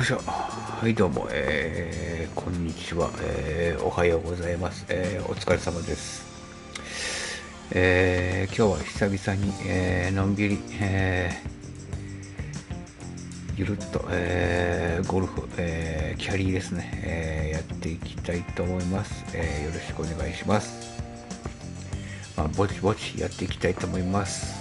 よいしょ。はいどうも、こんにちは、おはようございます、お疲れ様です。今日は久々に、のんびり、ゆるっと、ゴルフ、キャリーですね、やっていきたいと思います、よろしくお願いします。ぼちぼちやっていきたいと思います。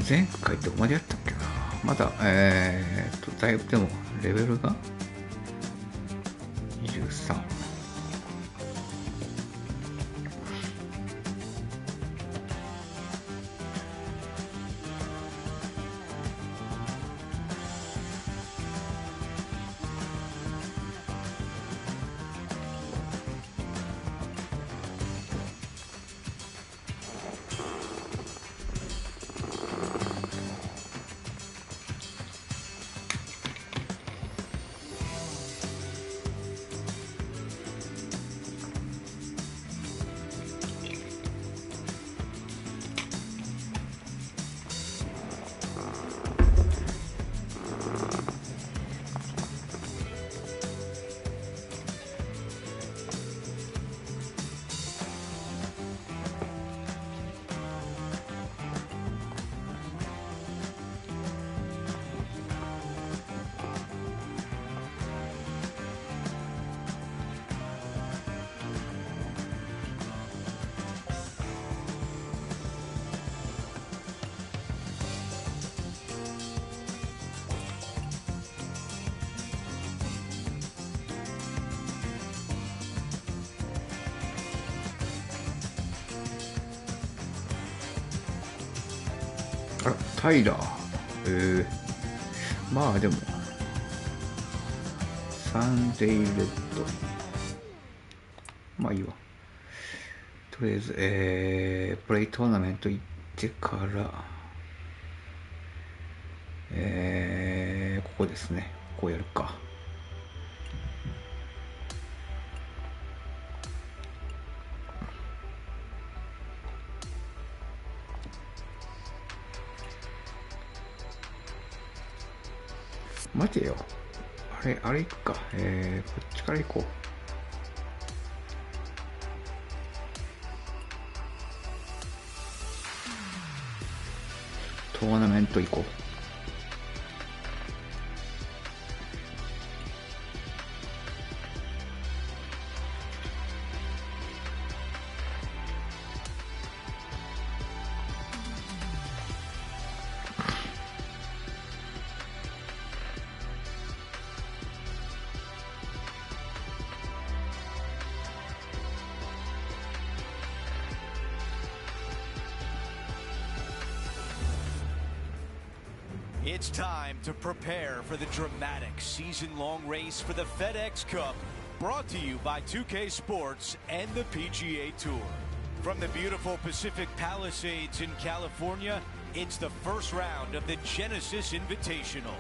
前回どこまでやったっけな。まだだいぶでもレベルが23。タイラー、まあでもサンデイレッド、まあいいわ。とりあえず、プレイトーナメント行ってから、ここですね。こうやるか。待てよ。あれ行くか。こっちから行こう。トーナメント行こう。It's time to prepare for the dramatic season-long race for the FedEx Cup, brought to you by 2K Sports and the PGA Tour. From the beautiful Pacific Palisades in California, it's the first round of the Genesis Invitational.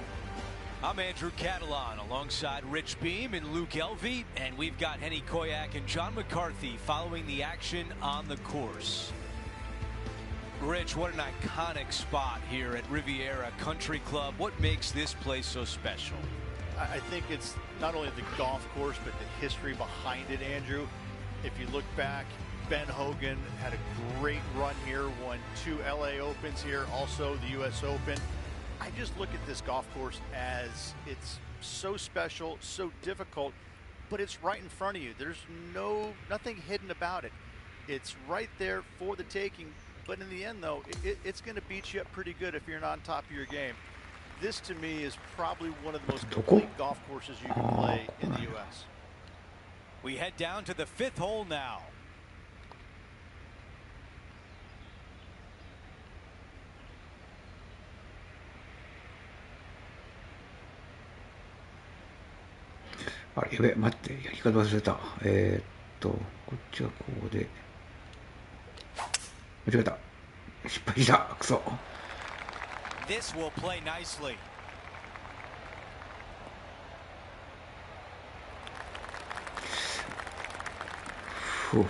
I'm Andrew Catalan alongside Rich Beam and Luke Elvey, and we've got Henny Koyak and John McCarthy following the action on the course. Rich, what an iconic spot here at Riviera Country Club. What makes this place so special? I think it's not only the golf course, but the history behind it, Andrew. If you look back, Ben Hogan had a great run here, won 2 LA Opens here, also the US Open. I just look at this golf course as it's so special, so difficult, but it's right in front of you. There's nothing hidden about it. It's right there for the taking. But in the end, though, it's going to beat you up pretty good if you're not on top of your game. This, to me, is probably one of the most complete golf courses you can play in the U.S. We head down to the 5th hole now.あれ、やべ、待って、やり方忘れた。こっちはこうで。間違えた。失敗した。クソ。This will play nicely. ふう。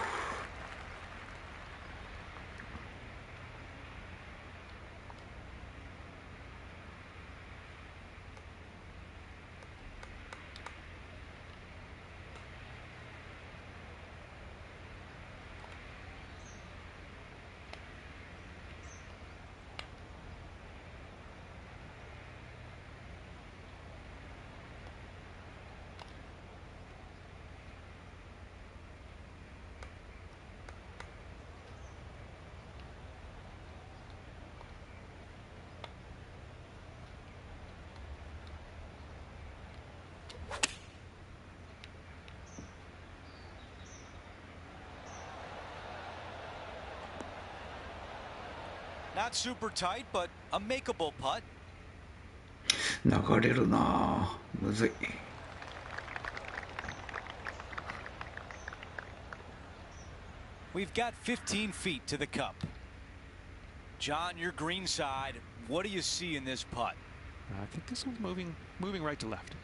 Not super tight, but a makeable putt. 流れるなあ、むずい。We've got 15 feet to the cup. John, your green side. What do you see in this putt? I think this one's moving right to left.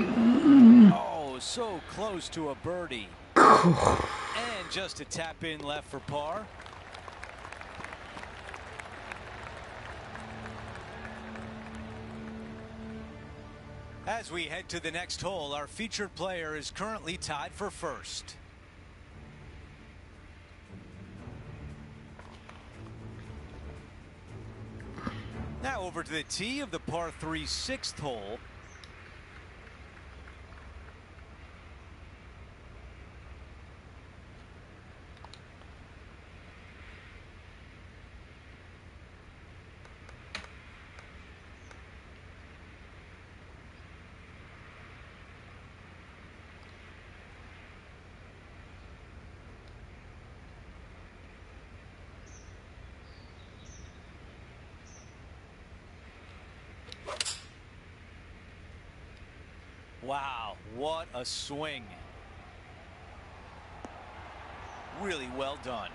Oh, so close to a birdie. And just a tap in left for par. As we head to the next hole, our featured player is currently tied for first. Now over to the tee of the par 3 6th hole. Wow, what a swing. Really well done.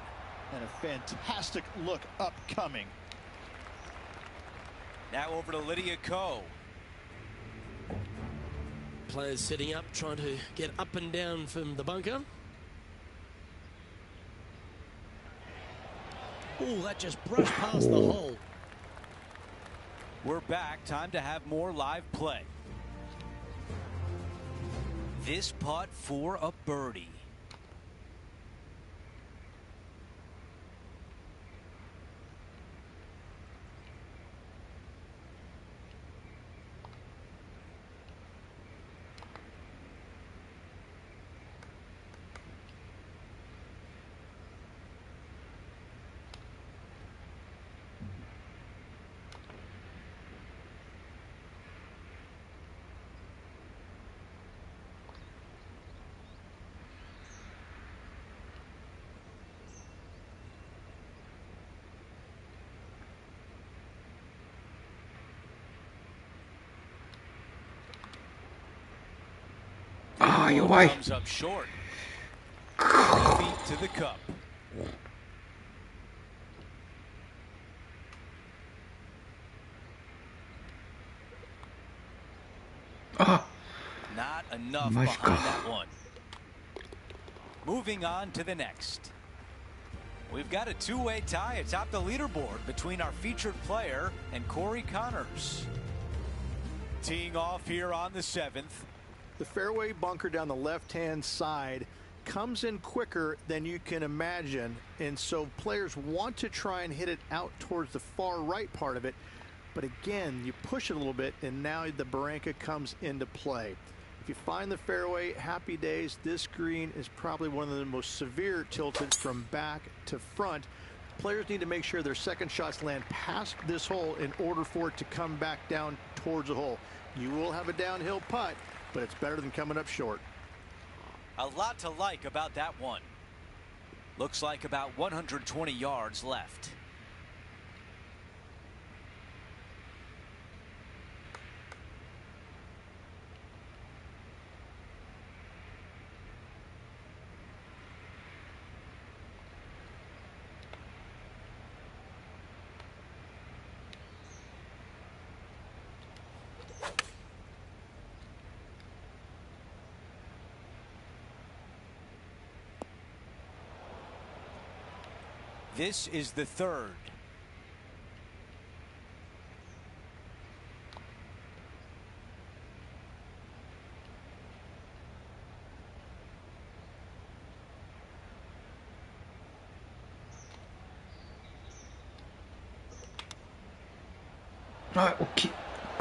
And a fantastic look upcoming. Now over to Lydia Ko. Players setting up, trying to get up and down from the bunker. Oh, that just brushed past the hole. We're back. Time to have more live play. This putt for a birdie. Ah,弱い。 Comes up short. 3 feet to the cup. Ah, Not enough Nice behind call. that one. Moving on to the next. We've got a two-way tie atop the leaderboard between our featured player and Corey Connors. Teeing off here on the 7th. The fairway bunker down the left-hand side comes in quicker than you can imagine, and so players want to try and hit it out towards the far right part of it, but again, you push it a little bit and now the barranca comes into play. If you find the fairway, happy days. This green is probably one of the most severe tilted from back to front. Players need to make sure their second shots land past this hole in order for it to come back down towards the hole. You will have a downhill putt, but it's better than coming up short. A lot to like about that one. Looks like about 120 yards left. This is the third.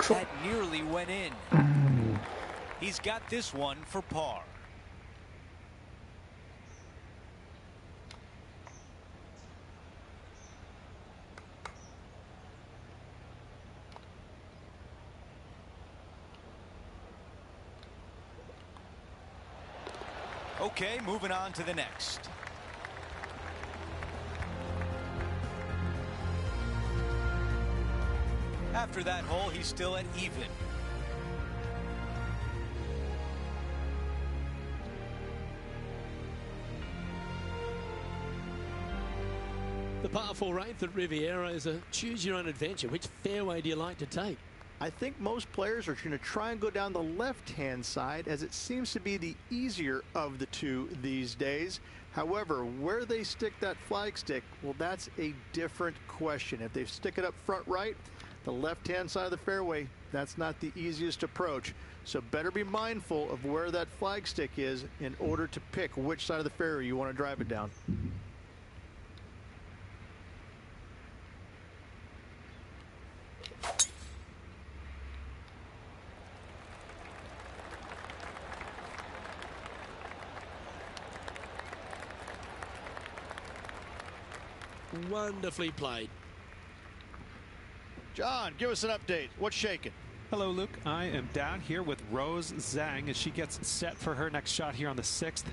That nearly went in. He's got this one for par. Okay, moving on to the next. After that hole, he's still at even. The par 4 8th at Riviera is a choose your own adventure. Which fairway do you like to take? I think most players are going to try and go down the left-hand side, as it seems to be the easier of the two these days. However, where they stick that flagstick, well, that's a different question. If they stick it up front right, the left-hand side of the fairway, that's not the easiest approach. So better be mindful of where that flagstick is in order to pick which side of the fairway you want to drive it down. Wonderfully played. John, give us an update. What's shaking? Hello, Luke. I am down here with Rose Zhang as she gets set for her next shot here on the 6th.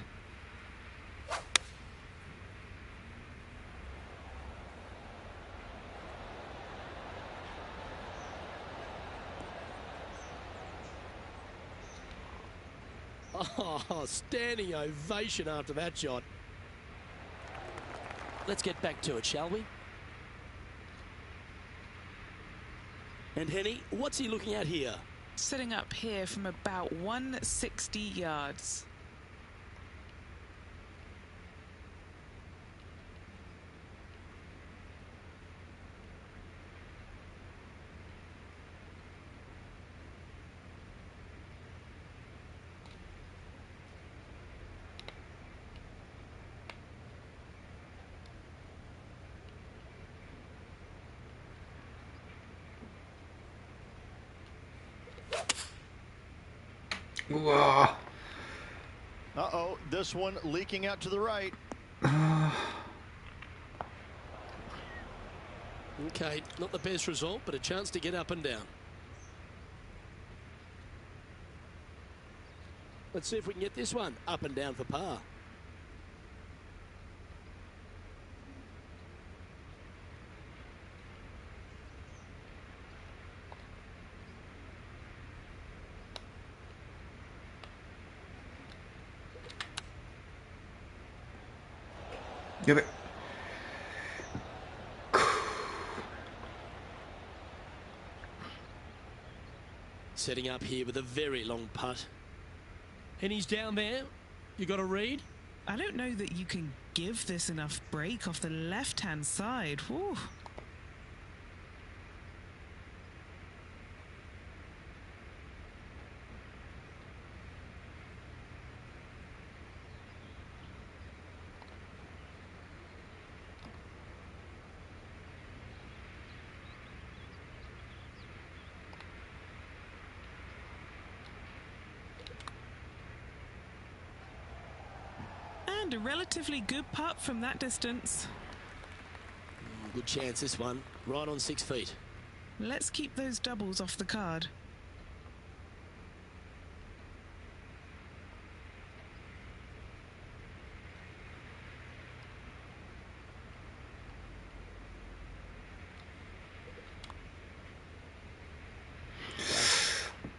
Oh, standing ovation after that shot. Let's get back to it, shall we? And Henny, what's he looking at here? Sitting up here from about 160 yards. Uh-oh, this one leaking out to the right. Okay, not the best result, but a chance to get up and down. Let's see if we can get this one up and down for par. Give it. Setting up here with a very long putt. And he's down there. You got a read? I don't know that you can give this enough break off the left-hand side. Whew. And a relatively good putt from that distance. Good chance this one, right on 6 feet. Let's keep those doubles off the card.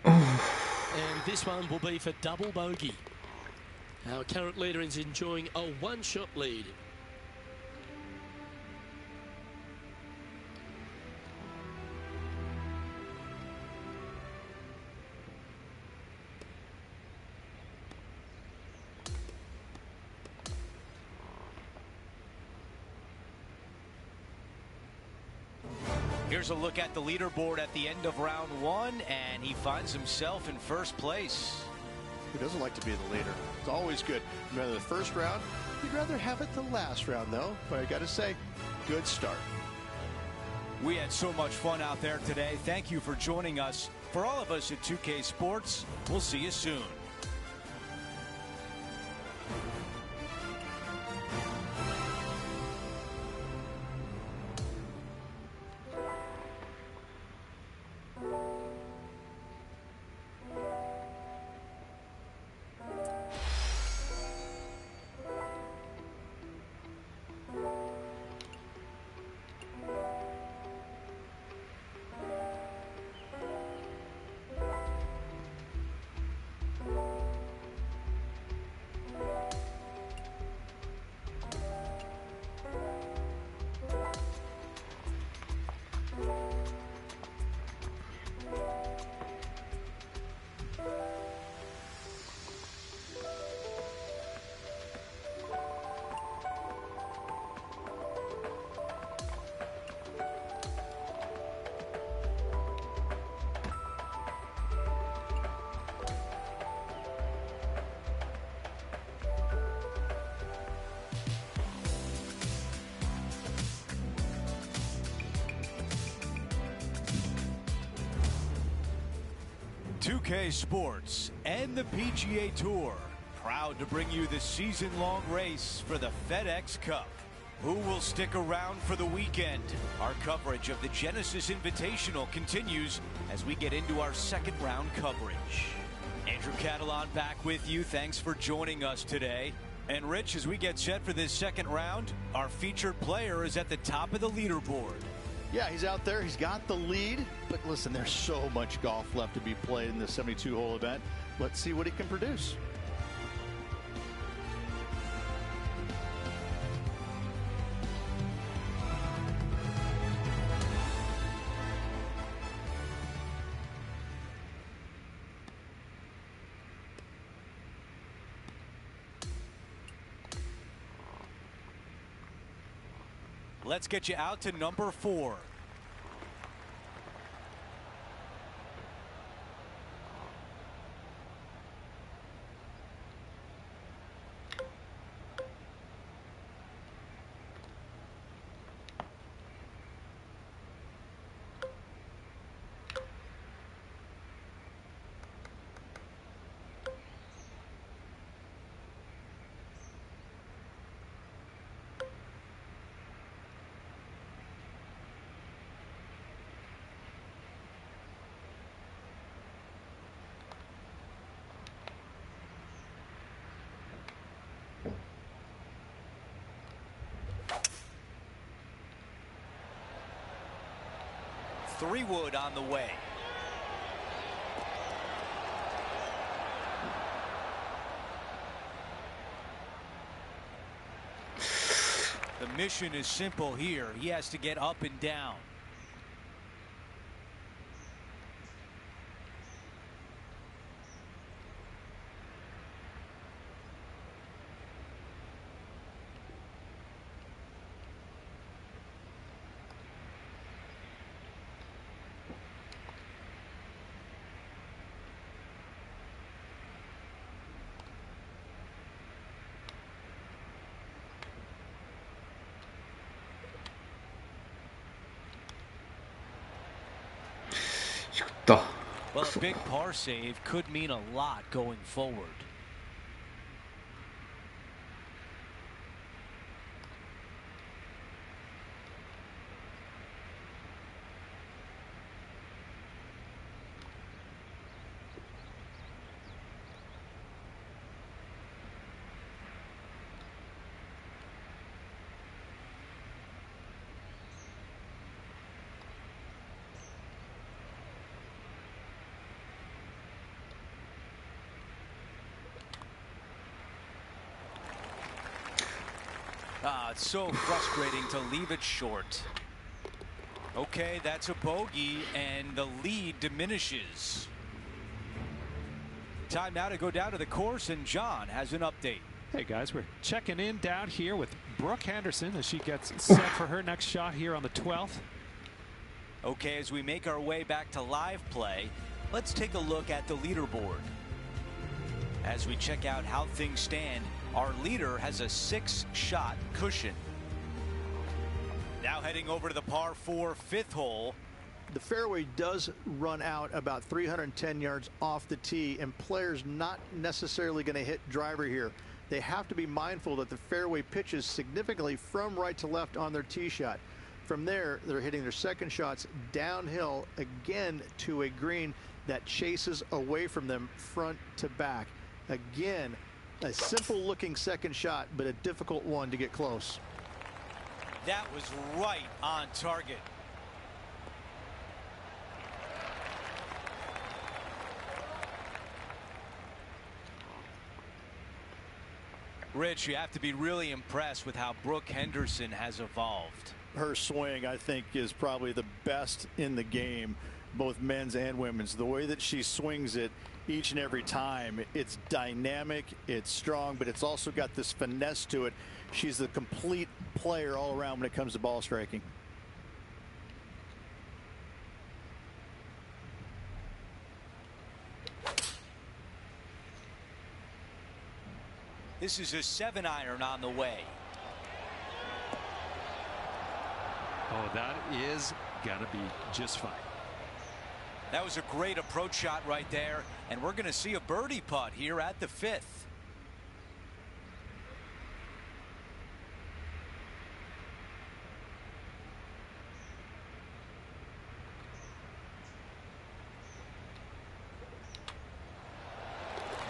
And this one will be for double bogey. Our current leader is enjoying a one-shot lead. Here's a look at the leaderboard at the end of round one, and he finds himself in first place. Who doesn't like to be the leader? It's always good. Rather the first round, you'd rather have it the last round, though. But I got to say, good start. We had so much fun out there today. Thank you for joining us. For all of us at 2K Sports, we'll see you soon. UK Sports and the PGA Tour, proud to bring you the season-long race for the FedEx Cup. Who will stick around for the weekend? Our coverage of the Genesis Invitational continues as we get into our second round coverage. Andrew Catalan back with you. Thanks for joining us today. And Rich, as we get set for this second round, our featured player is at the top of the leaderboard. Yeah, he's out there. He's got the lead. But listen, there's so much golf left to be played in this 72-hole event. Let's see what he can produce. Let's get you out to number 4. Three wood on the way. The mission is simple here. He has to get up and down. Well, a big par save could mean a lot going forward. It's so frustrating to leave it short. Okay, that's a bogey, and the lead diminishes. Time now to go down to the course, and John has an update. Hey guys, we're checking in down here with Brooke Henderson as she gets set for her next shot here on the 12th. Okay, as we make our way back to live play, let's take a look at the leaderboard. As we check out how things stand, our leader has a 6-shot cushion. Now heading over to the par 4 fifth hole. The fairway does run out about 310 yards off the tee, and players not necessarily going to hit driver here. They have to be mindful that the fairway pitches significantly from right to left on their tee shot. From there, they're hitting their second shots downhill again to a green that chases away from them front to back. Again, a simple looking second shot, but a difficult one to get close. That was right on target. Rich, you have to be really impressed with how Brooke Henderson has evolved. Her swing, I think, is probably the best in the game, both men's and women's. The way that she swings it each and every time, it's dynamic, it's strong, but it's also got this finesse to it. She's a complete player all around when it comes to ball striking. This is a 7-iron on the way. Oh, that is gonna be just fine. That was a great approach shot right there, and we're going to see a birdie putt here at the 5th.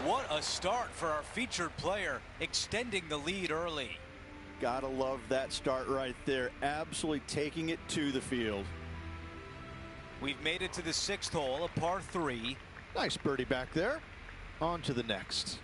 What a start for our featured player, extending the lead early. Gotta love that start right there, absolutely taking it to the field. We've made it to the 6th hole, a par 3. Nice birdie back there. On to the next.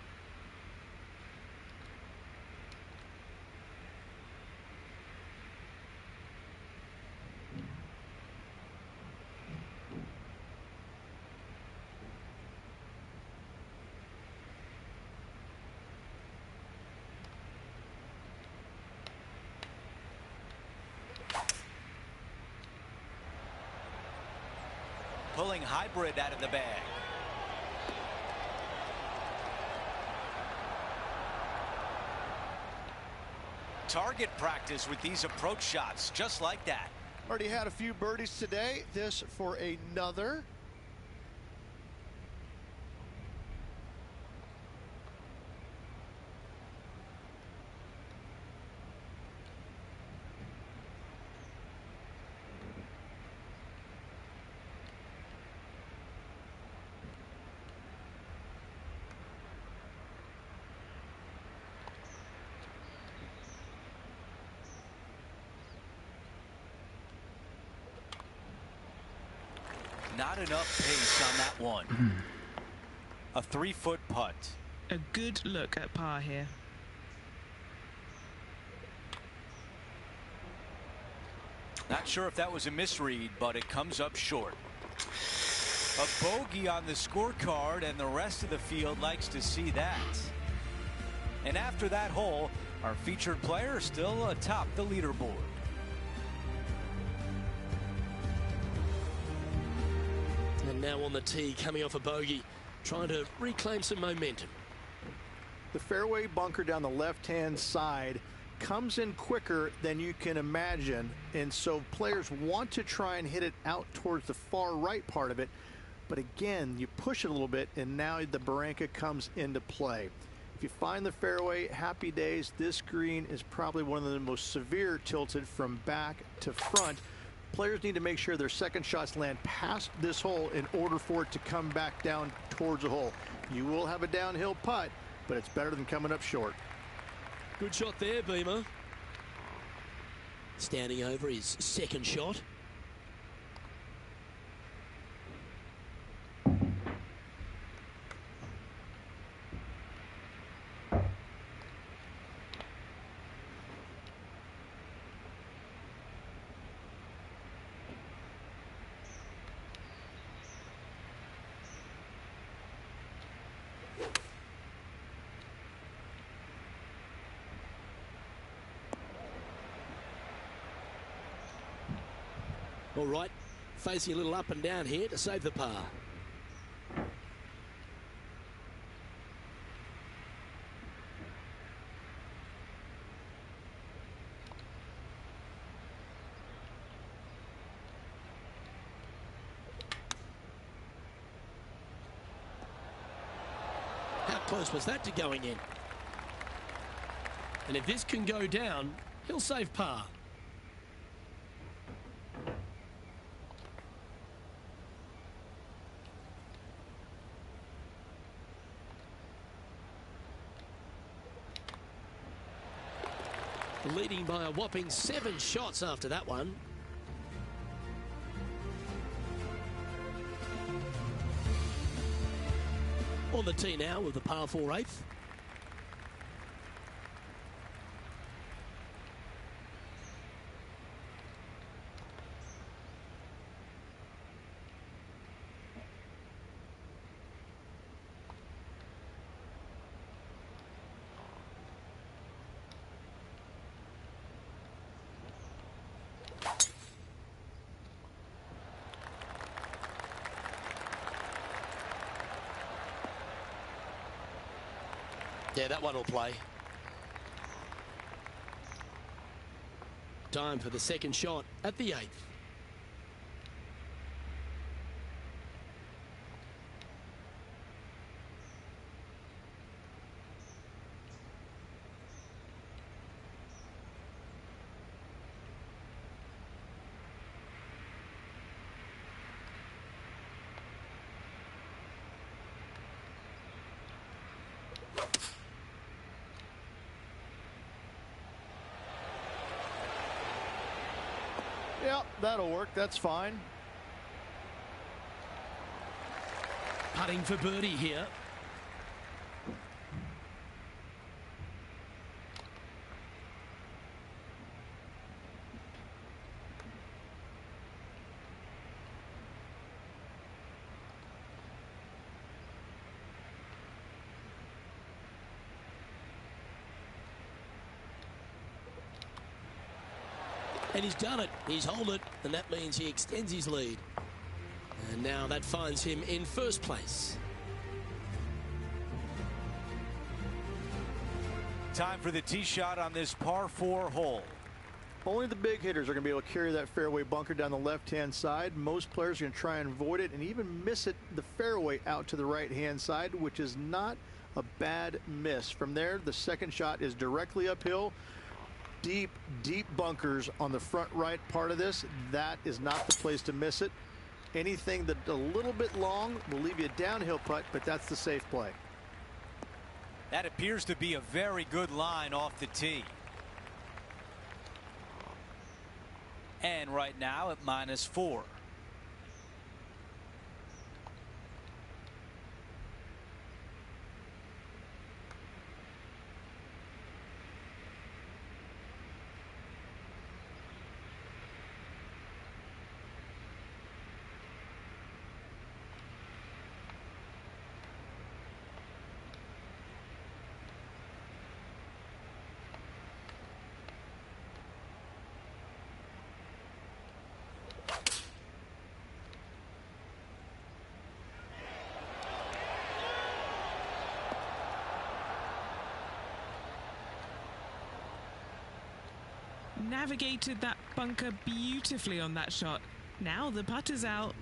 Pulling hybrid out of the bag. Target practice with these approach shots, just like that. Already had a few birdies today. This for another. Not enough pace on that one. A 3-foot putt. A good look at par here. Not sure if that was a misread, but it comes up short. A bogey on the scorecard, and the rest of the field likes to see that. And after that hole, our featured player still atop the leaderboard. And now on the tee, coming off a bogey, trying to reclaim some momentum. The fairway bunker down the left-hand side comes in quicker than you can imagine, and so players want to try and hit it out towards the far right part of it. But again, you push it a little bit, and now the barranca comes into play. If you find the fairway, happy days. This green is probably one of the most severe tilted from back to front. Players need to make sure their second shots land past this hole in order for it to come back down towards the hole. You will have a downhill putt, but it's better than coming up short. Good shot there, Beamer. Standing over his second shot. All right, facing a little up and down here to save the par. How close was that to going in? And if this can go down, he'll save par. Leading by a whopping 7 shots after that one. On the tee now with the par 4/8. Yeah, that one will play. Time for the second shot at the 8th. Yeah, that'll work. That's fine. Putting for birdie here. And he's done it. He's holed it, and that means he extends his lead. And now that finds him in first place. Time for the tee shot on this par 4 hole. Only the big hitters are going to be able to carry that fairway bunker down the left-hand side. Most players are going to try and avoid it and even miss it the fairway out to the right-hand side, which is not a bad miss. From there, the second shot is directly uphill. Deep, deep bunkers on the front right part of this. That is not the place to miss it. Anything that's a little bit long will leave you a downhill putt, but that's the safe play. That appears to be a very good line off the tee. And right now at -4. Navigated that bunker beautifully on that shot. Now the putter's out.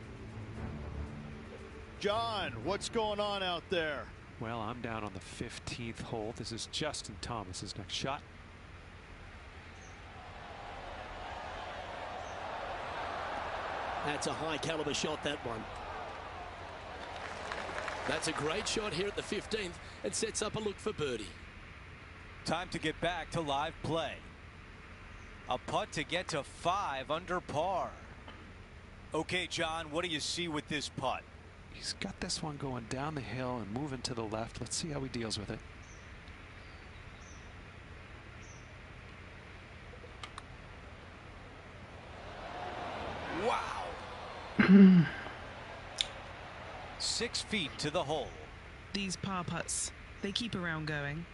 John, what's going on out there? Well, I'm down on the 15th hole. This is Justin Thomas's next shot. That's a high caliber shot, that one. That's a great shot here at the 15th. It sets up a look for birdie. Time to get back to live play. A putt to get to 5 under par. Okay, John, what do you see with this putt? He's got this one going down the hill and moving to the left. Let's see how he deals with it. Wow. 6 feet to the hole. These par putts, they keep a round going.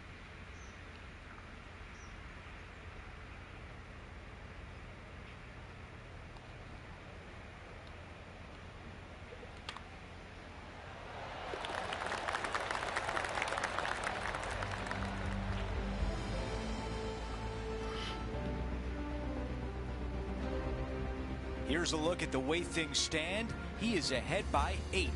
Here's a look at the way things stand. He is ahead by 8.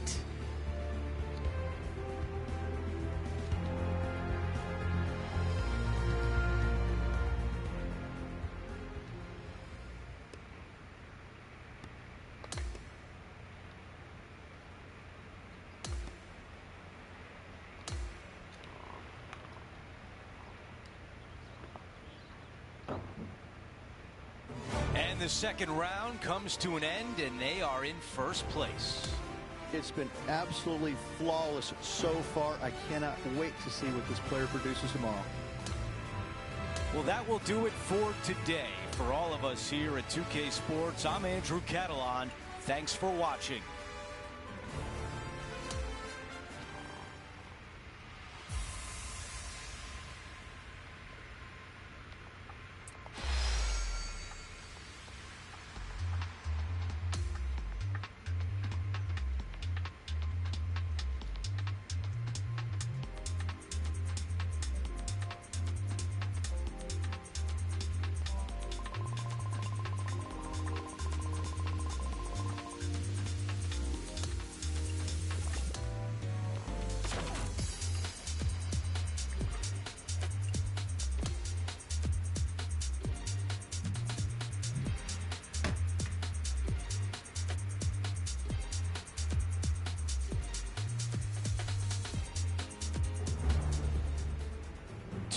And the second round comes to an end, and they are in first place. It's been absolutely flawless so far. I cannot wait to see what this player produces tomorrow. Well, that will do it for today. For all of us here at 2K Sports, I'm Andrew Catalan. Thanks for watching.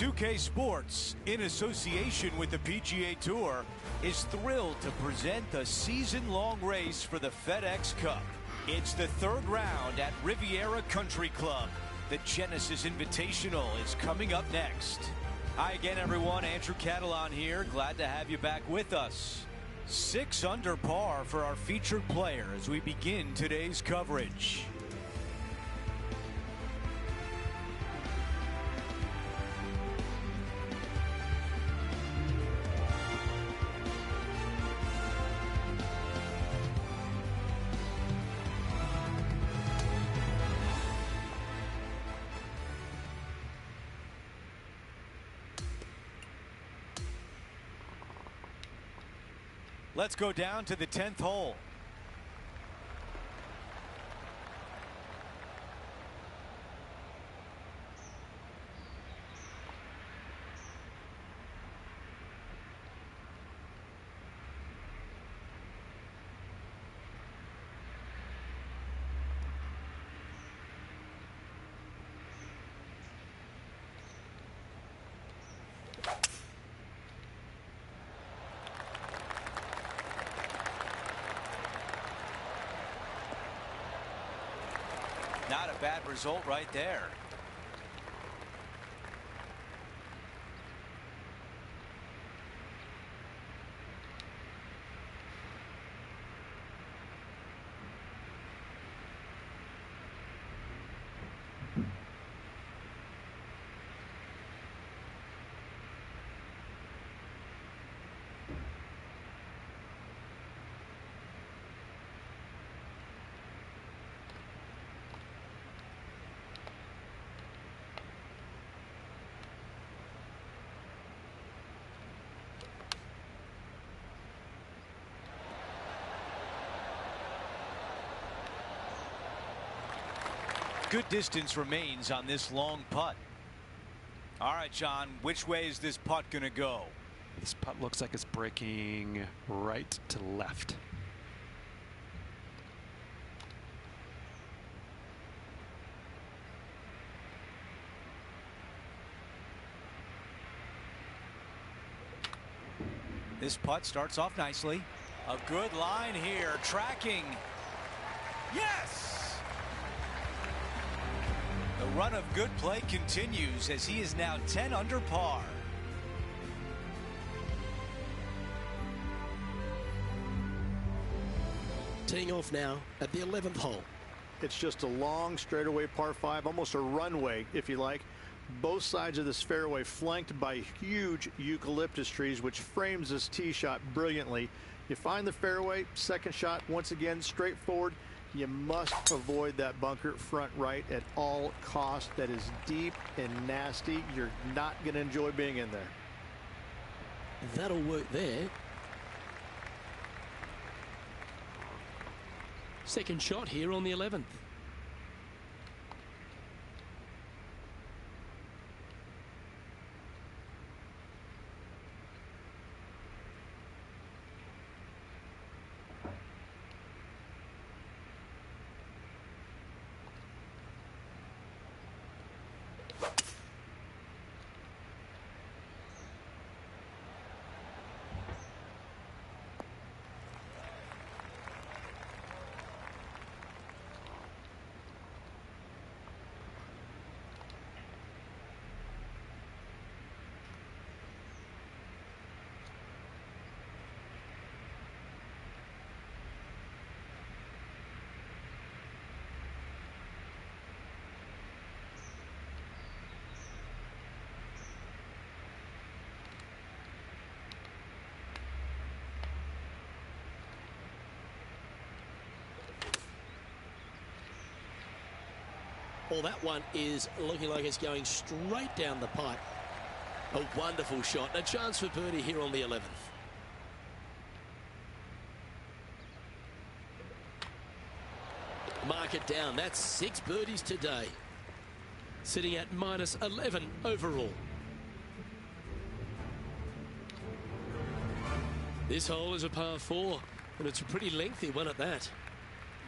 UK Sports, in association with the PGA Tour, is thrilled to present the season-long race for the FedEx Cup. It's the third round at Riviera Country Club. The Genesis Invitational is coming up next. Hi again, everyone. Andrew Catalan here. Glad to have you back with us. 6 under par for our featured player as we begin today's coverage. Let's go down to the 10th hole. Not a bad result right there. Good distance remains on this long putt. All right, John, which way is this putt going to go? This putt looks like it's breaking right to left. This putt starts off nicely. A good line here, tracking. Yes! The run of good play continues as he is now 10 under par. Teeing off now at the 11th hole. It's just a long straightaway par 5, almost a runway, if you like. Both sides of this fairway flanked by huge eucalyptus trees, which frames this tee shot brilliantly. You find the fairway, second shot, once again, straightforward. You must avoid that bunker front right at all costs. That is deep and nasty. You're not going to enjoy being in there. That'll work there. Second shot here on the 11th. Well, that one is looking like it's going straight down the pipe. A wonderful shot. A chance for birdie here on the 11th. Mark it down. That's 6 birdies today. Sitting at minus 11 overall. This hole is a par 4, and it's a pretty lengthy one at that.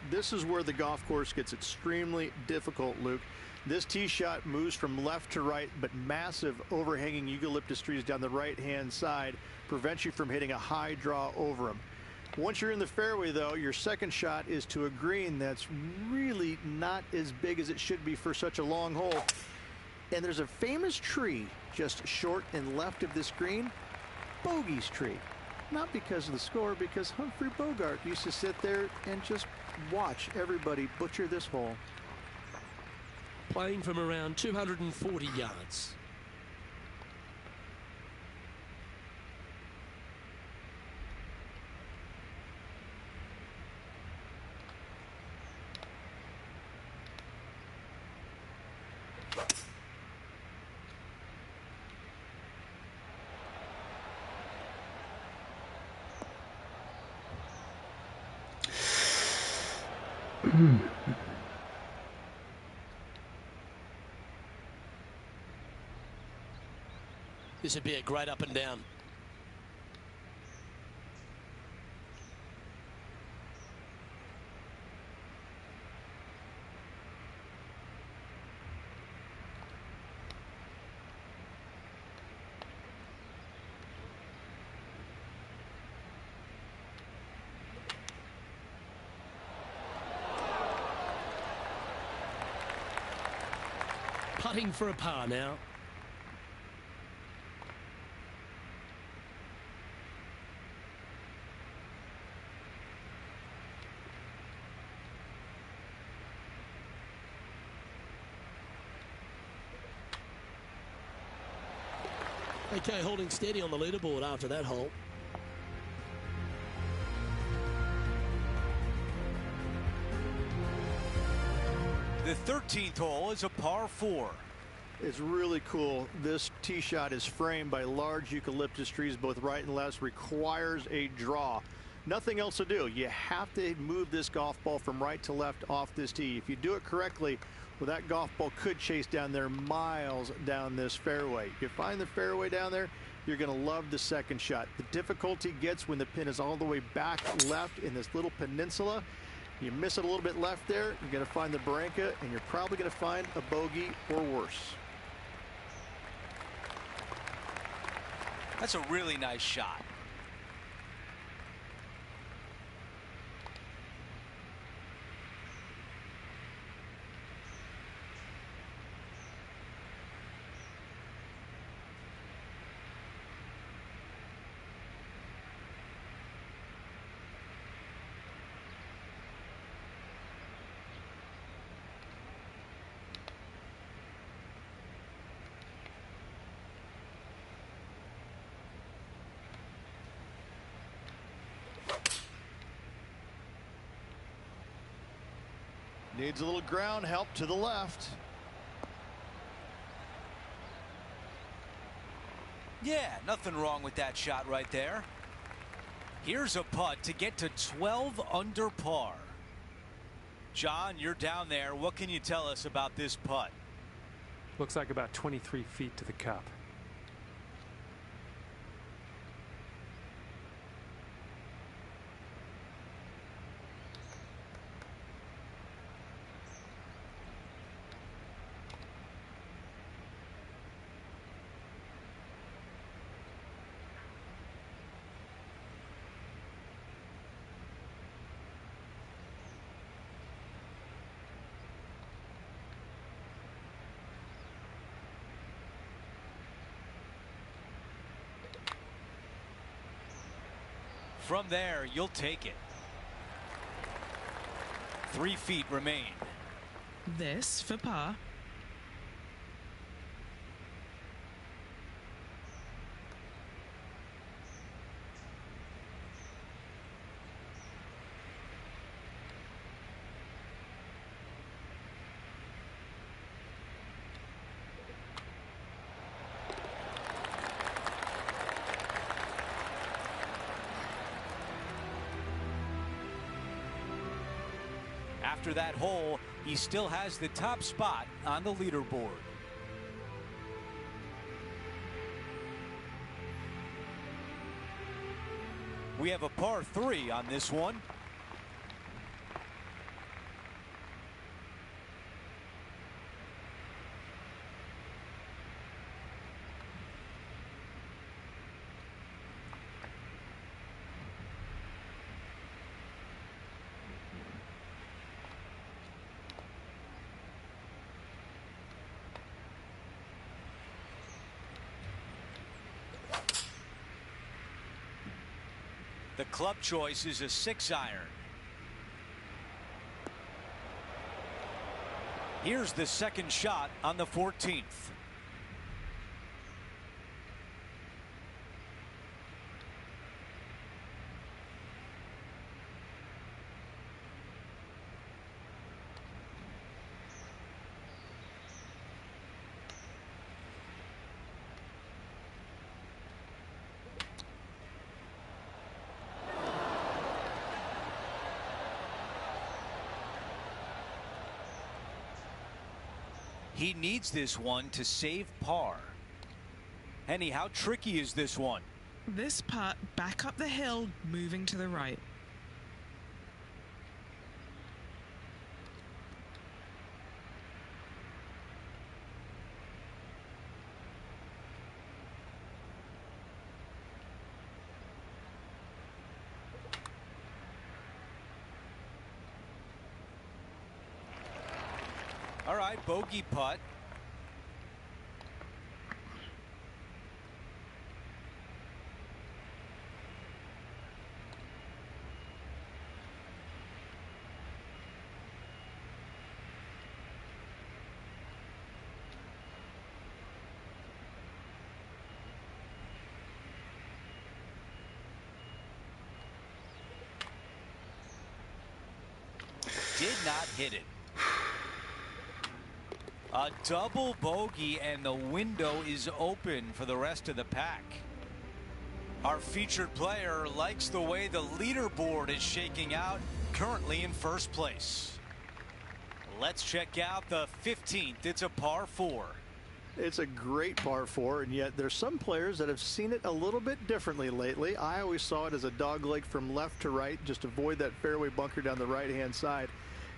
This is where the golf course gets extremely difficult, Luke. This tee shot moves from left to right, but massive overhanging eucalyptus trees down the right-hand side prevents you from hitting a high draw over them. Once you're in the fairway, though, your second shot is to a green that's really not as big as it should be for such a long hole. And there's a famous tree just short and left of this green, Bogey's tree. Not because of the score, because Humphrey Bogart used to sit there and just watch everybody butcher this hole. Playing from around 240 yards. This would be a great up and down. Putting for a par now. Okay, holding steady on the leaderboard after that hole. The 13th hole is a par 4. It's really cool. This tee shot is framed by large eucalyptus trees both right and left. Requires a draw. Nothing else to do. You have to move this golf ball from right to left off this tee. If you do it correctly, well, that golf ball could chase down there miles down this fairway. If you find the fairway down there, you're going to love the second shot. The difficulty gets when the pin is all the way back left in this little peninsula. You miss it a little bit left there, you're going to find the barranca, and you're probably going to find a bogey or worse. That's a really nice shot. Needs a little ground help to the left. Yeah, nothing wrong with that shot right there. Here's a putt to get to 12 under par. John, you're down there. What can you tell us about this putt? Looks like about 23 feet to the cup. From there, you'll take it. 3 feet remain. This for par. After that hole, he still has the top spot on the leaderboard. We have a par 3 on this one. The club choice is a 6-iron. Here's the second shot on the 14th. He needs this one to save par. Henny, how tricky is this one? This putt back up the hill, moving to the right. All right, bogey putt. Did not hit it. A double bogey, and the window is open for the rest of the pack. Our featured player likes the way the leaderboard is shaking out, currently in first place. Let's check out the 15th. It's a par 4. It's a great par 4, and yet there's some players that have seen it a little bit differently lately. I always saw it as a dogleg from left to right, just avoid that fairway bunker down the right-hand side.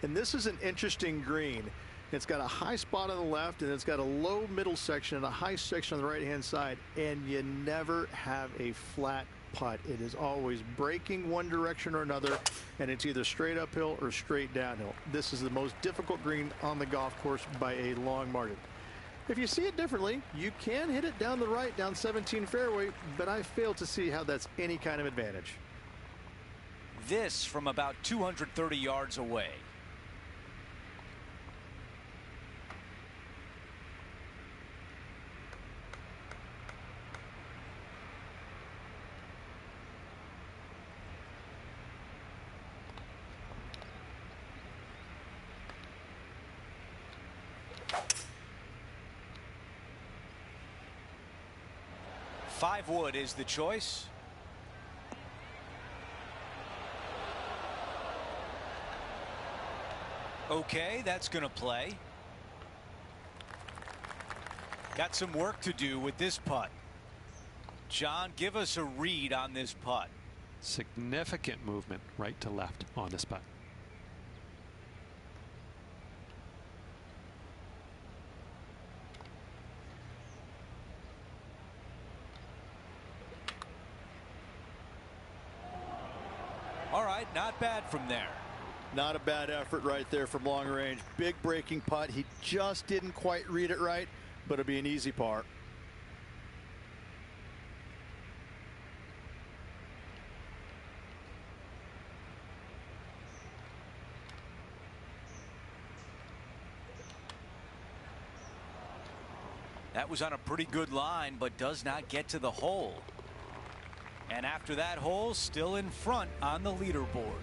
And this is an interesting green. It's got a high spot on the left, and it's got a low middle section and a high section on the right-hand side, and you never have a flat putt. It is always breaking one direction or another, and it's either straight uphill or straight downhill. This is the most difficult green on the golf course by a long margin. If you see it differently, you can hit it down the right, down 17 fairway, but I fail to see how that's any kind of advantage. This from about 230 yards away. Five wood is the choice. Okay, that's going to play. Got some work to do with this putt. John, give us a read on this putt. Significant movement right to left on this putt. All right, not bad from there. Not a bad effort right there from long range. Big breaking putt. He just didn't quite read it right, but it'll be an easy par. That was on a pretty good line, but does not get to the hole. And after that hole, still in front on the leaderboard.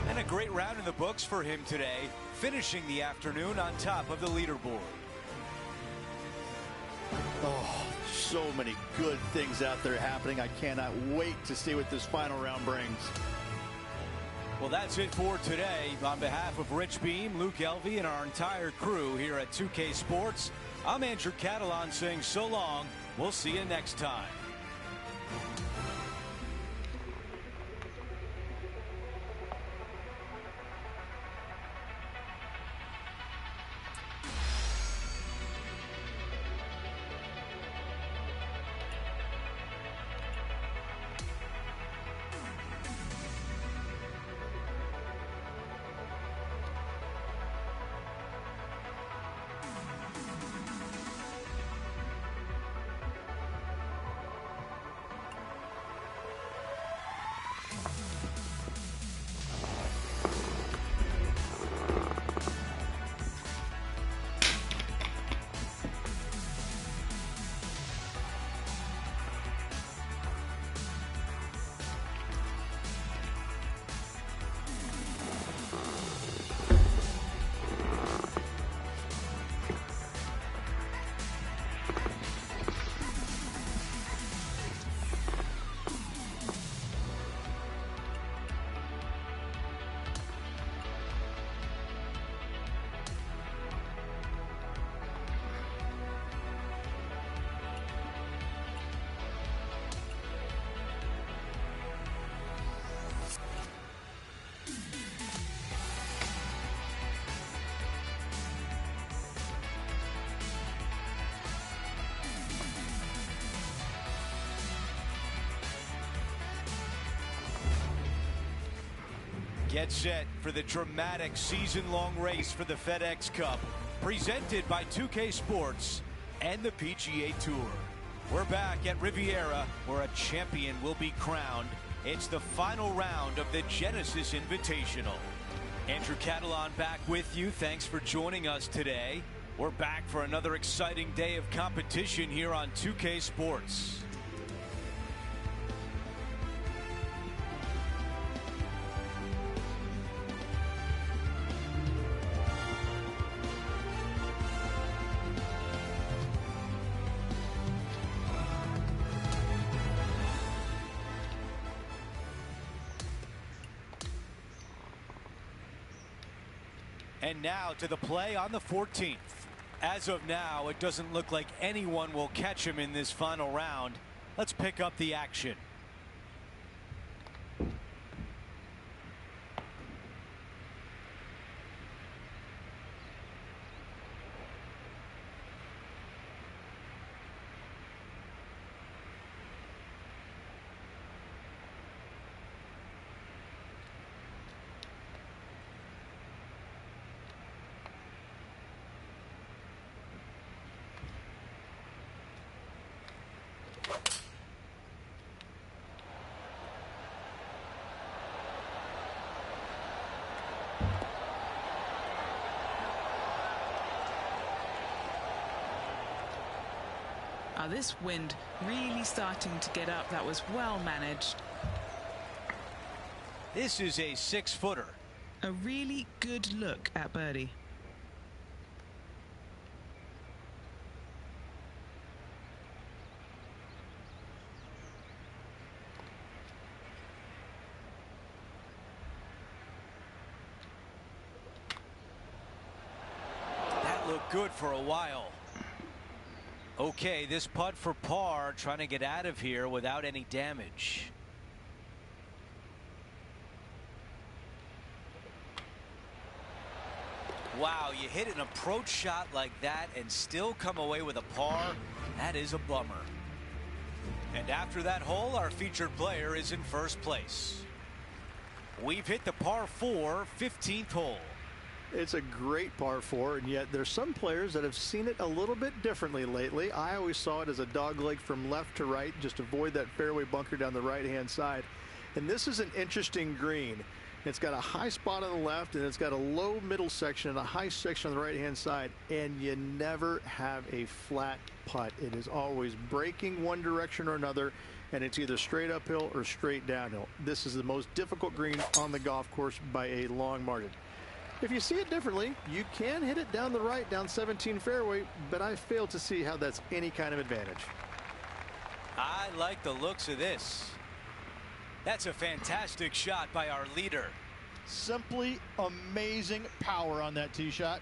And a great round in the books for him today, finishing the afternoon on top of the leaderboard. Oh, so many good things out there happening. I cannot wait to see what this final round brings. Well, that's it for today. On behalf of Rich Beam, Luke Elvey, and our entire crew here at 2K Sports, I'm Andrew Catalan saying so long. We'll see you next time. Get set for the dramatic season-long race for the FedEx Cup, presented by 2K Sports and the PGA Tour. We're back at Riviera, where a champion will be crowned. It's the final round of the Genesis Invitational. Andrew Catalan back with you. Thanks for joining us today. We're back for another exciting day of competition here on 2K Sports. And now to the play on the 14th. As of now, it doesn't look like anyone will catch him in this final round. Let's pick up the action. This wind really starting to get up. That was well managed. This is a 6-footer. A really good look at birdie. That looked good for a while. Okay, this putt for par, trying to get out of here without any damage. Wow, you hit an approach shot like that and still come away with a par. That is a bummer. And after that hole, our featured player is in first place. We've hit the par 4, 15th hole. It's a great par 4, and yet there's some players that have seen it a little bit differently lately. I always saw it as a dogleg from left to right, just avoid that fairway bunker down the right-hand side. And this is an interesting green. It's got a high spot on the left, and it's got a low middle section and a high section on the right-hand side, and you never have a flat putt. It is always breaking one direction or another, and it's either straight uphill or straight downhill. This is the most difficult green on the golf course by a long margin. If you see it differently, you can hit it down the right, down 17 fairway, but I fail to see how that's any kind of advantage. I like the looks of this. That's a fantastic shot by our leader. Simply amazing power on that tee shot.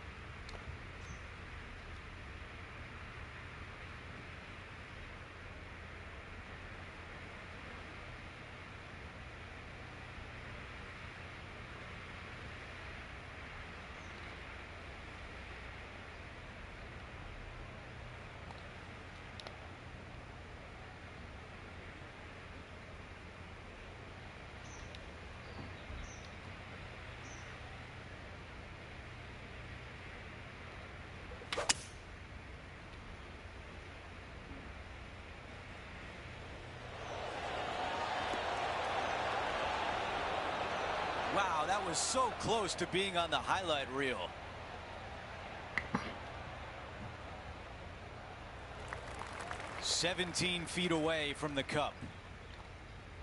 Wow, that was so close to being on the highlight reel. "17 feet away from the cup."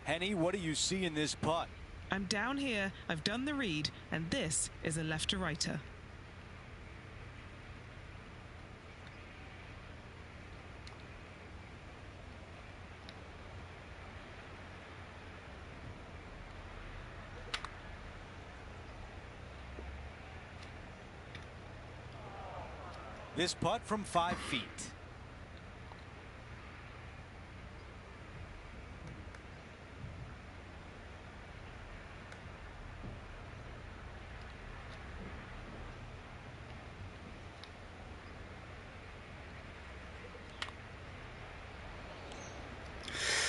Henny, what do you see in this putt? I'm down here, I've done the read, and this is a left to righter. This putt from 5 feet.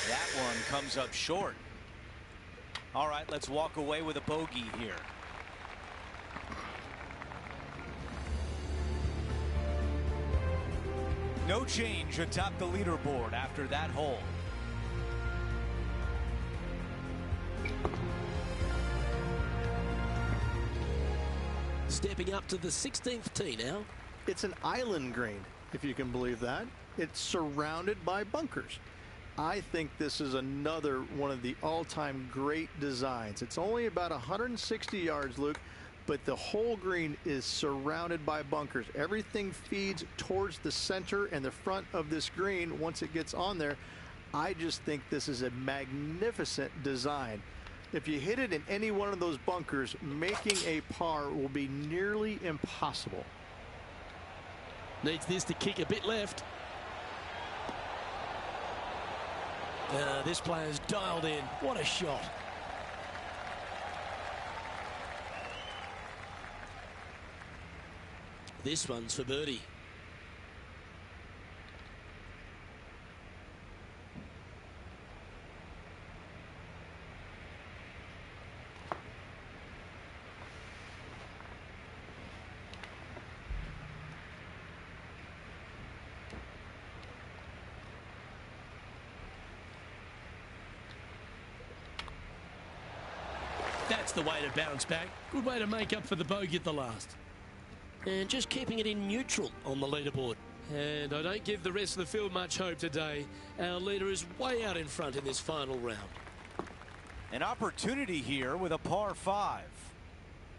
That one comes up short. All right, let's walk away with a bogey here. No change atop the leaderboard after that hole. Stepping up to the 16th tee now. It's an island green, if you can believe that. It's surrounded by bunkers. I think this is another one of the all-time great designs. It's only about 160 yards, Luke, but the whole green is surrounded by bunkers. Everything feeds towards the center and the front of this green once it gets on there. I just think this is a magnificent design. If you hit it in any one of those bunkers, making a par will be nearly impossible. Needs this to kick a bit left. This player's dialed in. What a shot. This one's for birdie. That's the way to bounce back. Good way to make up for the bogey at the last. And just keeping it in neutral on the leaderboard. And I don't give the rest of the field much hope today. Our leader is way out in front in this final round. An opportunity here with a par 5.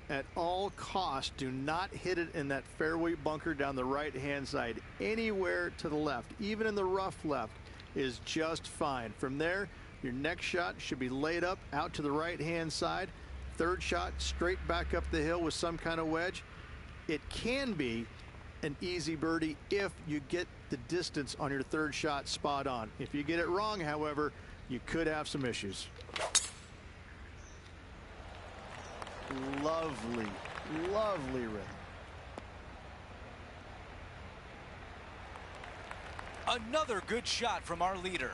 At all costs, do not hit it in that fairway bunker down the right-hand side. Anywhere to the left, even in the rough left, is just fine. From there, your next shot should be laid up out to the right-hand side. Third shot, straight back up the hill with some kind of wedge. It can be an easy birdie if you get the distance on your third shot spot on. If you get it wrong, however, you could have some issues. Lovely, lovely rhythm. Another good shot from our leader.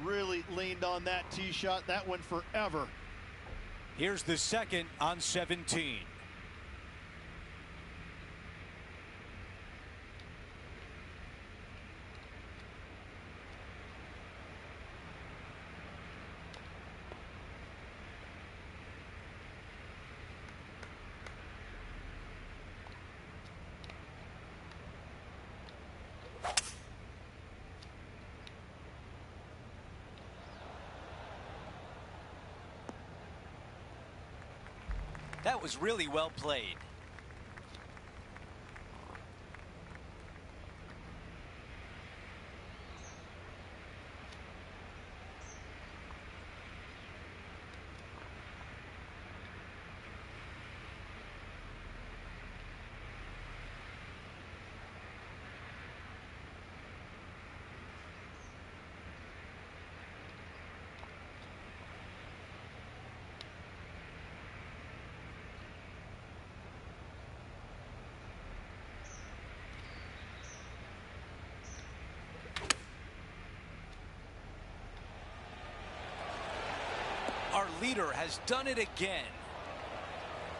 Really leaned on that tee shot. That went forever. Here's the second on 17. That was really well played. Our leader has done it again.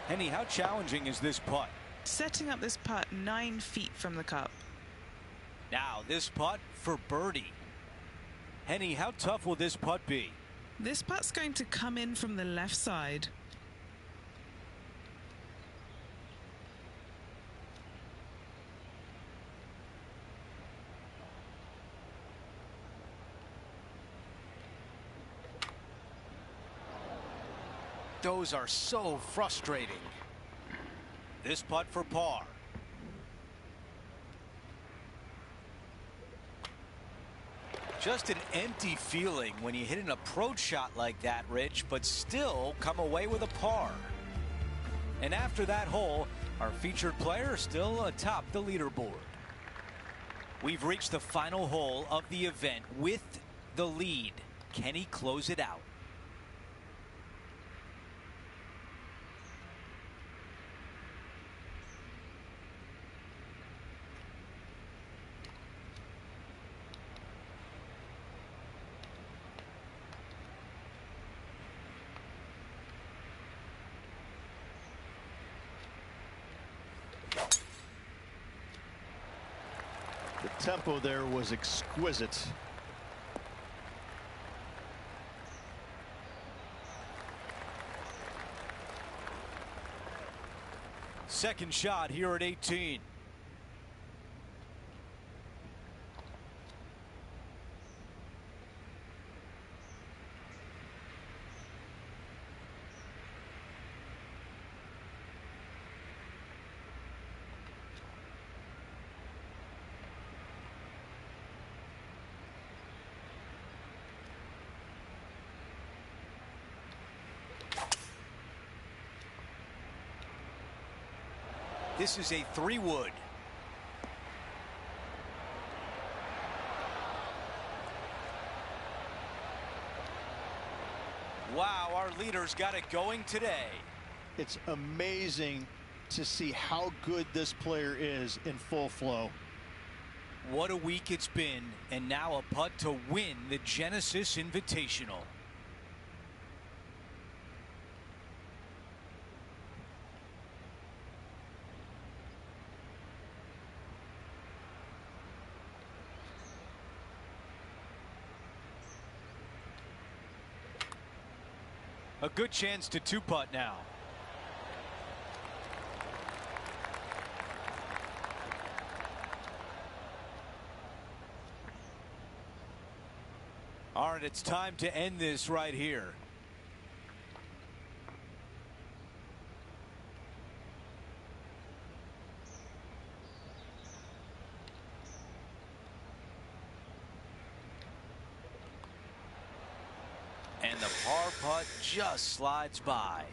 Henny, how challenging is this putt? Setting up this putt 9 feet from the cup. Now this putt for birdie. Henny, how tough will this putt be? This putt's going to come in from the left side. Those are so frustrating. This putt for par. Just an empty feeling when you hit an approach shot like that, Rich, but still come away with a par. And after that hole, our featured player is still atop the leaderboard. We've reached the final hole of the event with the lead. Can he close it out? The tempo there was exquisite. Second shot here at 18. This is a 3-wood. Wow, our leader's got it going today. It's amazing to see how good this player is in full flow. What a week it's been, and now a putt to win the Genesis Invitational. A good chance to two-putt now. All right, it's time to end this right here. And the par putt just slides by.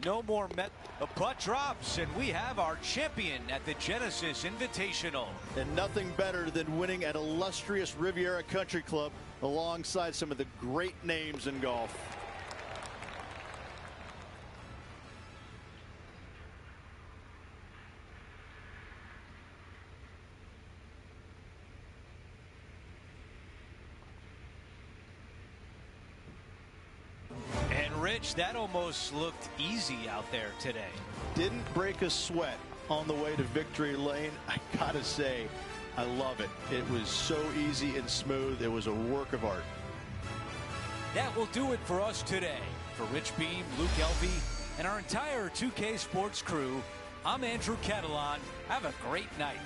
No more a putt drops, and we have our champion at the Genesis Invitational. And nothing better than winning at illustrious Riviera Country Club alongside some of the great names in golf. Rich, that almost looked easy out there today. Didn't break a sweat on the way to victory lane. I gotta say, I love it. It was so easy and smooth. It was a work of art. That will do it for us today. For Rich Beam, Luke Elvey, and our entire 2K Sports crew, I'm Andrew Catalan. Have a great night.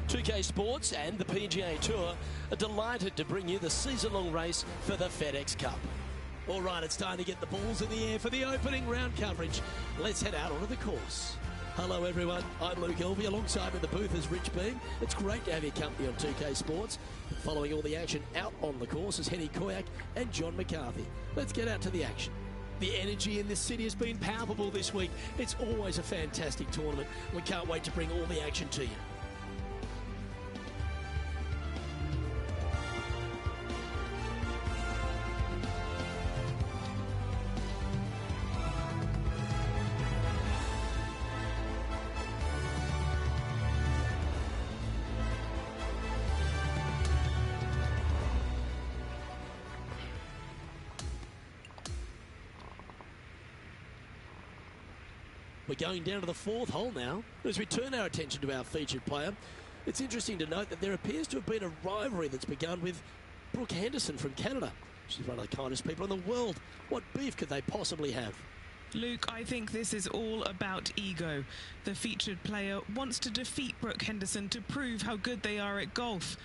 2K Sports and the PGA Tour are delighted to bring you the season-long race for the FedEx Cup. All right, it's time to get the balls in the air for the opening round coverage. Let's head out onto the course. Hello, everyone. I'm Luke Elvey. Alongside me in the booth is Rich Beam. It's great to have your company on 2K Sports. Following all the action out on the course is Henny Koyak and John McCarthy. Let's get out to the action. The energy in this city has been palpable this week. It's always a fantastic tournament. We can't wait to bring all the action to you. We're going down to the fourth hole now. As we turn our attention to our featured player, it's interesting to note that there appears to have been a rivalry that's begun with Brooke Henderson from Canada. She's one of the kindest people in the world. What beef could they possibly have? Luke, I think this is all about ego. The featured player wants to defeat Brooke Henderson to prove how good they are at golf.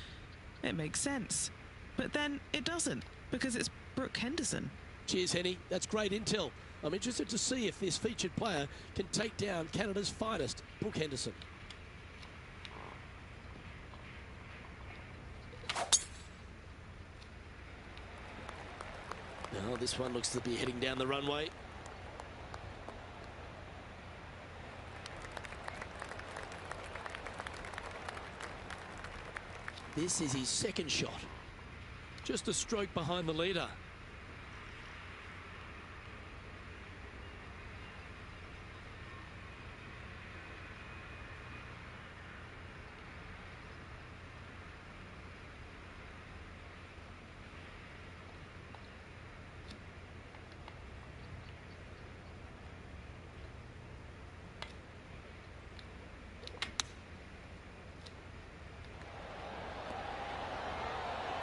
It makes sense. But then it doesn't, because it's Brooke Henderson. Cheers, Henny. That's great intel. I'm interested to see if this featured player can take down Canada's finest, Brooke Henderson. Now this one looks to be heading down the runway. This is his second shot. Just a stroke behind the leader.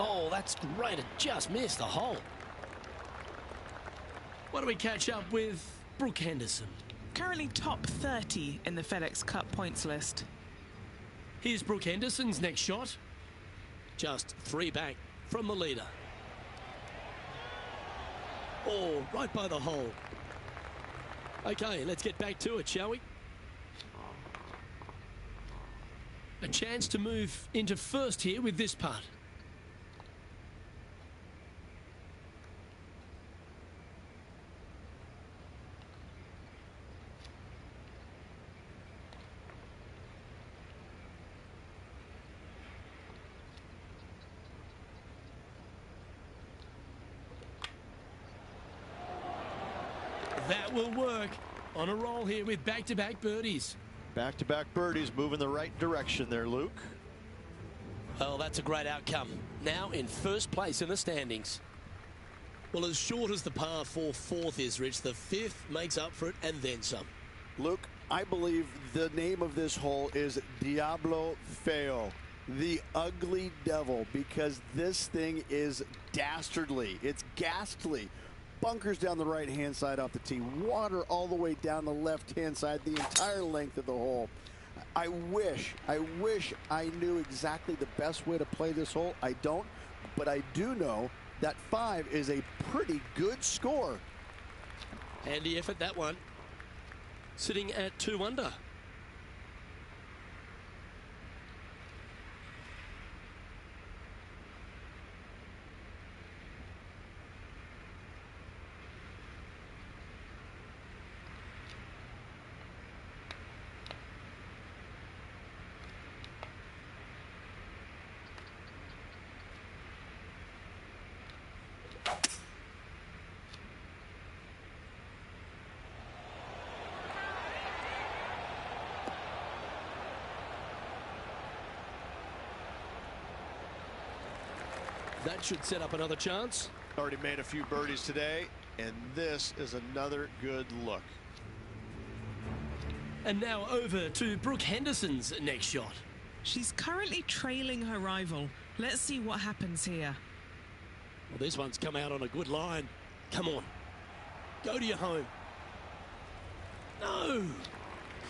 Oh, that's great. It just missed the hole. Why don't we catch up with Brooke Henderson? Currently top 30 in the FedEx Cup points list. Here's Brooke Henderson's next shot. Just 3 back from the leader. Oh, right by the hole. Okay, let's get back to it, shall we? A chance to move into first here with this putt. That will work. On a roll here with back-to-back birdies. Back-to-back birdies, moving the right direction there, Luke. Oh, that's a great outcome. Now in first place in the standings. Well, as short as the par 4 fourth is, Rich, the fifth makes up for it and then some. Luke, I believe the name of this hole is Diablo Feo, the ugly devil, because this thing is dastardly. It's ghastly. Bunkers down the right-hand side off the tee. Water all the way down the left-hand side, the entire length of the hole. I wish I knew exactly the best way to play this hole. I don't, but I do know that 5 is a pretty good score. Handy effort, that one. Sitting at 2 under. That should set up another chance. Already made a few birdies today, and this is another good look. And now over to Brooke Henderson's next shot. She's currently trailing her rival. Let's see what happens here. Well, this one's come out on a good line. Come on. Go to your home. No.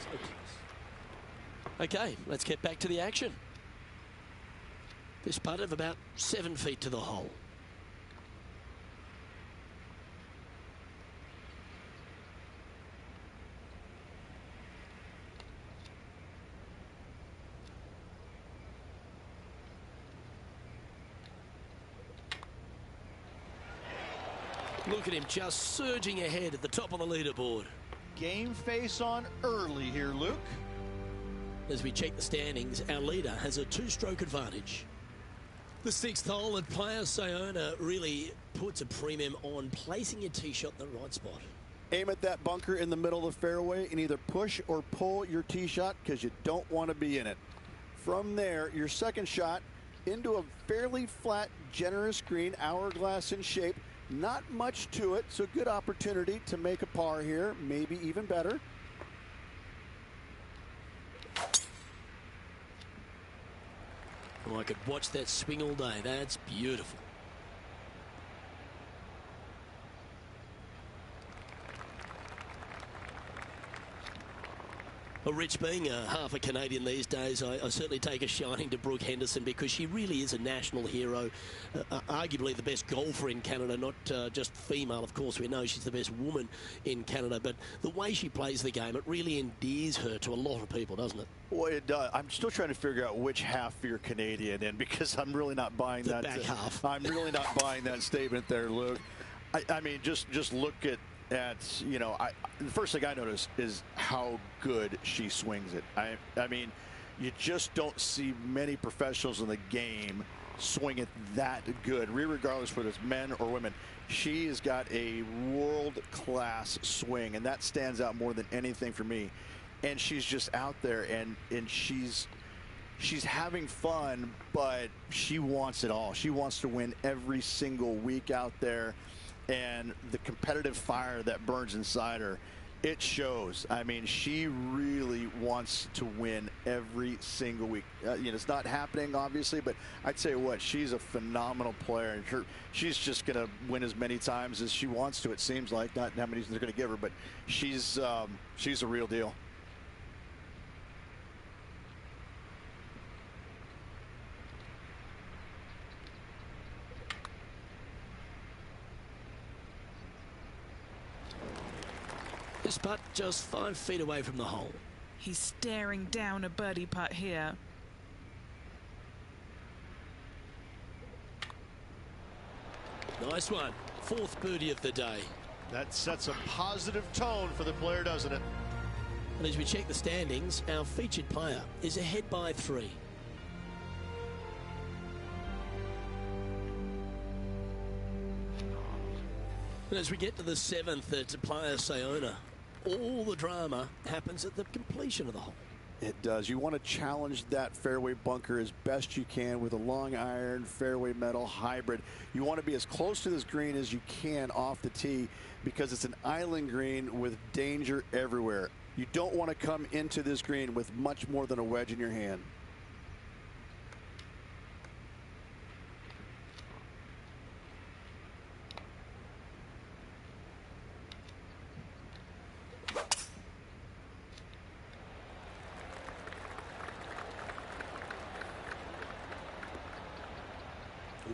So close. Okay, let's get back to the action. This putt of about 7 feet to the hole. Look at him just surging ahead at the top of the leaderboard. Game face on early here, Luke. As we check the standings, our leader has a 2-stroke advantage. The 6th hole, and player Sayona really puts a premium on placing your tee shot in the right spot. Aim at that bunker in the middle of the fairway and either push or pull your tee shot because you don't want to be in it. From there, your second shot into a fairly flat, generous green, hourglass in shape. Not much to it, so good opportunity to make a par here, maybe even better. Oh, I could watch that swing all day. That's beautiful. Well, Rich, being half a Canadian these days, I certainly take a shining to Brooke Henderson because she really is a national hero, arguably the best golfer in Canada, not just female. Of course, we know she's the best woman in Canada, but the way she plays the game, it really endears her to a lot of people, doesn't it? Well, it does. I'm still trying to figure out which half you're Canadian in because I'm really not buying the that. Back half. I'm really not buying that statement there, Luke. I mean, just look at you know, the first thing I notice is how good she swings it. I mean, you just don't see many professionals in the game swing it that good, regardless whether it's men or women. She has got a world-class swing, and that stands out more than anything for me. And she's just out there, and she's having fun, but she wants it all. She wants to win every single week out there. And the competitive fire that burns inside her, it shows. I mean, she really wants to win every single week. You know, it's not happening, obviously, but I'd tell you what, she's a phenomenal player. And she's just going to win as many times as she wants to, it seems like. Not how many they're going to give her, but she's a real deal. This putt just 5 feet away from the hole. He's staring down a birdie putt here. Nice one. 4th birdie of the day. That sets a positive tone for the player, doesn't it? And as we check the standings, our featured player is ahead by 3. And as we get to the 7th, it's player Sayona. All the drama happens at the completion of the hole. It does. You want to challenge that fairway bunker as best you can with a long iron fairway metal hybrid. You want to be as close to this green as you can off the tee because it's an island green with danger everywhere. You don't want to come into this green with much more than a wedge in your hand.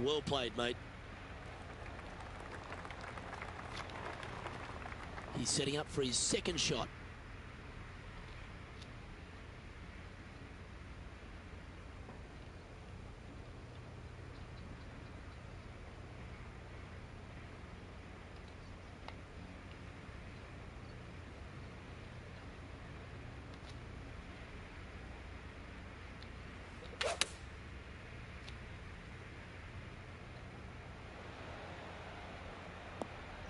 Well played, mate. He's setting up for his 2nd shot.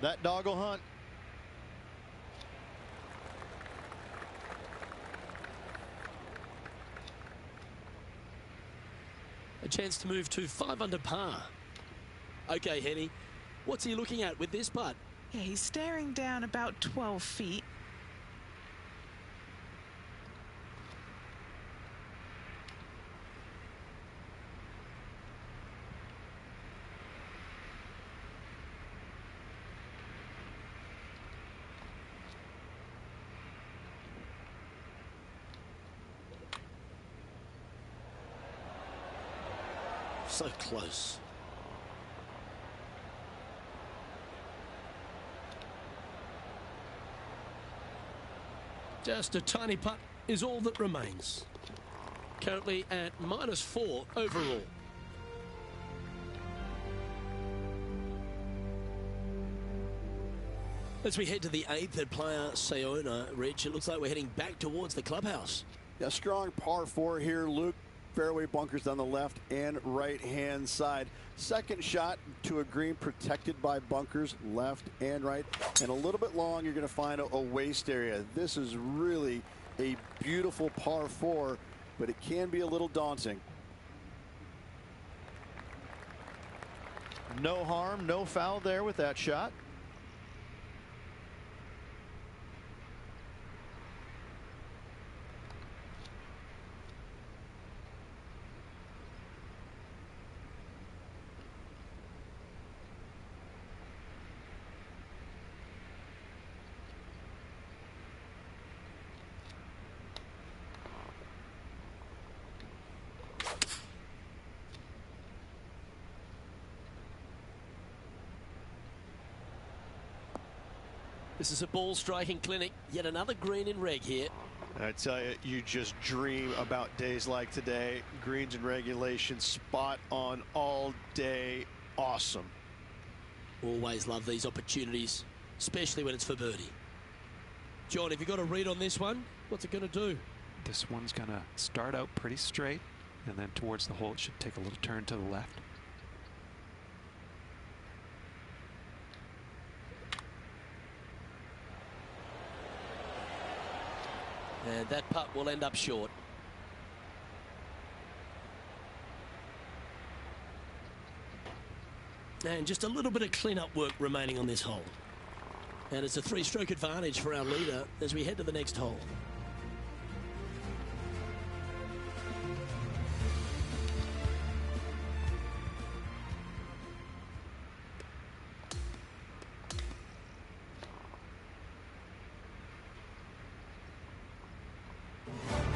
That dog will hunt. A chance to move to 5 under par. Okay, Henny, what's he looking at with this putt? Yeah, he's staring down about 12 feet. So close. Just a tiny putt is all that remains. Currently at -4 overall. As we head to the 8th at Playa Sayona, Rich, it looks like we're heading back towards the clubhouse. Yeah, strong par 4 here, Luke. Fairway bunkers on the left and right-hand side. Second shot to a green protected by bunkers left and right. And a little bit long, you're going to find a waste area. This is really a beautiful par 4, but it can be a little daunting. No harm, no foul there with that shot. This is a ball striking clinic. Yet another green in reg here. I tell you, you just dream about days like today. Greens and regulation, spot on all day. Awesome. Always love these opportunities, especially when it's for birdie. John, have you got a read on this one? What's it going to do? This one's going to start out pretty straight, and then towards the hole it should take a little turn to the left. And that putt will end up short. And just a little bit of clean-up work remaining on this hole. And it's a 3-stroke advantage for our leader as we head to the next hole.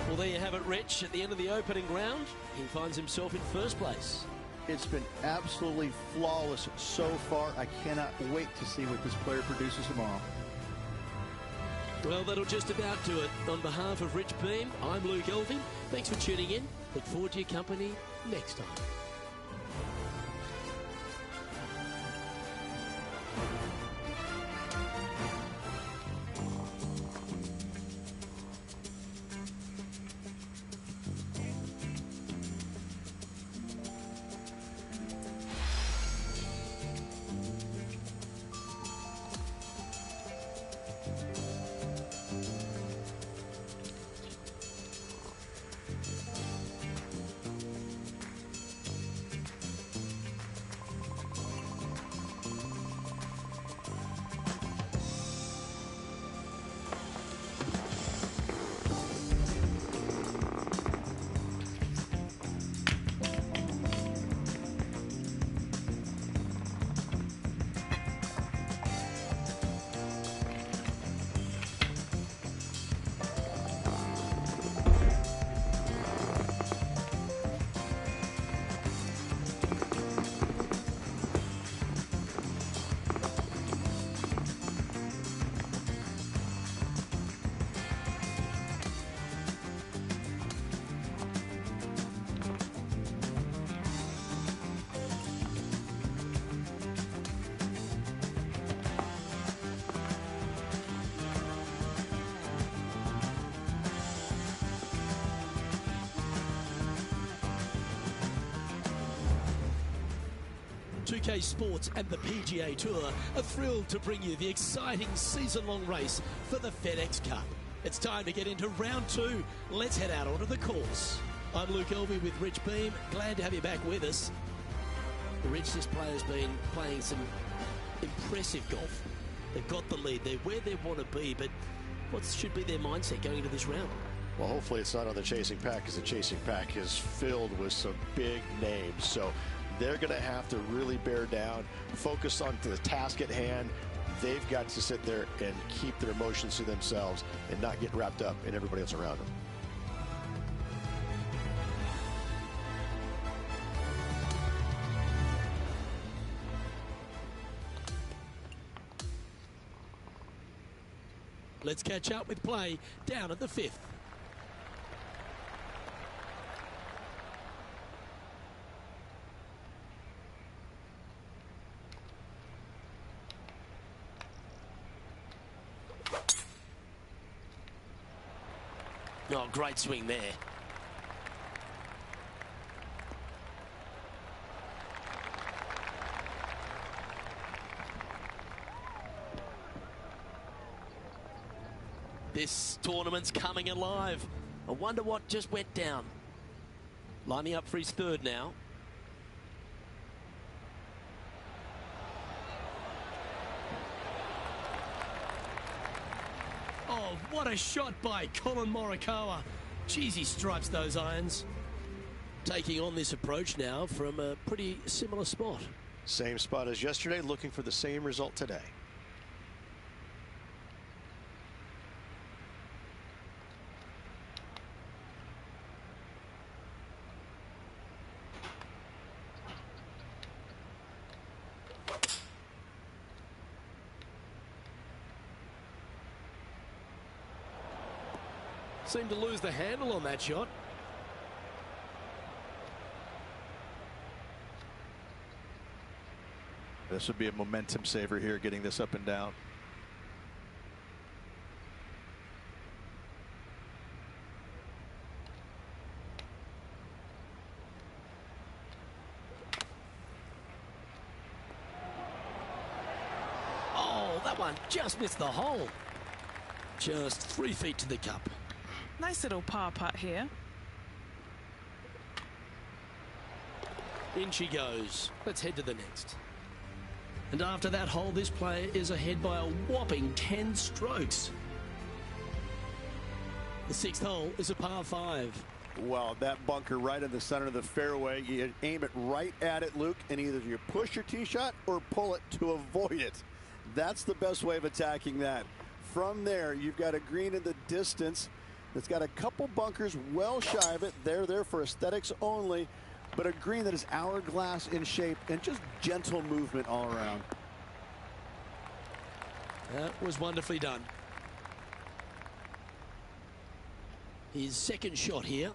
Well, there you have it, Rich. At the end of the opening round, he finds himself in first place. It's been absolutely flawless so far. I cannot wait to see what this player produces tomorrow. Well, that'll just about do it. On behalf of Rich Beam, I'm Luke Elving. Thanks for tuning in. Look forward to your company next time. UK Sports and the PGA Tour are thrilled to bring you the exciting season-long race for the FedEx Cup. It's time to get into round 2. Let's head out onto the course. I'm Luke Elvey with Rich Beam. Glad to have you back with us. Rich, this player's been playing some impressive golf. They've got the lead. They're where they want to be, but what should be their mindset going into this round? Well, hopefully it's not on the chasing pack, because the chasing pack is filled with some big names. So they're going to have to really bear down, focus on the task at hand. They've got to sit there and keep their emotions to themselves and not get wrapped up in everybody else around them. Let's catch up with play down at the 5th. Oh, great swing there. This tournament's coming alive. I wonder what just went down. Lining up for his 3rd now. Oh, what a shot by Colin Morikawa. Geez, he stripes those irons. Taking on this approach now from a pretty similar spot. Same spot as yesterday, looking for the same result today. Seemed to lose the handle on that shot. This would be a momentum saver here, getting this up and down. Oh, that one just missed the hole. Just 3 feet to the cup. Nice little par putt here. In she goes. Let's head to the next. And after that hole, this player is ahead by a whopping 10 strokes. The 6th hole is a par 5. Well, that bunker right in the center of the fairway, you aim it right at it, Luke, and either you push your tee shot or pull it to avoid it. That's the best way of attacking that. From there, you've got a green in the distance that's got a couple bunkers well shy of it. They're there for aesthetics only, but a green that is hourglass in shape and just gentle movement all around. That was wonderfully done. His 2nd shot here.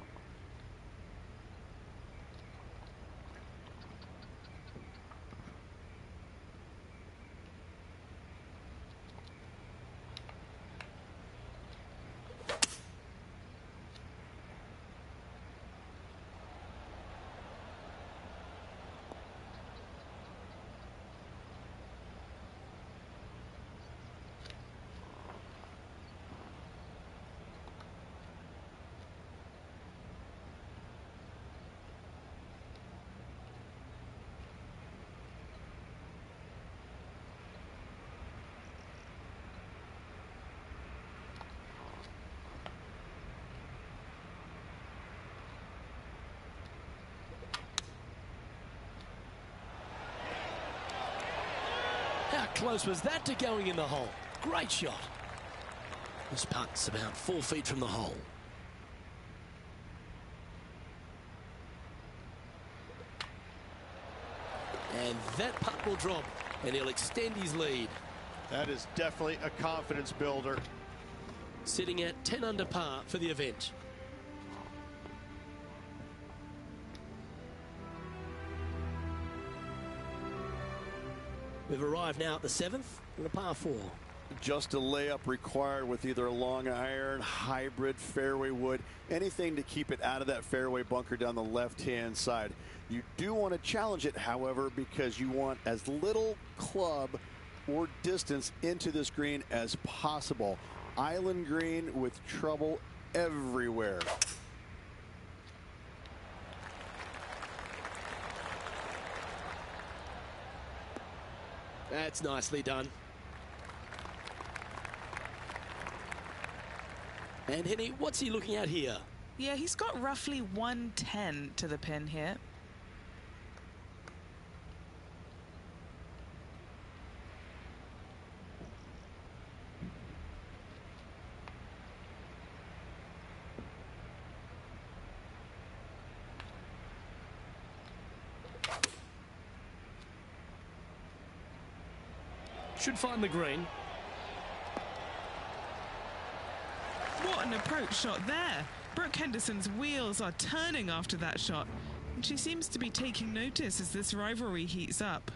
How close was that to going in the hole? Great shot. This putt's about 4 feet from the hole. And that putt will drop, and he'll extend his lead. That is definitely a confidence builder. Sitting at 10 under par for the event. We've arrived now at the 7th and a par 4. Just a layup required with either a long iron, hybrid, fairway wood, anything to keep it out of that fairway bunker down the left-hand side. You do want to challenge it, however, because you want as little club or distance into this green as possible. Island green with trouble everywhere. That's nicely done. And Henny, what's he looking at here? Yeah, he's got roughly 110 to the pin here. Should find the green. What an approach shot there. Brooke Henderson's wheels are turning after that shot, and she seems to be taking notice as this rivalry heats up.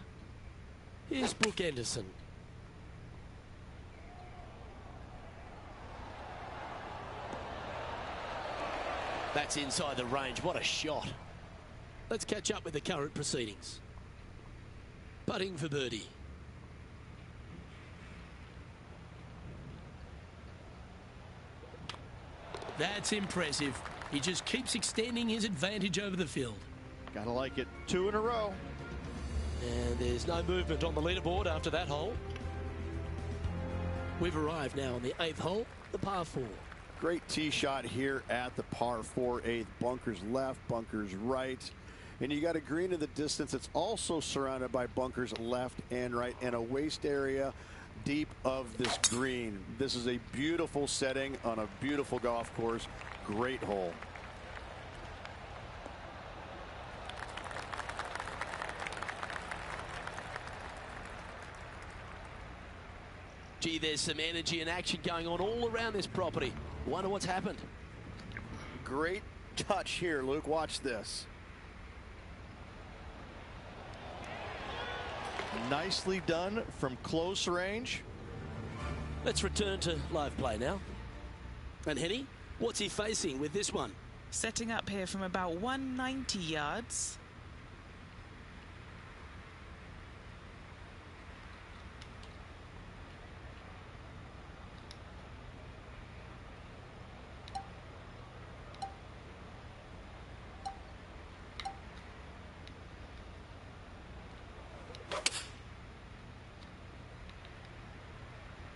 Here's Brooke Henderson. That's inside the range. What a shot. Let's catch up with the current proceedings. Putting for birdie. That's impressive. He just keeps extending his advantage over the field. Gotta like it. 2 in a row. And there's no movement on the leaderboard after that hole. We've arrived now on the 8th hole, the par 4. Great tee shot here at the par 4 8th. Bunkers left, bunkers right. And you got a green in the distance. It's also surrounded by bunkers left and right and a waste area deep of this green. This is a beautiful setting on a beautiful golf course. Great hole. Gee, there's some energy and action going on all around this property. Wonder what's happened. Great touch here, Luke. Watch this. Nicely done from close range. Let's return to live play now. And Henny, what's he facing with this one? Setting up here from about 190 yards.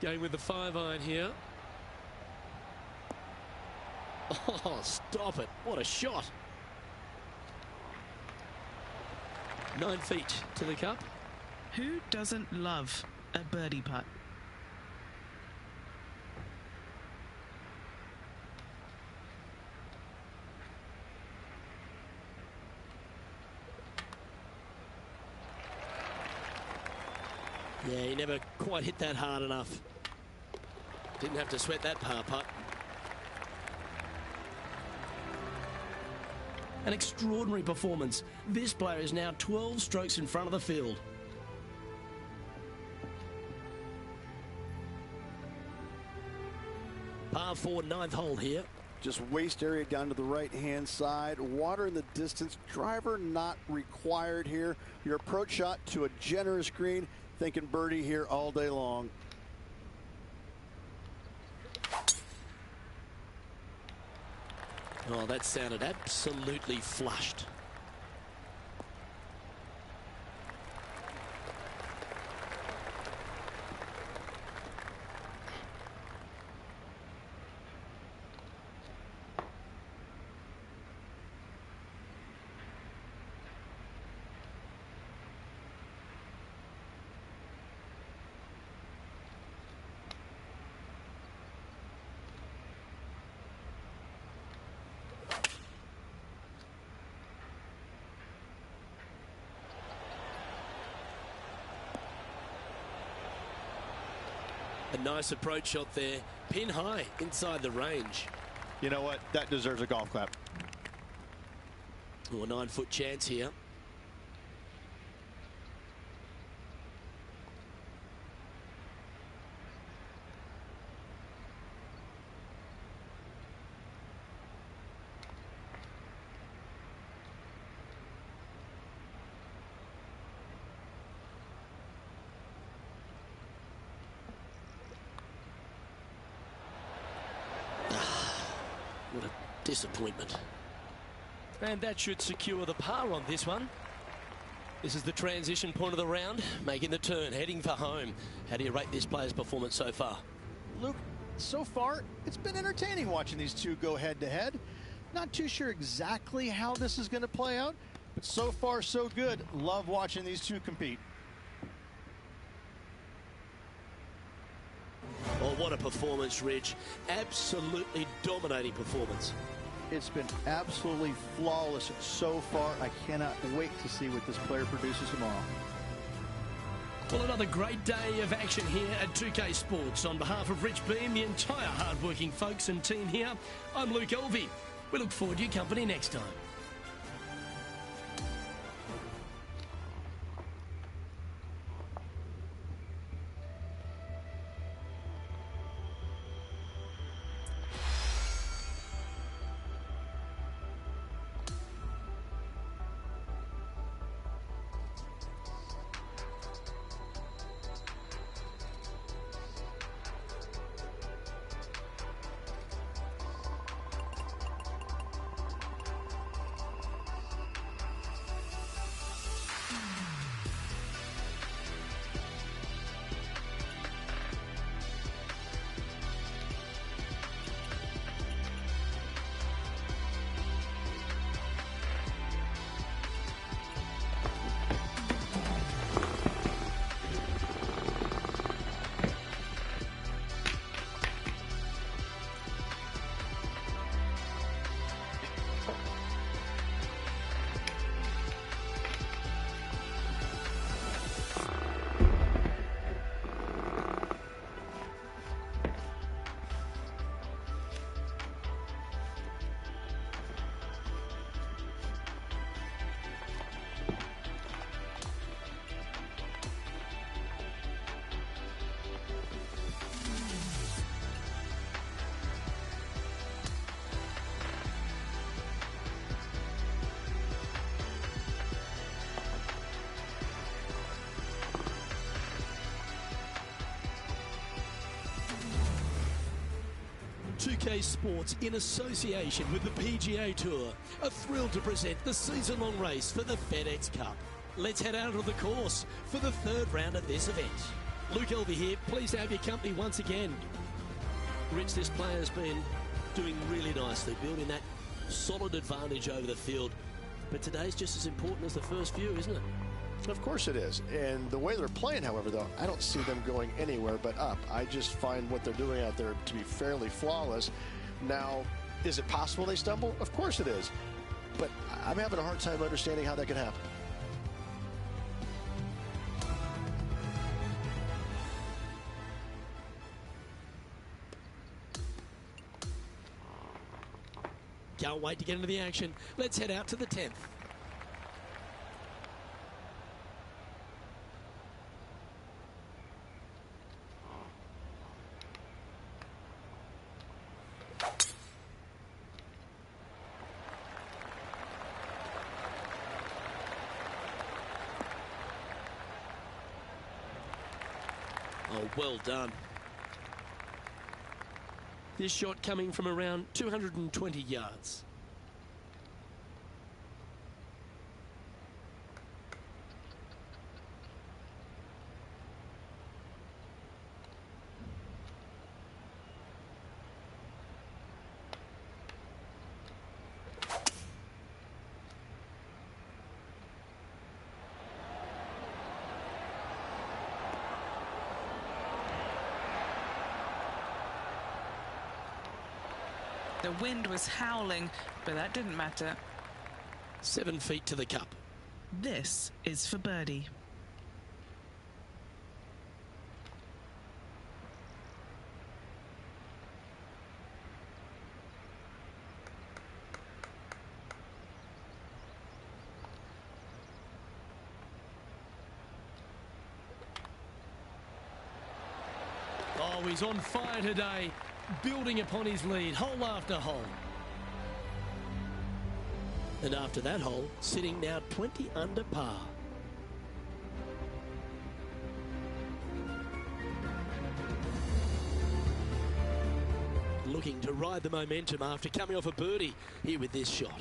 Going with the 5-iron here. Oh, stop it. What a shot. 9 feet to the cup. Who doesn't love a birdie putt? Yeah, he never quite hit that hard enough. Didn't have to sweat that par putt. An extraordinary performance. This player is now 12 strokes in front of the field. Par 4, 9th hole here. Just waste area down to the right-hand side. Water in the distance. Driver not required here. Your approach shot to a generous green. Thinking birdie here all day long. Oh, that sounded absolutely flushed. A nice approach shot there. Pin high inside the range. You know what? That deserves a golf clap. Oh, a 9-foot chance here. What a disappointment. And that should secure the par on this one. This is the transition point of the round, making the turn, heading for home. How do you rate this player's performance so far? Luke, so far, it's been entertaining watching these two go head-to-head. Not too sure exactly how this is going to play out, but so far, so good. Love watching these two compete. Oh, what a performance, Ridge. Absolutely dominating performance. It's been absolutely flawless so far. I cannot wait to see what this player produces tomorrow. Well, another great day of action here at 2K Sports. On behalf of Rich Beam, the entire hard-working folks and team here, I'm Luke Elvey. We look forward to your company next time. UK Sports, in association with the PGA Tour, are thrilled to present the season-long race for the FedEx Cup. Let's head out of the course for the third round of this event. Luke Elvey here, pleased to have your company once again. Rich, this player's been doing really nicely, building that solid advantage over the field. But today's just as important as the first few, isn't it? Of course it is. And the way they're playing, however, though, I don't see them going anywhere but up. I just find what they're doing out there to be fairly flawless. Now, is it possible they stumble? Of course it is. But I'm having a hard time understanding how that can happen. Can't wait to get into the action. Let's head out to the 10th. Oh, well done. This shot coming from around 220 yards. The wind was howling, but that didn't matter. 7 feet to the cup. This is for birdie. Oh, he's on fire today, building upon his lead, hole after hole. And after that hole, sitting now 20 under par. Looking to ride the momentum after coming off a birdie here with this shot.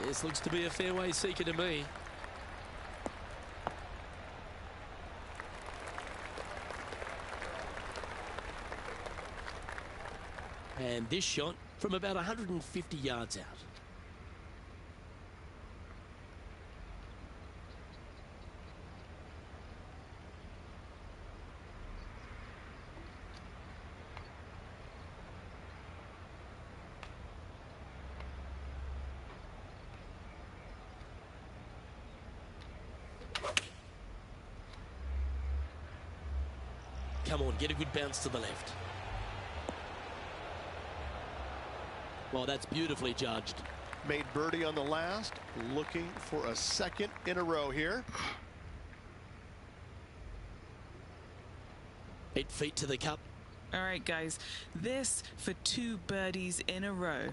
This looks to be a fairway seeker to me. And this shot from about 150 yards out. come on, get a good bounce to the left. Well, that's beautifully judged. Made birdie on the last, looking for a second in a row here. 8 feet to the cup. All right, guys, this for 2 birdies in a row.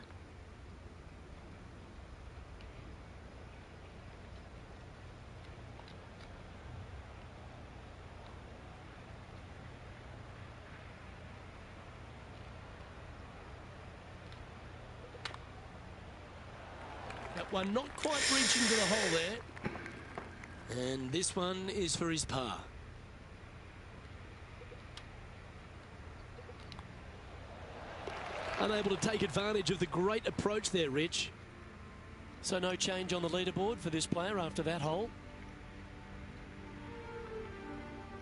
That one not quite reaching to the hole there. And this one is for his par. Unable to take advantage of the great approach there, Rich. So no change on the leaderboard for this player after that hole.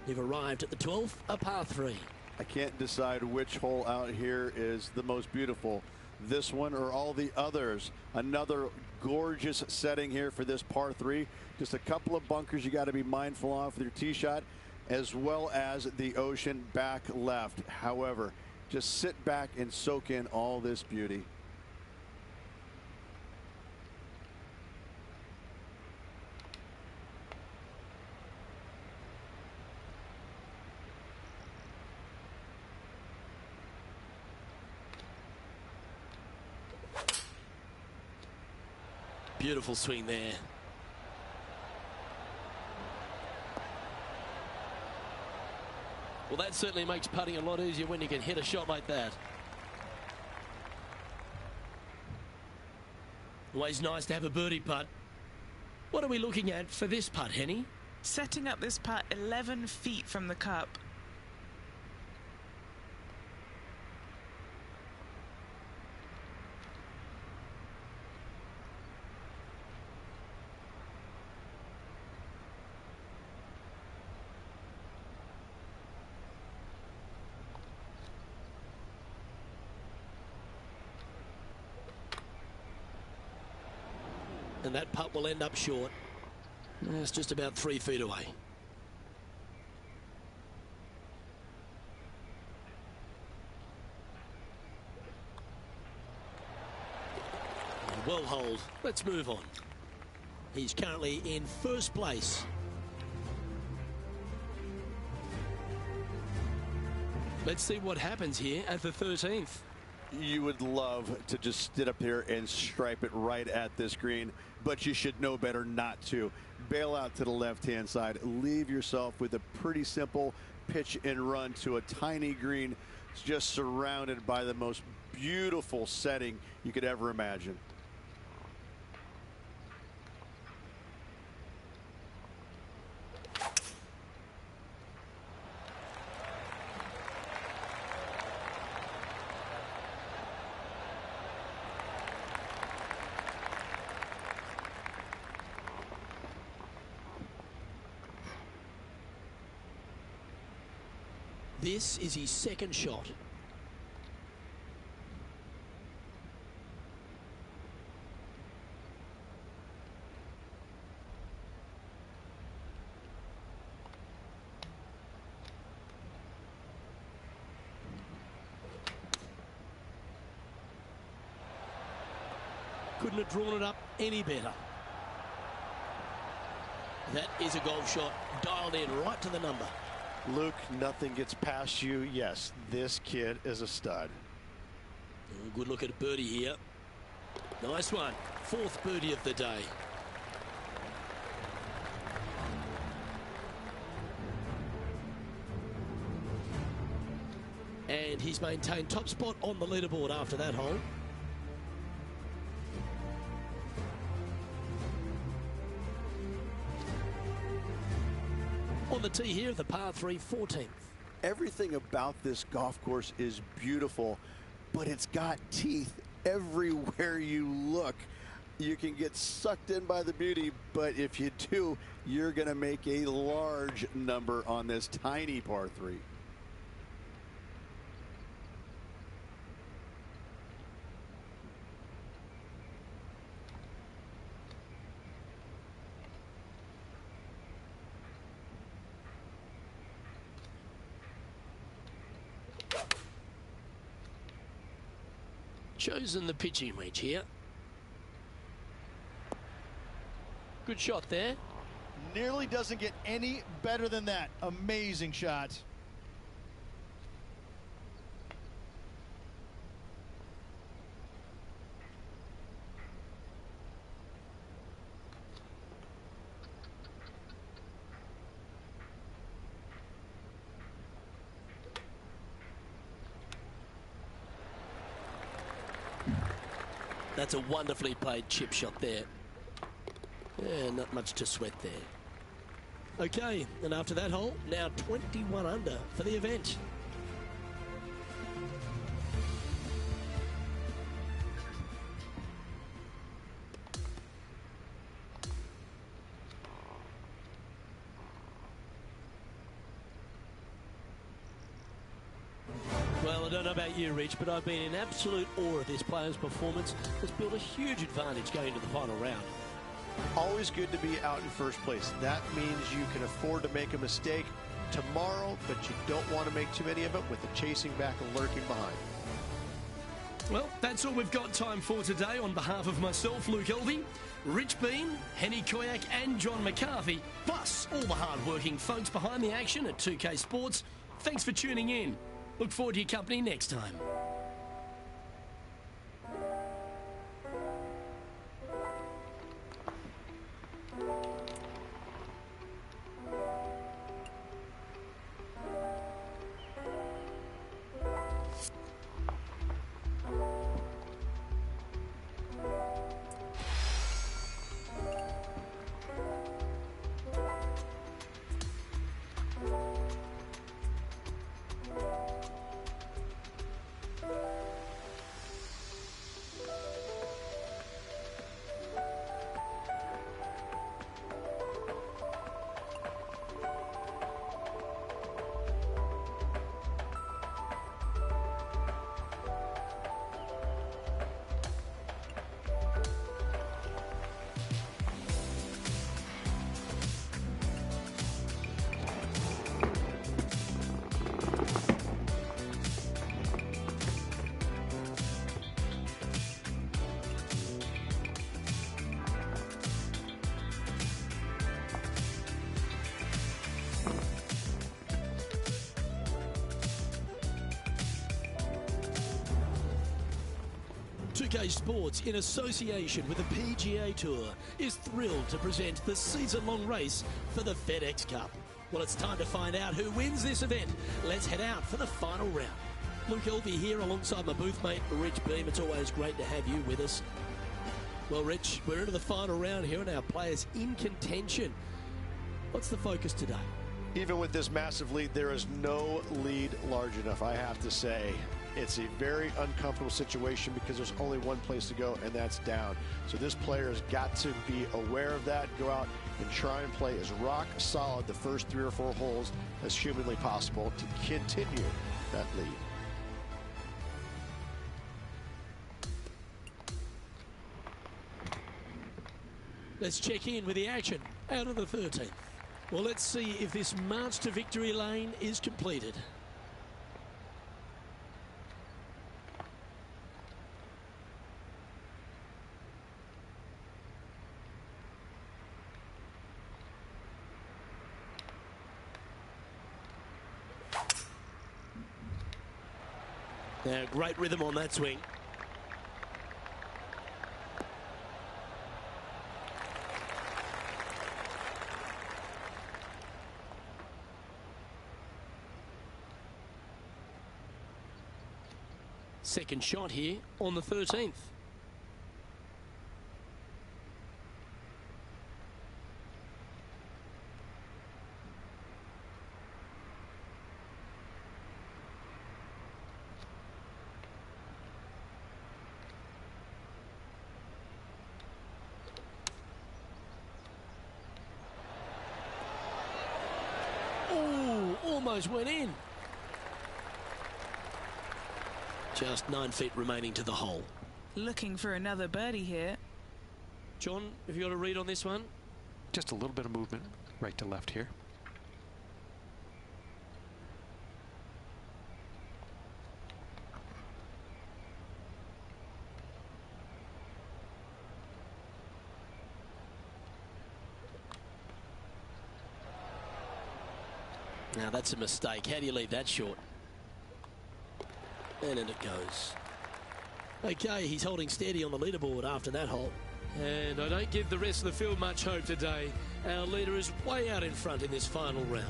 You've arrived at the 12th, a par 3. I can't decide which hole out here is the most beautiful, this one or all the others. Another gorgeous setting here for this par 3. Just a couple of bunkers you got to be mindful of with your tee shot, as well as the ocean back left. However, just sit back and soak in all this beauty. Beautiful swing there. Well, that certainly makes putting a lot easier when you can hit a shot like that. Always nice to have a birdie putt. What are we looking at for this putt, Henny? Setting up this putt 11 feet from the cup. And that putt will end up short. It's just about 3 feet away. Well holed. Let's move on. He's currently in first place. Let's see what happens here at the 13th. You would love to just sit up here and stripe it right at this green, but you should know better not to. Bail out to the left-hand side. Leave yourself with a pretty simple pitch and run to a tiny green. It's just surrounded by the most beautiful setting you could ever imagine. This is his second shot. Couldn't have drawn it up any better. That is a golf shot dialed in right to the number. Luke, nothing gets past you. Yes, this kid is a stud. Good look at a birdie here. Nice one. 4th birdie of the day. And he's maintained top spot on the leaderboard after that hole. On the tee here, the par 3 14th. Everything about this golf course is beautiful, but it's got teeth everywhere you look. You can get sucked in by the beauty, but if you do, you're going to make a large number on this tiny par 3. chosen the pitching wedge here. Good shot there. Nearly doesn't get any better than that. Amazing shot. That's a wonderfully played chip shot there. Yeah, not much to sweat there. Okay, and after that hole, now 21 under for the event. Well, I don't know about you, Rich, but I've been in absolute awe of this player's performance. It's built a huge advantage going into the final round. Always good to be out in first place. That means you can afford to make a mistake tomorrow, but you don't want to make too many of them with the chasing back and lurking behind. Well, that's all we've got time for today. On behalf of myself, Luke Elvey, Rich Bean, Henny Koyak and John McCarthy, plus all the hard-working folks behind the action at 2K Sports, thanks for tuning in. Look forward to your company next time. Sports, in association with the PGA Tour, is thrilled to present the season-long race for the FedEx Cup. Well, it's time to find out who wins this event. Let's head out for the final round. Luke Elvey here alongside my booth mate, Rich Beam. It's always great to have you with us. Well, Rich, we're into the final round here and our players in contention. What's the focus today? Even with this massive lead, there is no lead large enough, I have to say. It's a very uncomfortable situation because there's only one place to go, and that's down. So this player has got to be aware of that, go out and try and play as rock solid the first 3 or 4 holes as humanly possible to continue that lead. Let's check in with the action out of the 13th. Well, let's see if this march to victory lane is completed. Now, great rhythm on that swing. Second shot here on the 13th. Oh, almost went in. Just 9 feet remaining to the hole. Looking for another birdie here. John, have you got a read on this one? Just a little bit of movement right to left here. Now that's a mistake. How do you leave that short? And in it goes. Okay, he's holding steady on the leaderboard after that hole. And I don't give the rest of the field much hope today. Our leader is way out in front in this final round.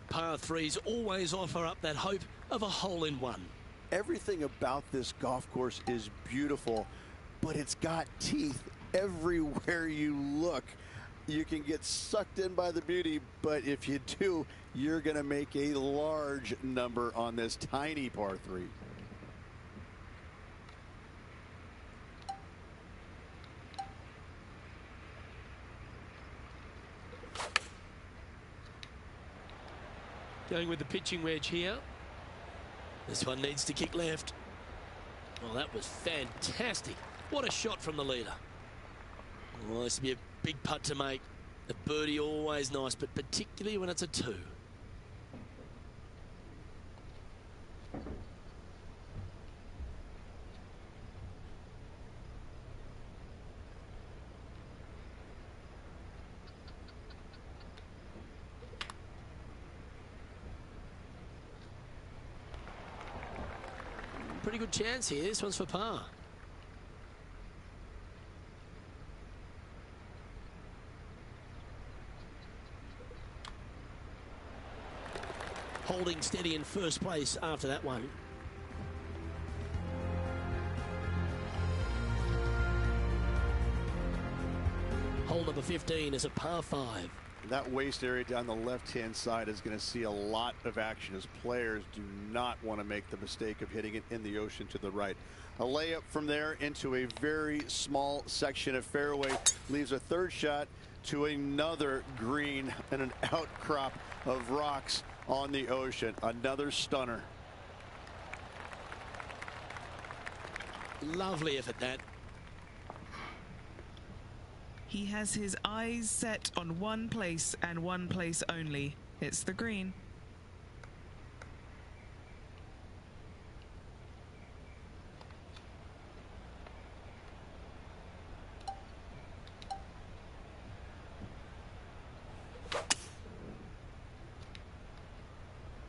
Par 3s always offer up that hope of a hole-in-one. Everything about this golf course is beautiful, but it's got teeth everywhere you look. You can get sucked in by the beauty, but if you do, you're going to make a large number on this tiny par 3. Going with the pitching wedge here. This one needs to kick left. Well, that was fantastic. What a shot from the leader. Well, this will be a big putt to make. A birdie always nice, but particularly when it's a 2. Pretty good chance here. This one's for par. Holding steady in first place after that one. Hole number 15 is a par 5. That waist area down the left-hand side is going to see a lot of action as players do not want to make the mistake of hitting it in the ocean to the right. A layup from there into a very small section of fairway leaves a third shot to another green and an outcrop of rocks on the ocean. Another stunner. Lovely effort, that. He has his eyes set on one place and one place only. It's the green.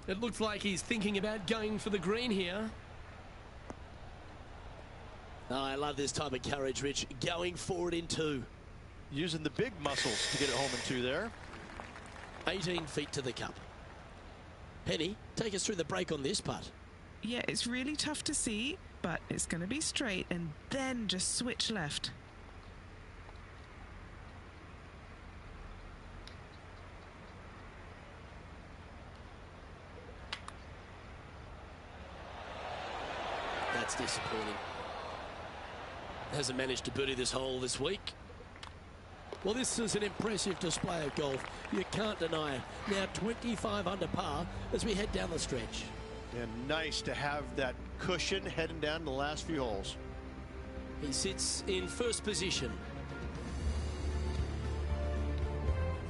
It looks like he's thinking about going for the green here. Oh, I love this type of courage, Rich. Going forward in 2. Using the big muscles to get it home in 2 there. 18 feet to the cup. Penny, take us through the break on this putt. Yeah, it's really tough to see, but it's going to be straight and then just switch left. That's disappointing. Hasn't managed to birdie this hole this week. Well, this is an impressive display of golf. You can't deny it. Now 25 under par as we head down the stretch. And nice to have that cushion heading down the last few holes. He sits in first position.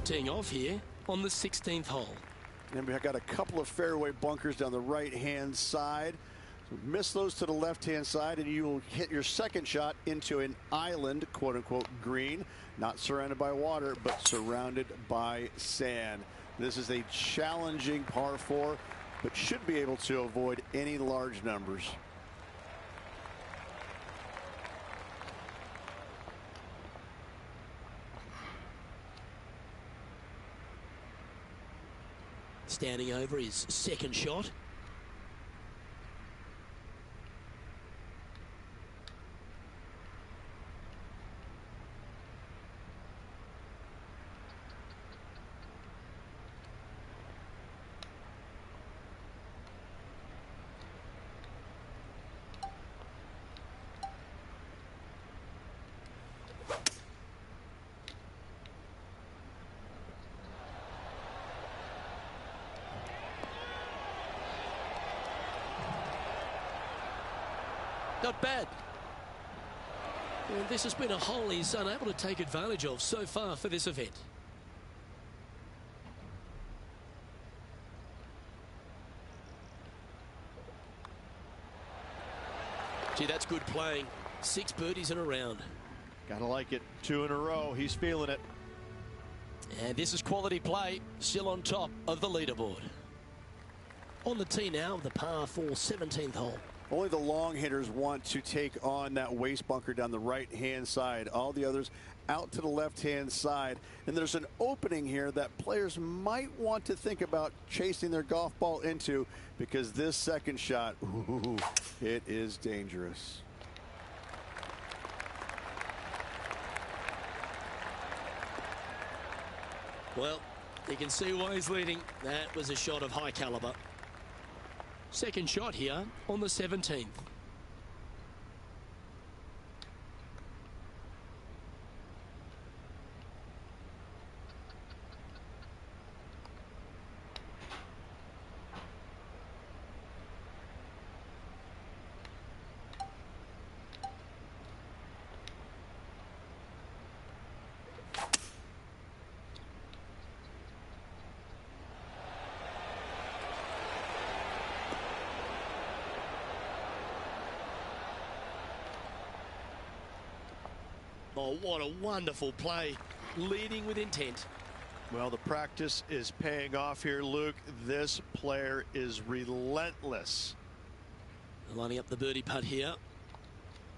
Teeing off here on the 16th hole. And we've got a couple of fairway bunkers down the right-hand side. So miss those to the left-hand side, and you will hit your second shot into an island, quote-unquote, green. Not surrounded by water, but surrounded by sand. This is a challenging par 4, but should be able to avoid any large numbers. Standing over his second shot. Not bad. And this has been a hole he's unable to take advantage of so far for this event. Gee, that's good playing. 6 birdies in a round. Gotta like it. 2 in a row. He's feeling it. And this is quality play, still on top of the leaderboard. On the tee now, the par 4 17th hole. Only the long hitters want to take on that waste bunker down the right-hand side. All the others out to the left-hand side. And there's an opening here that players might want to think about chasing their golf ball into, because this second shot, ooh, it is dangerous. Well, you can see why he's leading. That was a shot of high caliber. Second shot here on the 17th. Oh, what a wonderful play, leading with intent. Well, the practice is paying off here, Luke. This player is relentless. Lining up the birdie putt here.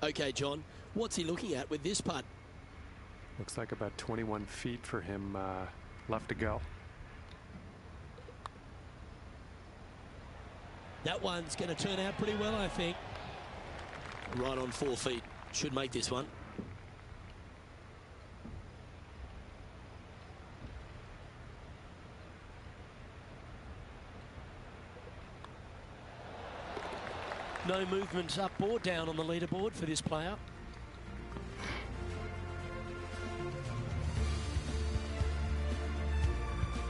Okay, John, what's he looking at with this putt? Looks like about 21 feet for him left to go. That one's going to turn out pretty well, I think. Right on 4 feet. Should make this one. No movement up or down on the leaderboard for this player.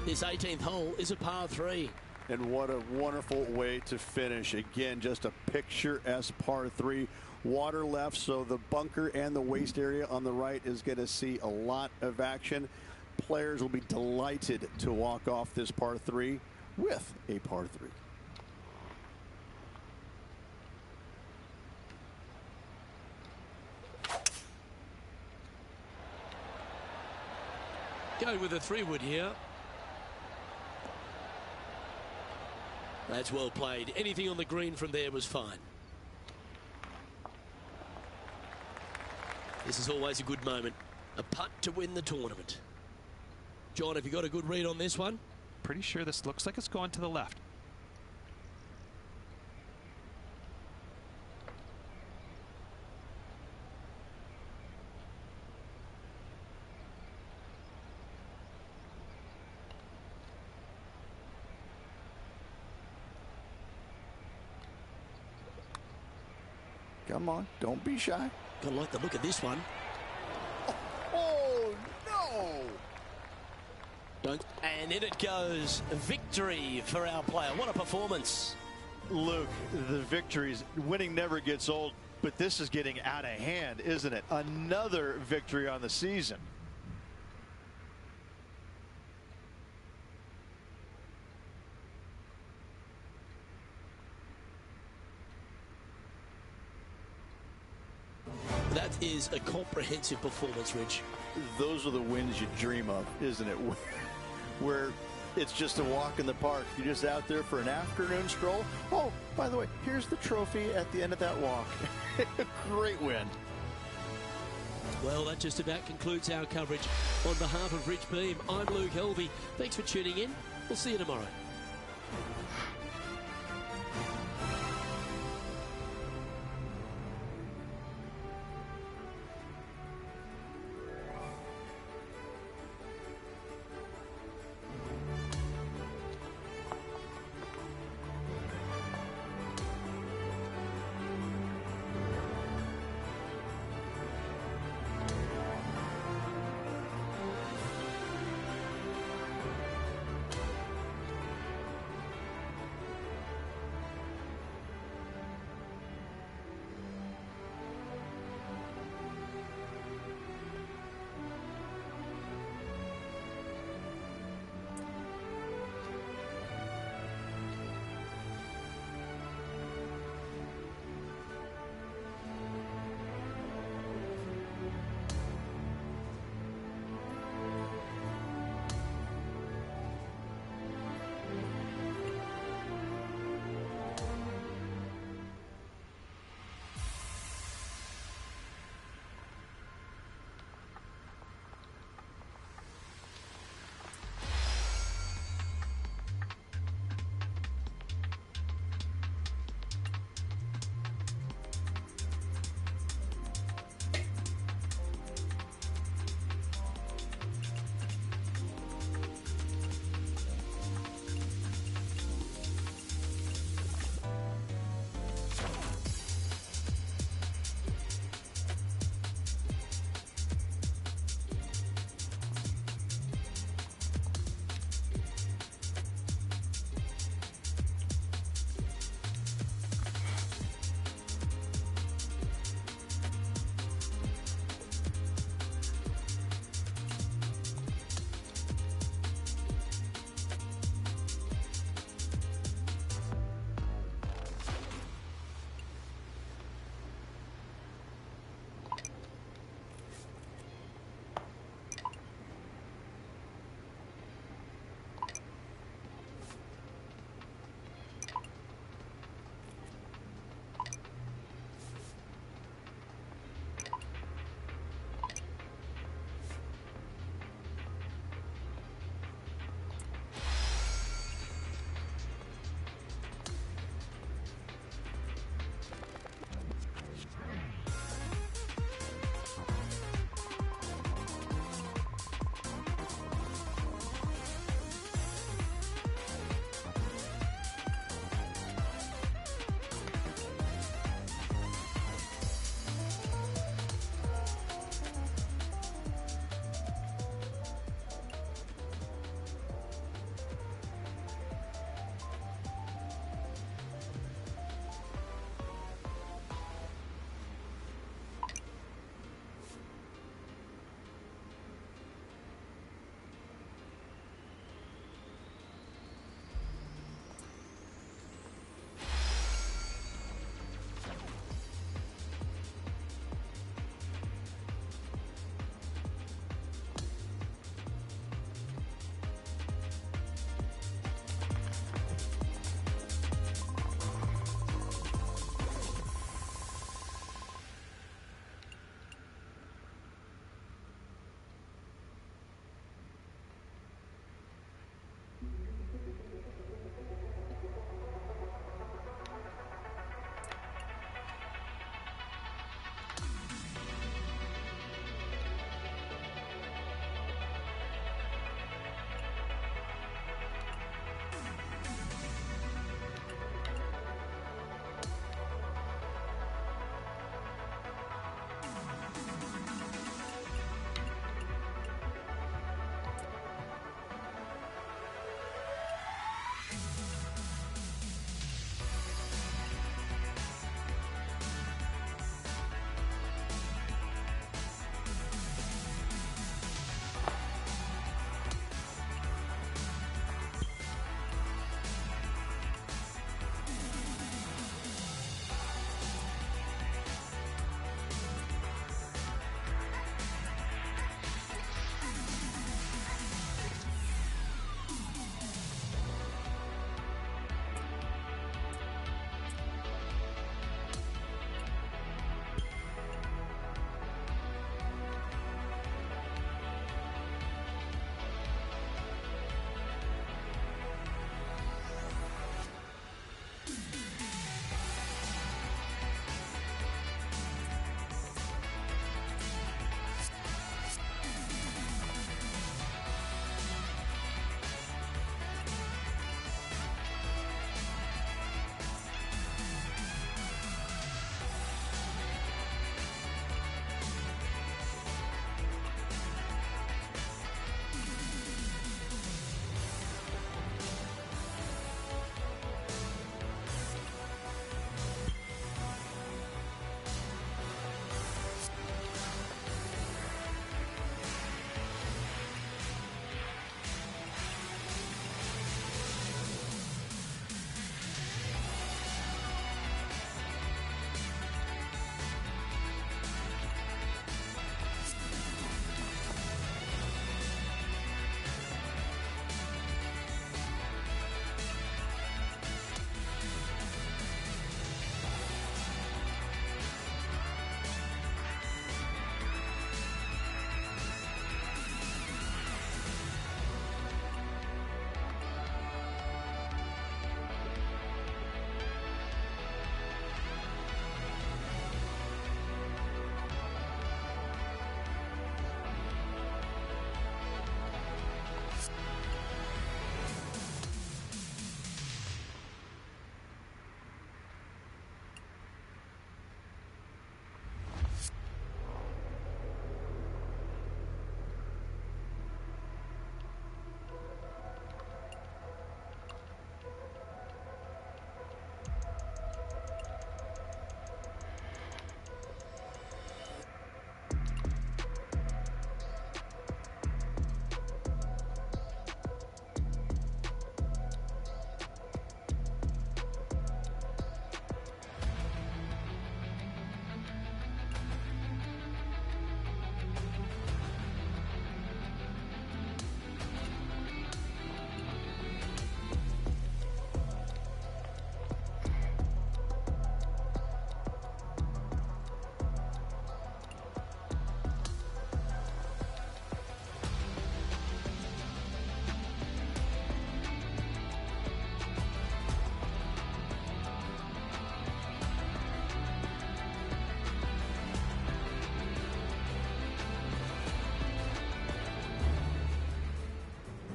This 18th hole is a par 3. And what a wonderful way to finish. Again, just a picturesque par 3. Water left, so the bunker and the waste area on the right is going to see a lot of action. Players will be delighted to walk off this par 3 with a par 3. Go with a 3-wood here. That's well played. Anything on the green from there was fine. This is always a good moment. A putt to win the tournament. John, have you got a good read on this one? Pretty sure this looks like it's going to the left. Come on, don't be shy. Gotta like the look of this one. Oh, no! Don't. And in it goes. Victory for our player. What a performance. Luke, the victories, winning never gets old, but this is getting out of hand, isn't it? Another victory on the season. That is a comprehensive performance, Rich. Those are the wins you dream of, isn't it? Where it's just a walk in the park. You're just out there for an afternoon stroll. Oh, by the way, here's the trophy at the end of that walk. Great win. Well, that just about concludes our coverage. On behalf of Rich Beam, I'm Luke Helvey. Thanks for tuning in. We'll see you tomorrow.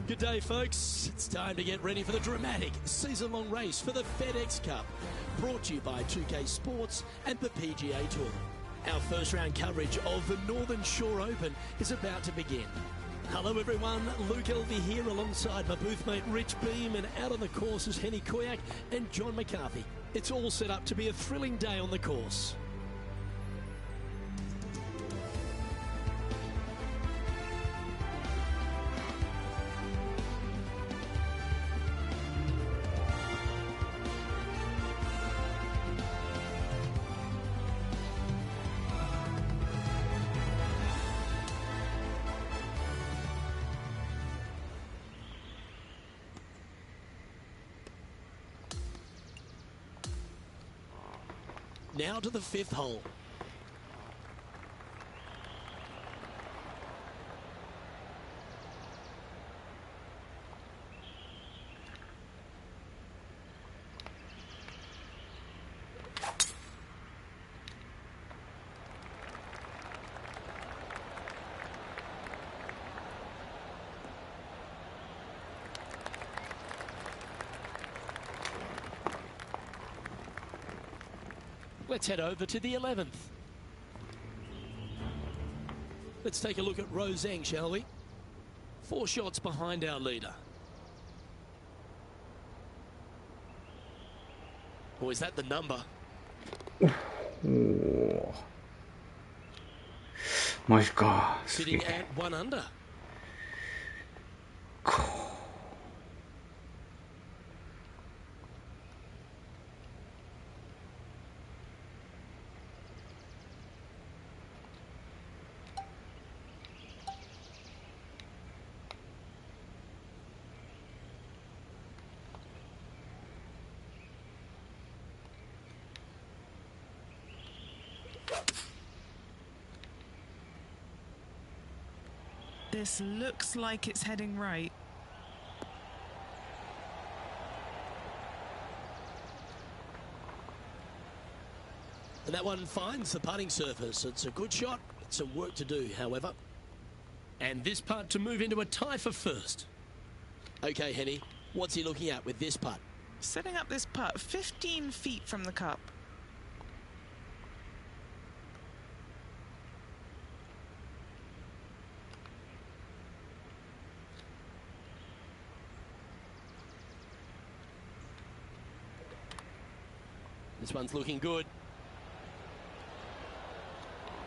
Good day, folks. It's time to get ready for the dramatic season-long race for the FedEx Cup, brought to you by 2K Sports and the PGA Tour. Our first round coverage of the Northern Shore Open is about to begin. Hello everyone, Luke Elvey here alongside my booth mate Rich Beam, and out on the course is Henny Koyak and John McCarthy. It's all set up to be a thrilling day on the course. Now to the fifth hole. Let's head over to the 11th. Let's take a look at Rose Zhang, shall we? 4 shots behind our leader. Or is that the number? Oh. マジか。 Sitting at 1 under. This looks like it's heading right. And that one finds the putting surface. It's a good shot. Some work to do, however. And this putt to move into a tie for first. Okay, Henny, what's he looking at with this putt? Setting up this putt 15 feet from the cup. This one's looking good.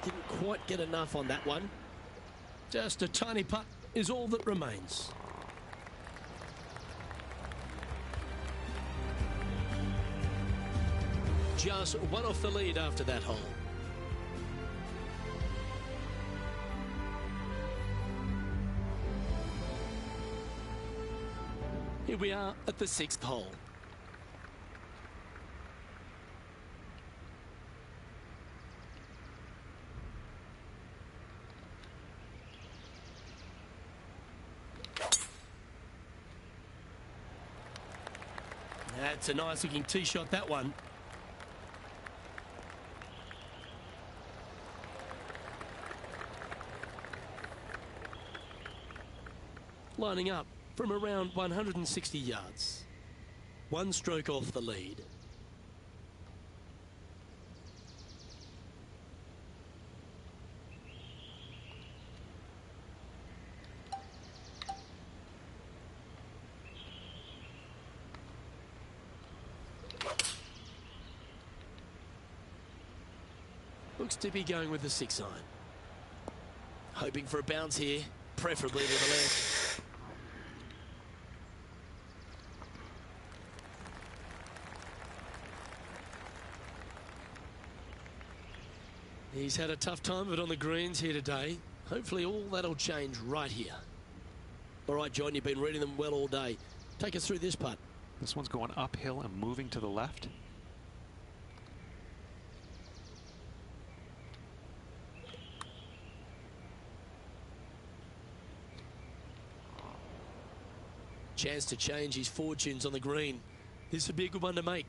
Didn't quite get enough on that one. Just a tiny putt is all that remains. Just one off the lead after that hole. Here we are at the 6th hole. That's a nice looking tee shot, that one. Lining up from around 160 yards. 1 stroke off the lead. Looks to be going with the 6 iron. Hoping for a bounce here, preferably to the left. He's had a tough time of it on the greens here today. Hopefully all that'll change right here. All right, John, you've been reading them well all day. Take us through this putt. This one's going uphill and moving to the left. Chance to change his fortunes on the green. This would be a good one to make.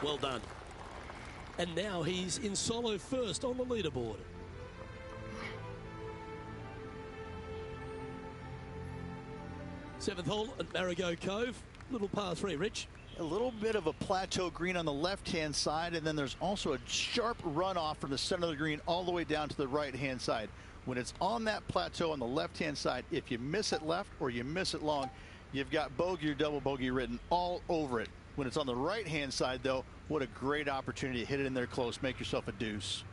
Well done. And now he's in solo first on the leaderboard. Seventh hole at Marigot Cove. Little par 3, Rich. A little bit of a plateau green on the left-hand side, and then there's also a sharp runoff from the center of the green all the way down to the right-hand side. When it's on that plateau on the left-hand side, if you miss it left or you miss it long, you've got bogey or double bogey written all over it. When it's on the right-hand side, though, what a great opportunity to hit it in there close, make yourself a deuce.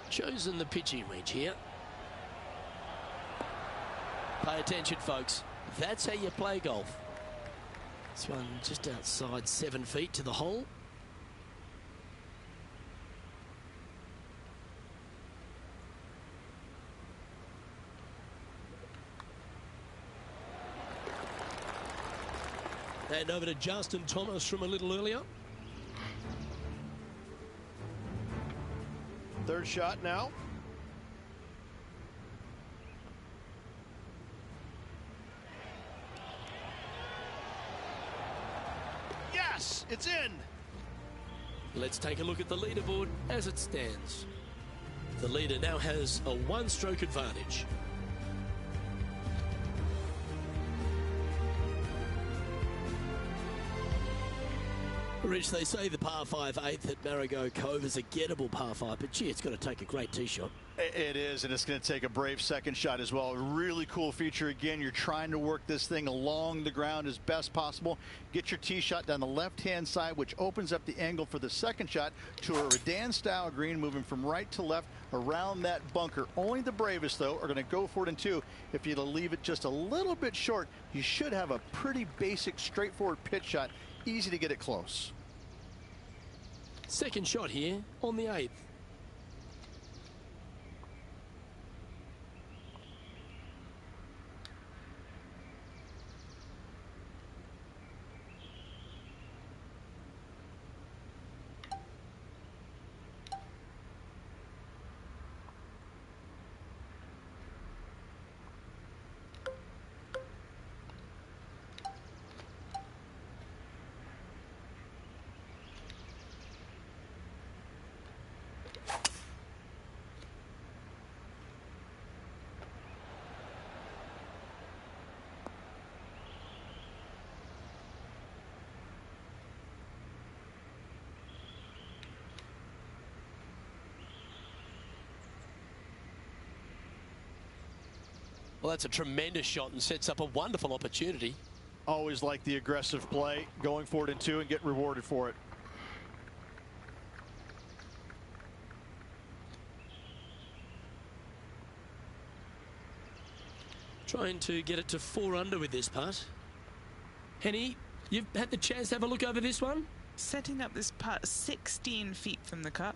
Chosen the pitching range here. Pay attention, folks. That's how you play golf. This one just outside 7 feet to the hole. And over to Justin Thomas from a little earlier. Third shot now. Yes, it's in. Let's take a look at the leaderboard as it stands. The leader now has a one-stroke advantage. Rich, they say the par 5 8th at Marigot Cove is a gettable par 5, but gee, it's going to take a great tee shot. It is, and it's going to take a brave second shot as well. Really cool feature. Again, you're trying to work this thing along the ground as best possible. Get your tee shot down the left-hand side, which opens up the angle for the second shot to a Redan-style green, moving from right to left around that bunker. Only the bravest, though, are going to go for it in two. If you leave it just a little bit short, you should have a pretty basic, straightforward pitch shot. Easy to get it close. Second shot here on the 8th. Well, that's a tremendous shot and sets up a wonderful opportunity. Always like the aggressive play, going for it in two and get rewarded for it. Trying to get it to 4 under with this putt. Henny, you've had the chance to have a look over this one? Setting up this putt 16 feet from the cup.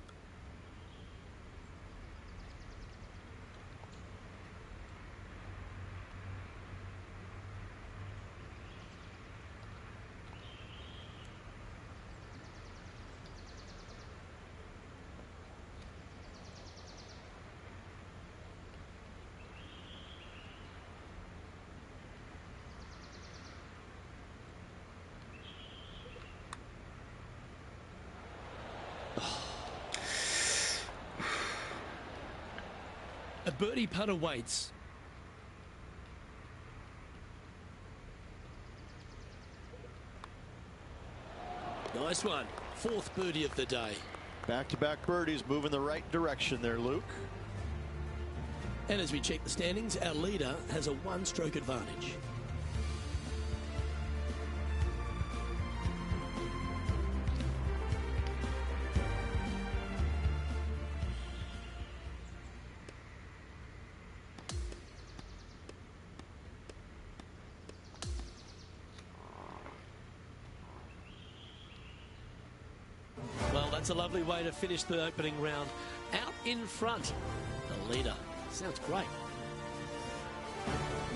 A birdie putt awaits. Nice one. 4th birdie of the day. Back-to-back birdies, moving the right direction there, Luke. And as we check the standings, our leader has a one-stroke advantage. That's a lovely way to finish the opening round. Out in front, the leader. Sounds great.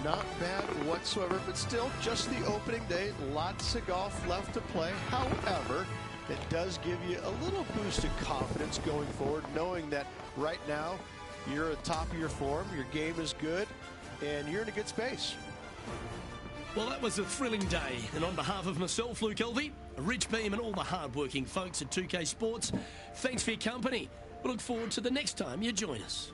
Not bad whatsoever, but still just the opening day. Lots of golf left to play. However, it does give you a little boost of confidence going forward, knowing that right now you're at the top of your form, your game is good, and you're in a good space. Well, that was a thrilling day, and on behalf of myself, Luke Elvey, Rich Beam, and all the hard-working folks at 2K Sports, thanks for your company. We look forward to the next time you join us.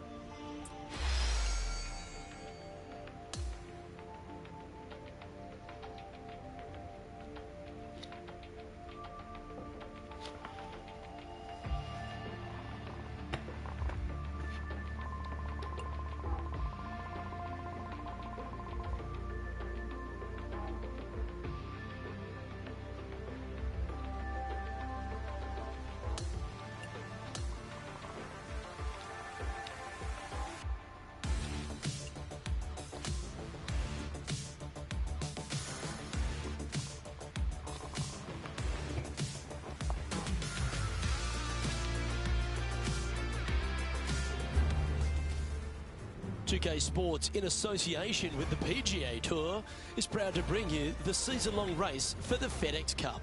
UK Sports, in association with the PGA Tour, is proud to bring you the season-long race for the FedEx Cup.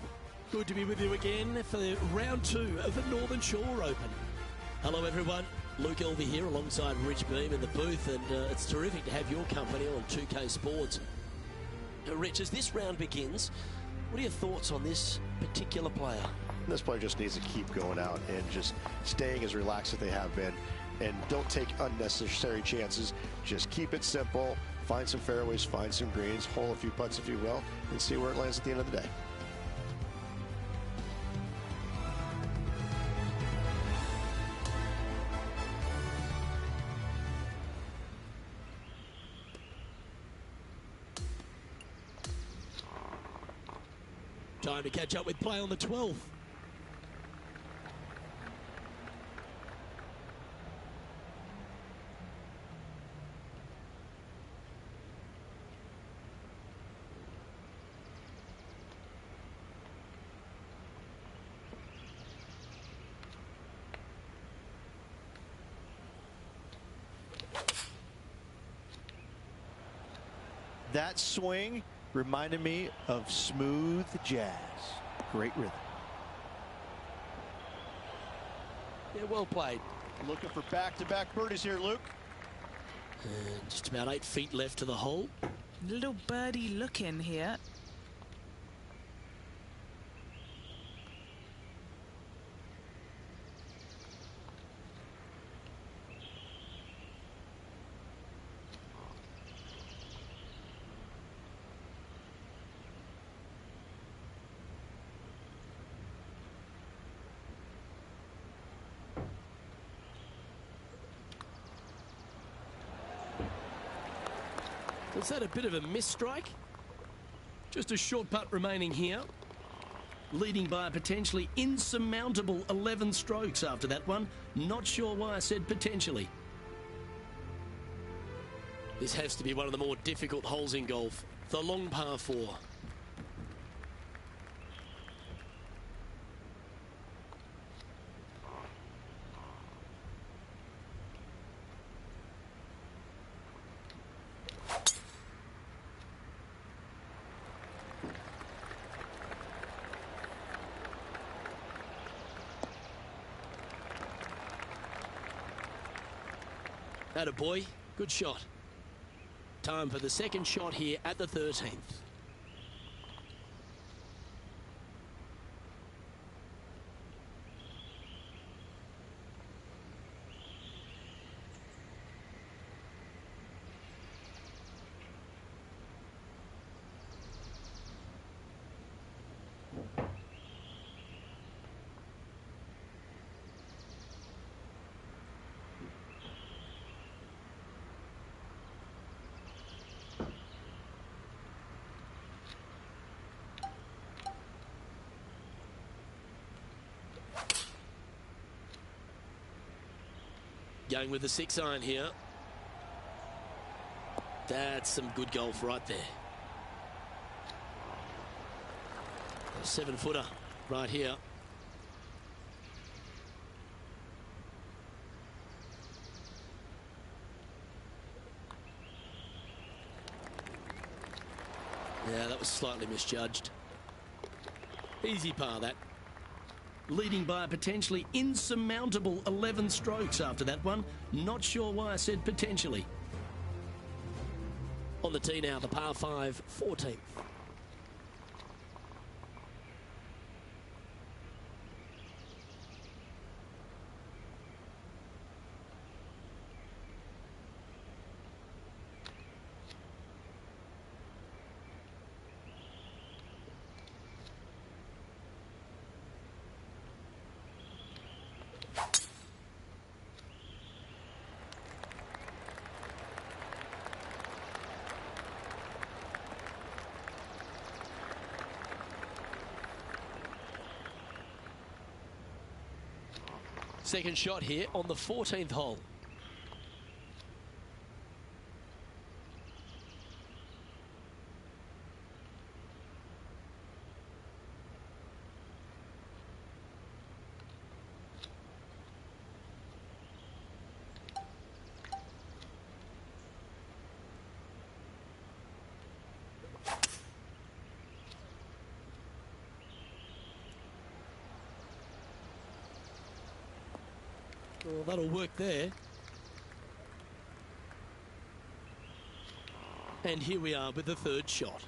Good to be with you again for round 2 of the Northern Shore Open. Hello everyone, Luke Elvey here alongside Rich Beam in the booth, and it's terrific to have your company on 2K Sports. Rich, as this round begins, what are your thoughts on this particular player? This player just needs to keep going out and just staying as relaxed as they have been. And don't take unnecessary chances. Just keep it simple. Find some fairways, find some greens, hole a few putts if you will, and see where it lands at the end of the day. Time to catch up with play on the 12th. That swing reminded me of smooth jazz. Great rhythm. Yeah, well played. Looking for back-to-back birdies here, Luke. And just about 8 feet left to the hole. Little birdie looking here. Was that a bit of a miss strike? Just a short putt remaining here. Leading by a potentially insurmountable 11 strokes after that one. Not sure why I said potentially. This has to be one of the more difficult holes in golf. The long par 4. Attaboy, good shot. Time for the second shot here at the 13th. Going with the 6-iron here. That's some good golf right there. A 7-footer right here. Yeah, that was slightly misjudged. Easy par, that. leading by a potentially insurmountable 11 strokes after that one. Not sure why I said potentially. On the tee now, the par 5, 14th. Second shot here on the 14th hole. Well, that'll work there. And here we are with the third shot.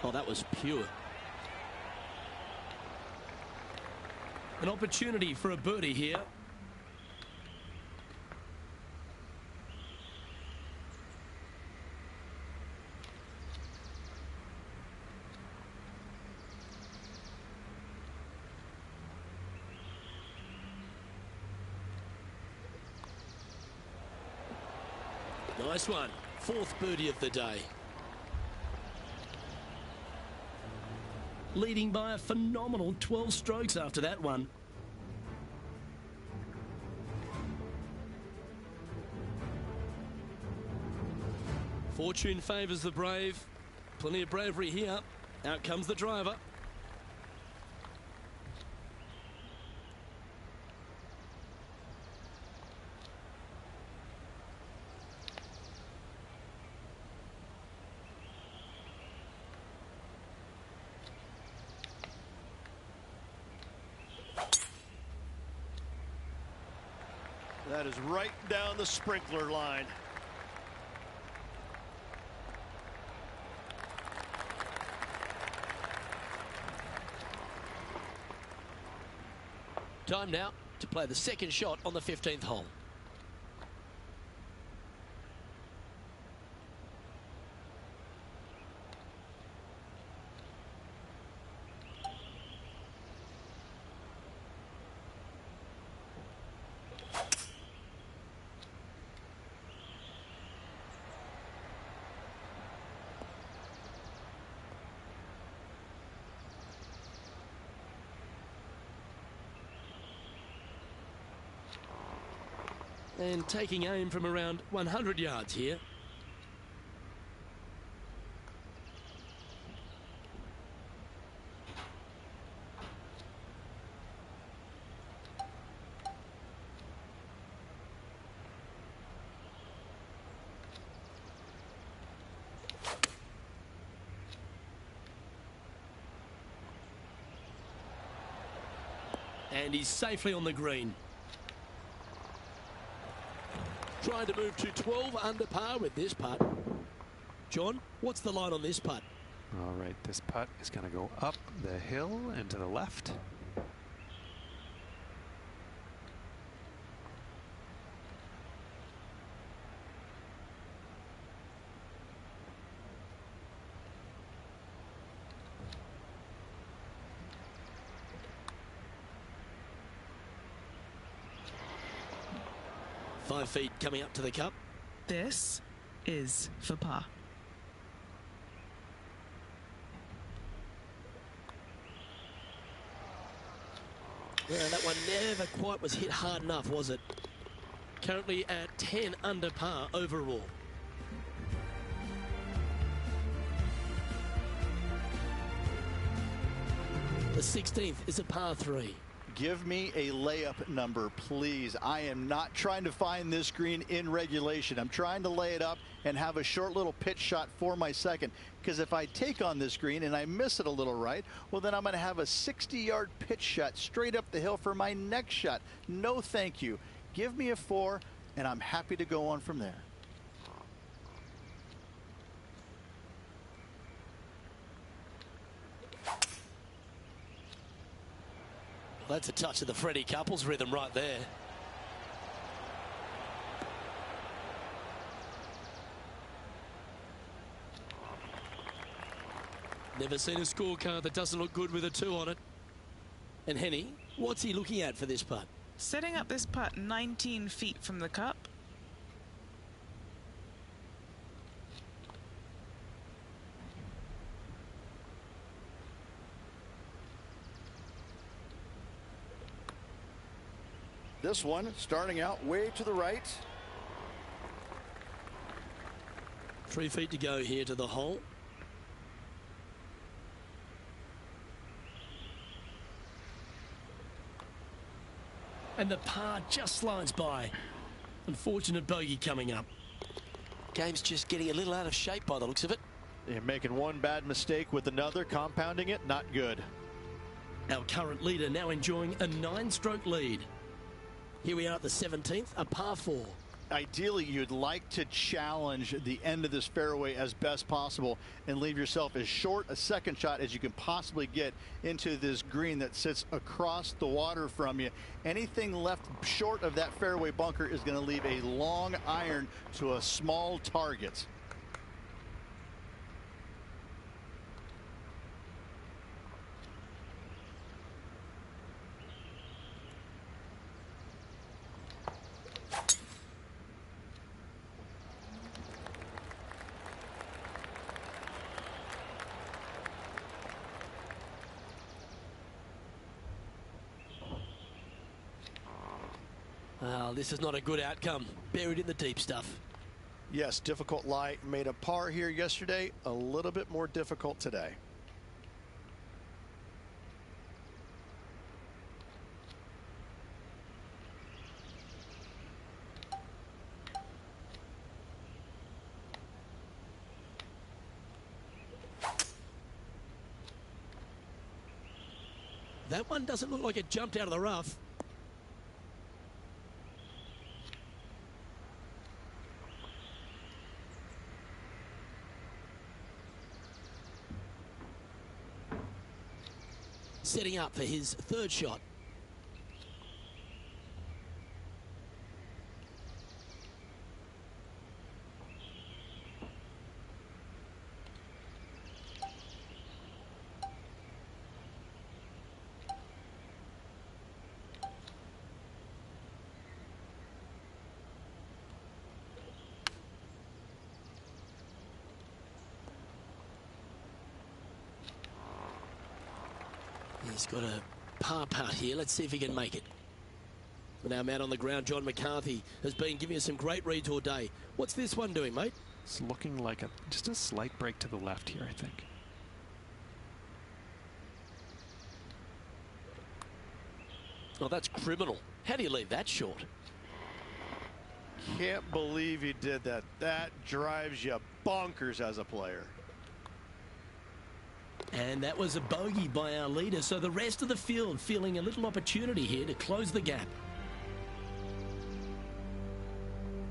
Oh, that was pure. An opportunity for a birdie here. Nice one. Fourth birdie of the day. Leading by a phenomenal 12 strokes after that one. Fortune favours the brave. Plenty of bravery here. Out comes the driver. That is right down the sprinkler line. Time now to play the second shot on the 15th hole. And taking aim from around 100 yards here. And he's safely on the green. Trying to move to 12 under par with this putt. John, what's the line on this putt? All right, this putt is going to go up the hill and to the left. Five feet coming up to the cup. This is for par. Well, that one never quite was hit hard enough, was it? Currently at 10 under par overall. The 16th is a par 3. Give me a layup number, please. I am not trying to find this green in regulation. I'm trying to lay it up and have a short little pitch shot for my second. Because if I take on this green and I miss it a little right, well, then I'm going to have a 60-yard pitch shot straight up the hill for my next shot. No, thank you. Give me a 4, and I'm happy to go on from there. That's a touch of the Freddie Couples rhythm right there. Never seen a scorecard that doesn't look good with a 2 on it. And Henny, what's he looking at for this putt? Setting up this putt 19 feet from the cup. This one starting out way to the right. 3 feet to go here to the hole. And the par just slides by. Unfortunate bogey coming up. Game's just getting a little out of shape by the looks of it. You're making one bad mistake with another, compounding it, not good. Our current leader now enjoying a 9-stroke lead. Here we are at the 17th, a par 4. Ideally, you'd like to challenge the end of this fairway as best possible and leave yourself as short a second shot as you can possibly get into this green that sits across the water from you. Anything left short of that fairway bunker is going to leave a long iron to a small target. Well, this is not a good outcome. Buried in the deep stuff. Yes, difficult lie. Made a par here yesterday. A little bit more difficult today. That one doesn't look like it jumped out of the rough. Setting up for his 3rd shot. He's got a par putt here. Let's see if he can make it. And our man on the ground, John McCarthy, has been giving us some great reads all day. What's this one doing, mate? It's looking like just a slight break to the left here, I think. Oh, that's criminal. How do you leave that short? Can't believe he did that. That drives you bonkers as a player. And that was a bogey by our leader, so the rest of the field feeling a little opportunity here to close the gap.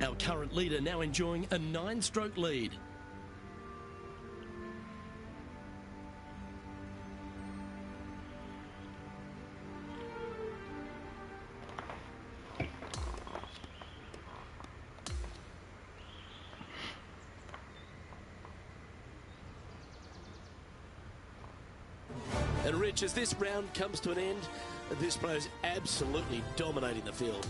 Our current leader now enjoying a 9-stroke lead. And Rich, as this round comes to an end, this player is absolutely dominating the field.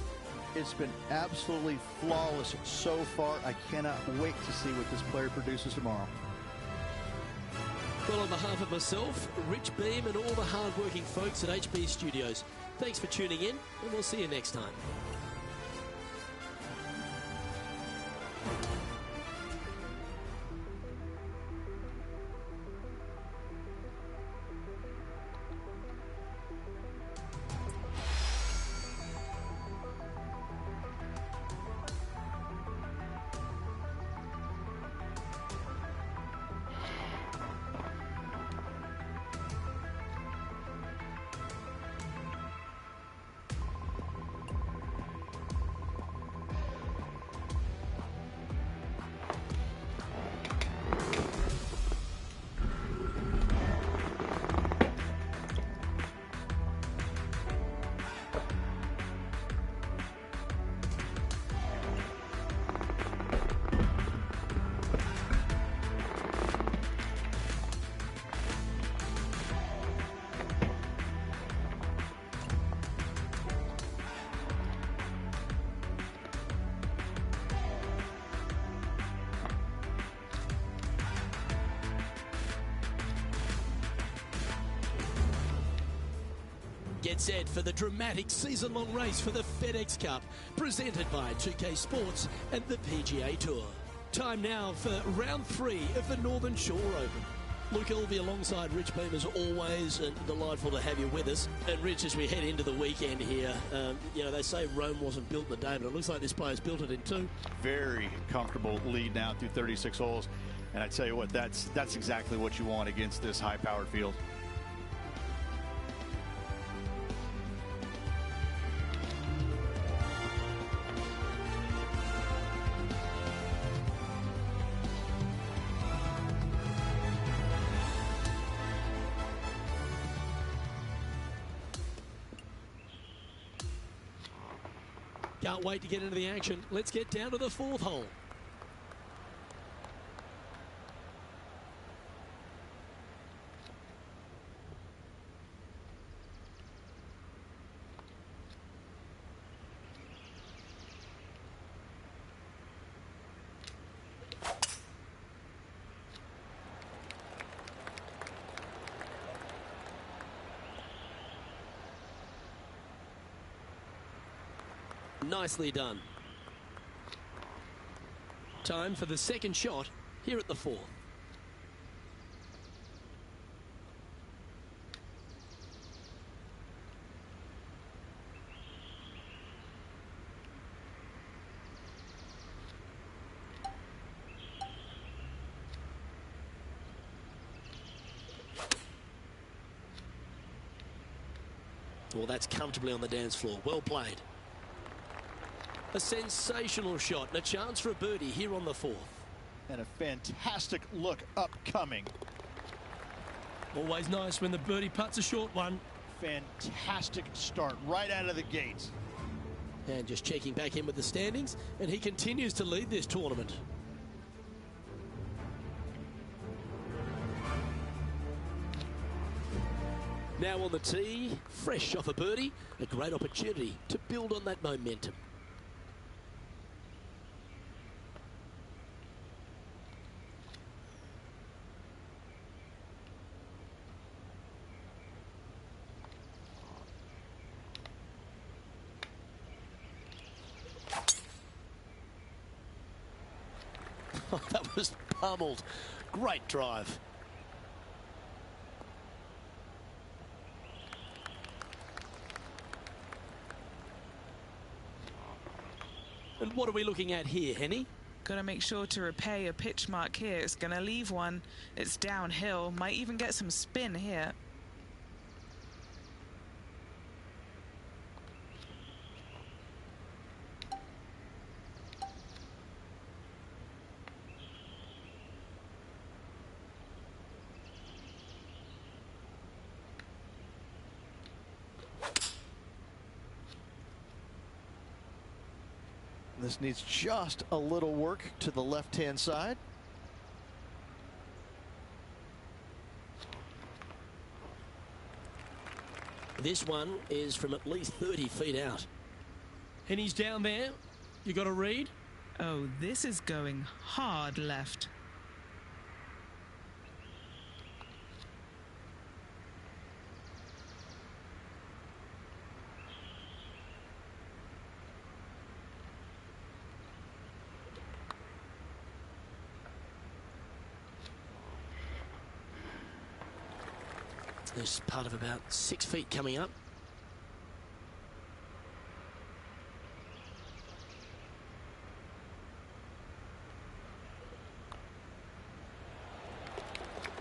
It's been absolutely flawless so far. I cannot wait to see what this player produces tomorrow. Well, on behalf of myself, Rich Beam, and all the hard-working folks at HB Studios, thanks for tuning in, and we'll see you next time. Get set for the dramatic season-long race for the FedEx Cup, presented by 2K Sports and the PGA Tour. Time now for round 3 of the Northern Shore Open. Luke Elvey alongside Rich Beam as always, and delightful to have you with us. And Rich, as we head into the weekend here, you know, they say Rome wasn't built in a day, but it looks like this player's built it in 2. Very comfortable lead now through 36 holes. And I tell you what, that's exactly what you want against this high-powered field. Can't wait to get into the action. Let's get down to the 4th hole. Nicely done. Time for the second shot here at the 4th. Well, that's comfortably on the dance floor. Well played. A sensational shot and a chance for a birdie here on the 4th. And a fantastic look upcoming. Always nice when the birdie putt's a short one. Fantastic start right out of the gates. And just checking back in with the standings, and he continues to lead this tournament. Now on the tee, fresh off a birdie, a great opportunity to build on that momentum. Oh, that was pummeled. Great drive. And what are we looking at here, Henny? Got to make sure to repair your pitch mark here. It's going to leave one. It's downhill. Might even get some spin here. This needs just a little work to the left-hand side. This one is from at least 30 feet out. And he's down there. You got a read? Oh, this is going hard left. There's part of about 6 feet coming up.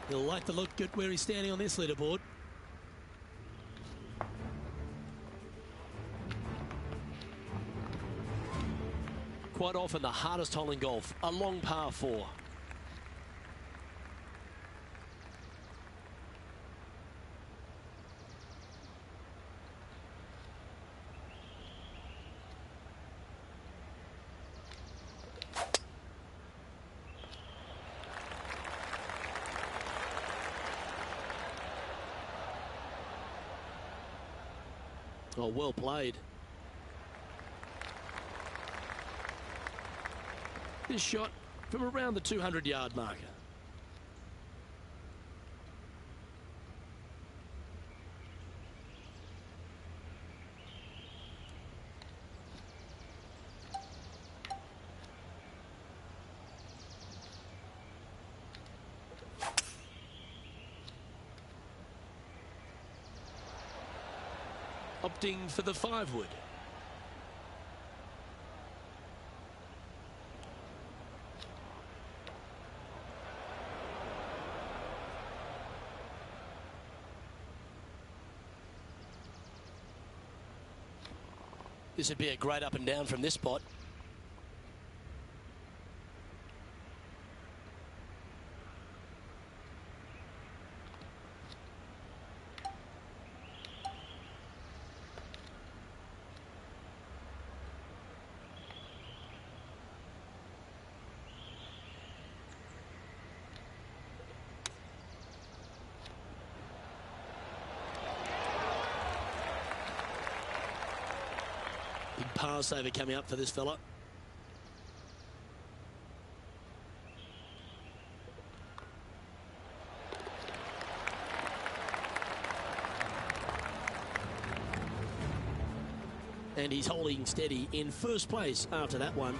He'll like the look at where he's standing on this leaderboard. Quite often the hardest hole in golf, a long par 4. Oh, well played. This shot from around the 200-yard marker. Opting for the 5-wood. This would be a great up and down from this spot. Big par saver coming up for this fella. And he's holding steady in first place after that one.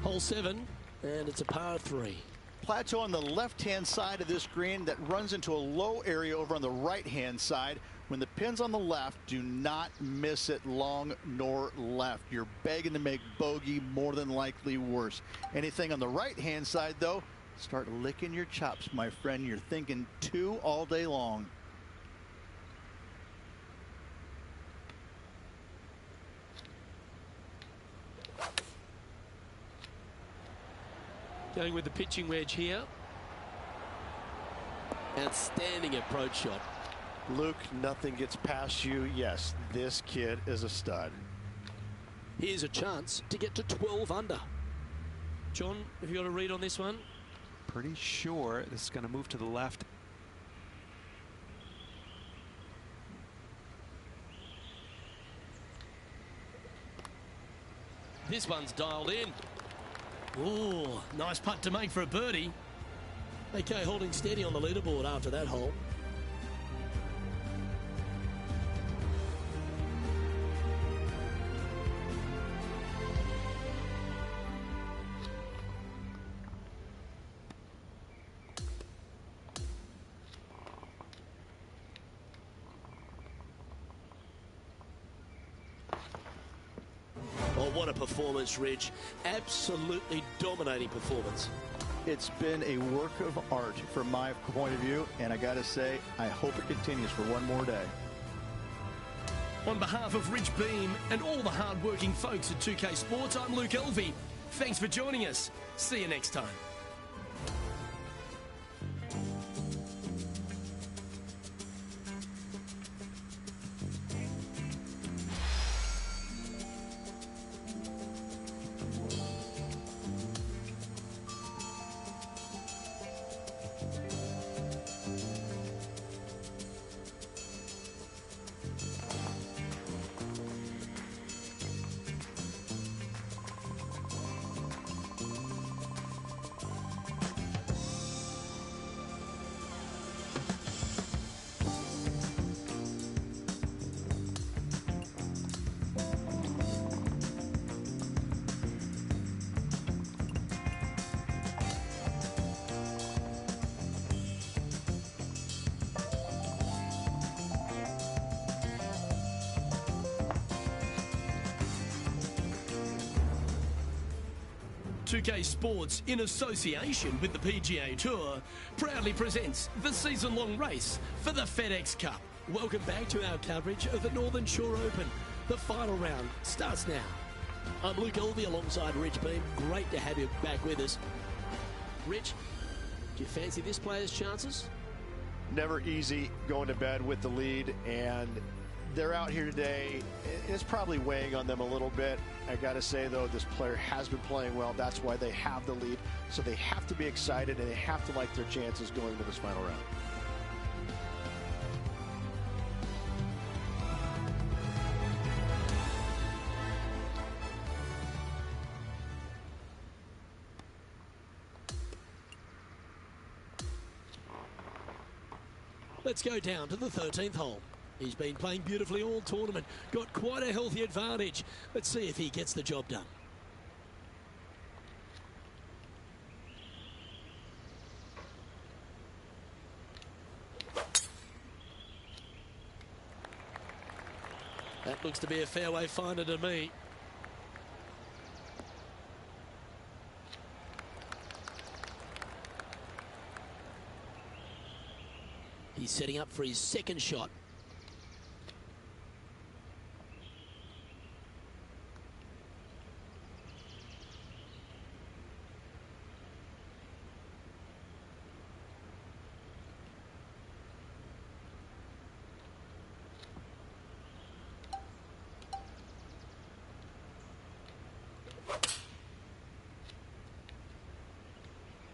Hole 7, and it's a par 3. Plateau on the left-hand side of this green that runs into a low area over on the right-hand side. When the pin's on the left, do not miss it long nor left. You're begging to make bogey, more than likely worse. Anything on the right-hand side, though, start licking your chops, my friend. You're thinking 2 all day long. Going with the pitching wedge here. Outstanding approach shot. Luke, nothing gets past you. Yes, this kid is a stud. Here's a chance to get to 12 under. John, have you got a read on this one? Pretty sure this is going to move to the left. This one's dialed in. Ooh, nice putt to make for a birdie. Okay, holding steady on the leaderboard after that hole. Oh, what a performance, Ridge. Absolutely dominating performance. It's been a work of art from my point of view, and I gotta say, I hope it continues for one more day. On behalf of Ridge Beam and all the hard-working folks at 2K Sports, I'm Luke Elvey. Thanks for joining us. See you next time. 2K Sports, in association with the PGA Tour, proudly presents the season-long race for the FedEx Cup. Welcome back to our coverage of the Northern Shore Open. The final round starts now. I'm Luke Elvey alongside Rich Beam. Great to have you back with us. Rich, do you fancy this player's chances? Never easy going to bed with the lead, and they're out here today. It's probably weighing on them a little bit. I got to say, though, this player has been playing well. That's why they have the lead. So they have to be excited, and they have to like their chances going into this final round. Let's go down to the 13th hole. He's been playing beautifully all tournament, got quite a healthy advantage. Let's see if he gets the job done. That looks to be a fairway finder to me. He's setting up for his second shot.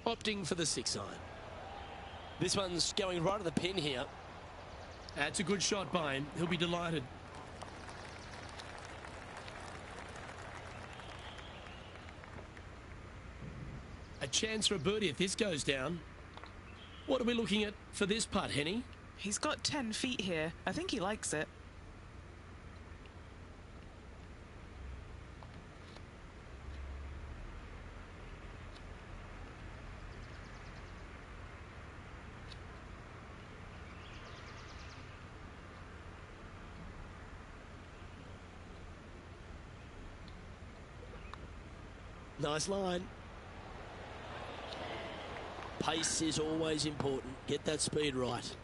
Opting for the 6-iron. This one's going right at the pin here. That's a good shot by him. He'll be delighted. A chance for a birdie if this goes down. What are we looking at for this putt, Henny? He's got 10 feet here. I think he likes it. Nice line. Pace is always important. Get that speed right.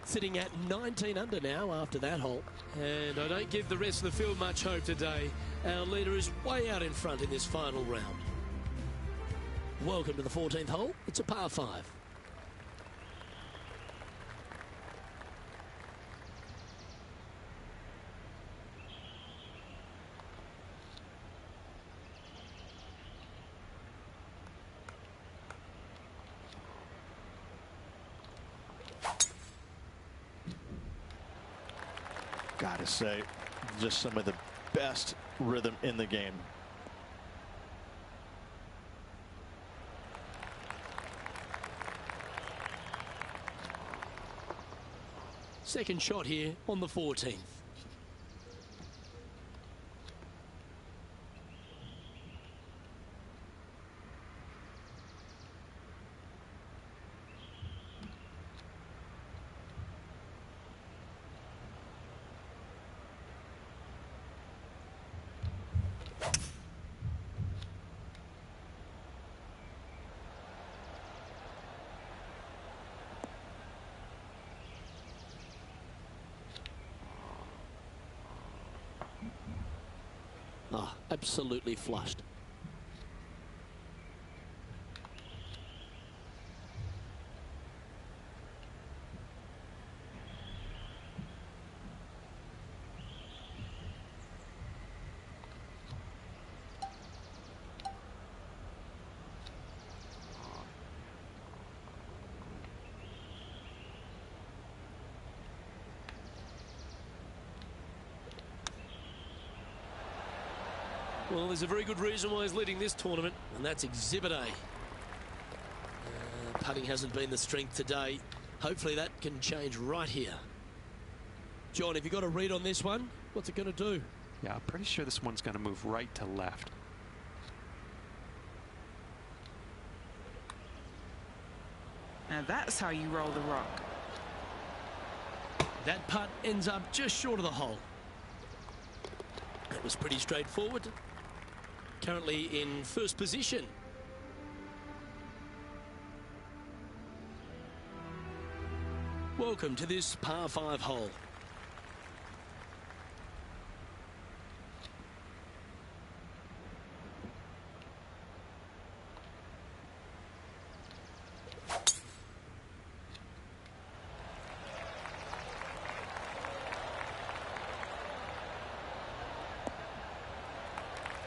Sitting at 19 under now after that hole. And I don't give the rest of the field much hope today. Our leader is way out in front in this final round. Welcome to the 14th hole. It's a par 5. Gotta say, just some of the best rhythm in the game. Second shot here on the 14th. Oh, absolutely flushed. Well, there's a very good reason why he's leading this tournament, and that's Exhibit A. Putting hasn't been the strength today. Hopefully that can change right here. John, have you got a read on this one? What's it going to do? Yeah, I'm pretty sure this one's going to move right to left. Now that's how you roll the rock. That putt ends up just short of the hole. It was pretty straightforward. currently in first position. Welcome to this par 5 hole.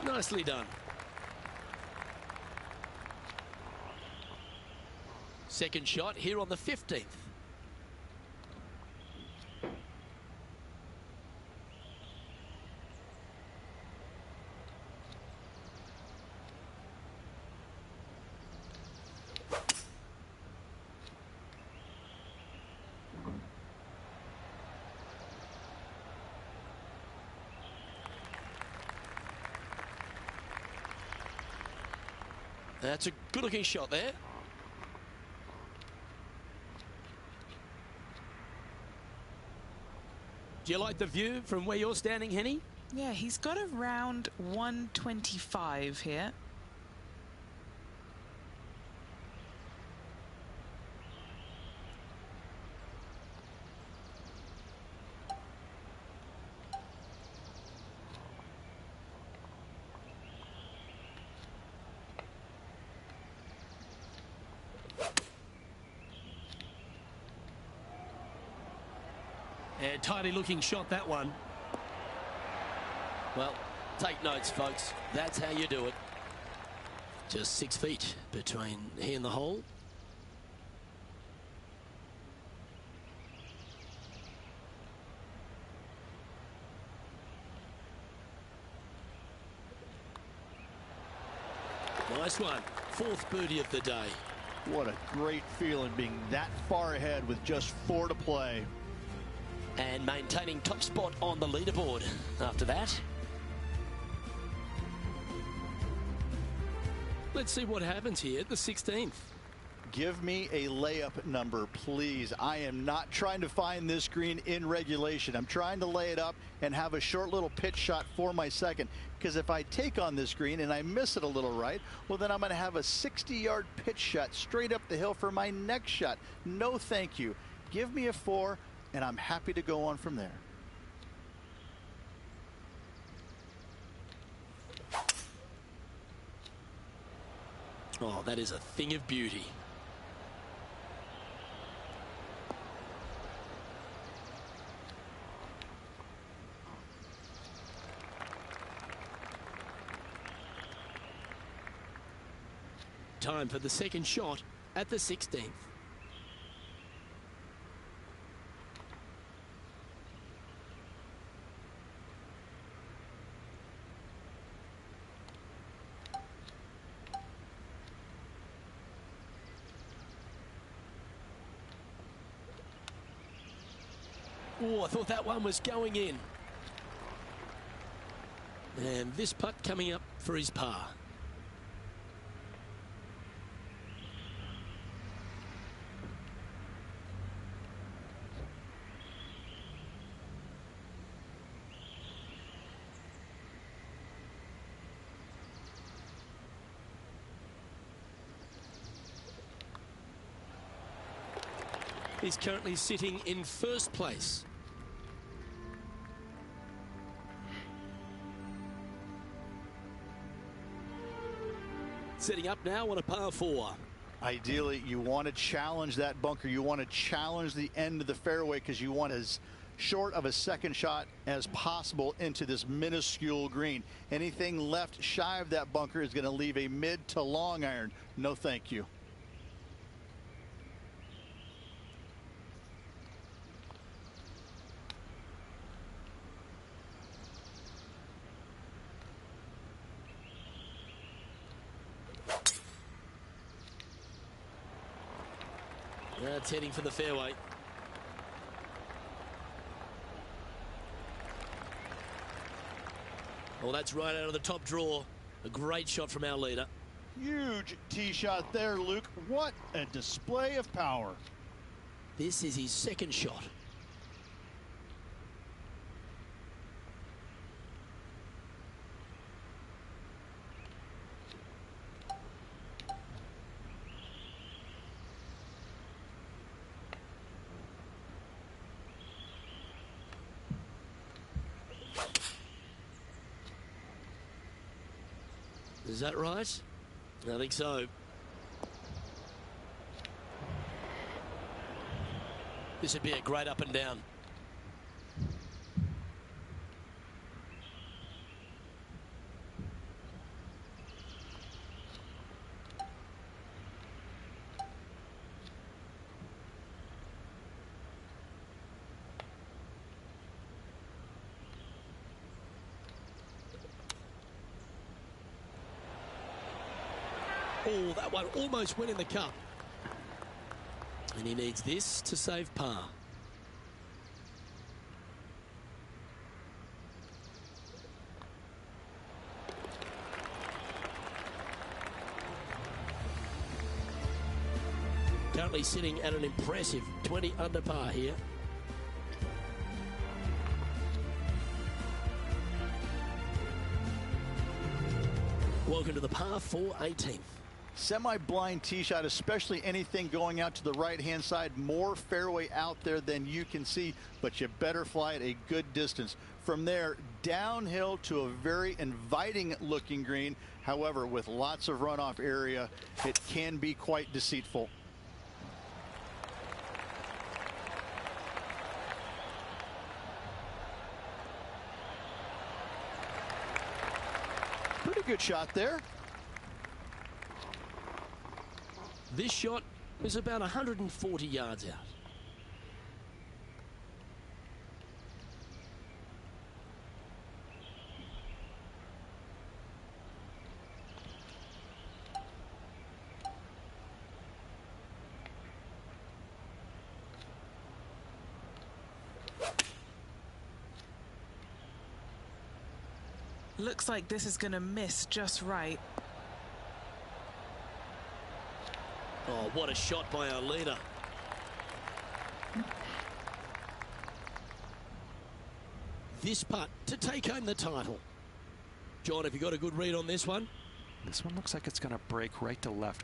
Nicely done. Second shot here on the 15th. That's a good-looking shot there. Do you like the view from where you're standing, Henny? Yeah, he's got around 125 here. And tidy looking shot, that one. Well, take notes, folks. That's how you do it. Just 6 feet between he and the hole. Nice one. 4th birdie of the day. What a great feeling being that far ahead with just 4 to play. And maintaining top spot on the leaderboard after that. Let's see what happens here at the 16th. Give me a layup number, please. I am not trying to find this green in regulation. I'm trying to lay it up and have a short little pitch shot for my second. Because if I take on this green and I miss it a little right, well, then I'm going to have a 60-yard pitch shot straight up the hill for my next shot. No, thank you. Give me a 4. And I'm happy to go on from there. Oh, that is a thing of beauty. Time for the second shot at the 16th. Oh, I thought that one was going in. And this putt coming up for his par. He's currently sitting in first place. Setting up now on a par 4. Ideally, you want to challenge that bunker. You want to challenge the end of the fairway because you want as short of a second shot as possible into this minuscule green. Anything left shy of that bunker is going to leave a mid to long iron. No, thank you. That's heading for the fairway. Well, that's right out of the top draw. A great shot from our leader. Huge tee shot there, Luke. What a display of power. This is his second shot. Is that right? I think so. This would be a great up and down. Oh, that one almost went in the cup. And he needs this to save par. Currently sitting at an impressive 20 under par here. Welcome to the par 4 18th. Semi-blind tee shot, especially anything going out to the right-hand side. More fairway out there than you can see, but you better fly it a good distance. From there, downhill to a very inviting-looking green. However, with lots of runoff area, it can be quite deceitful. Pretty good shot there. This shot is about 140 yards out. Looks like this is going to miss just right. Oh, what a shot by our leader. This putt to take home the title. John, have you got a good read on this one? This one looks like it's going to break right to left.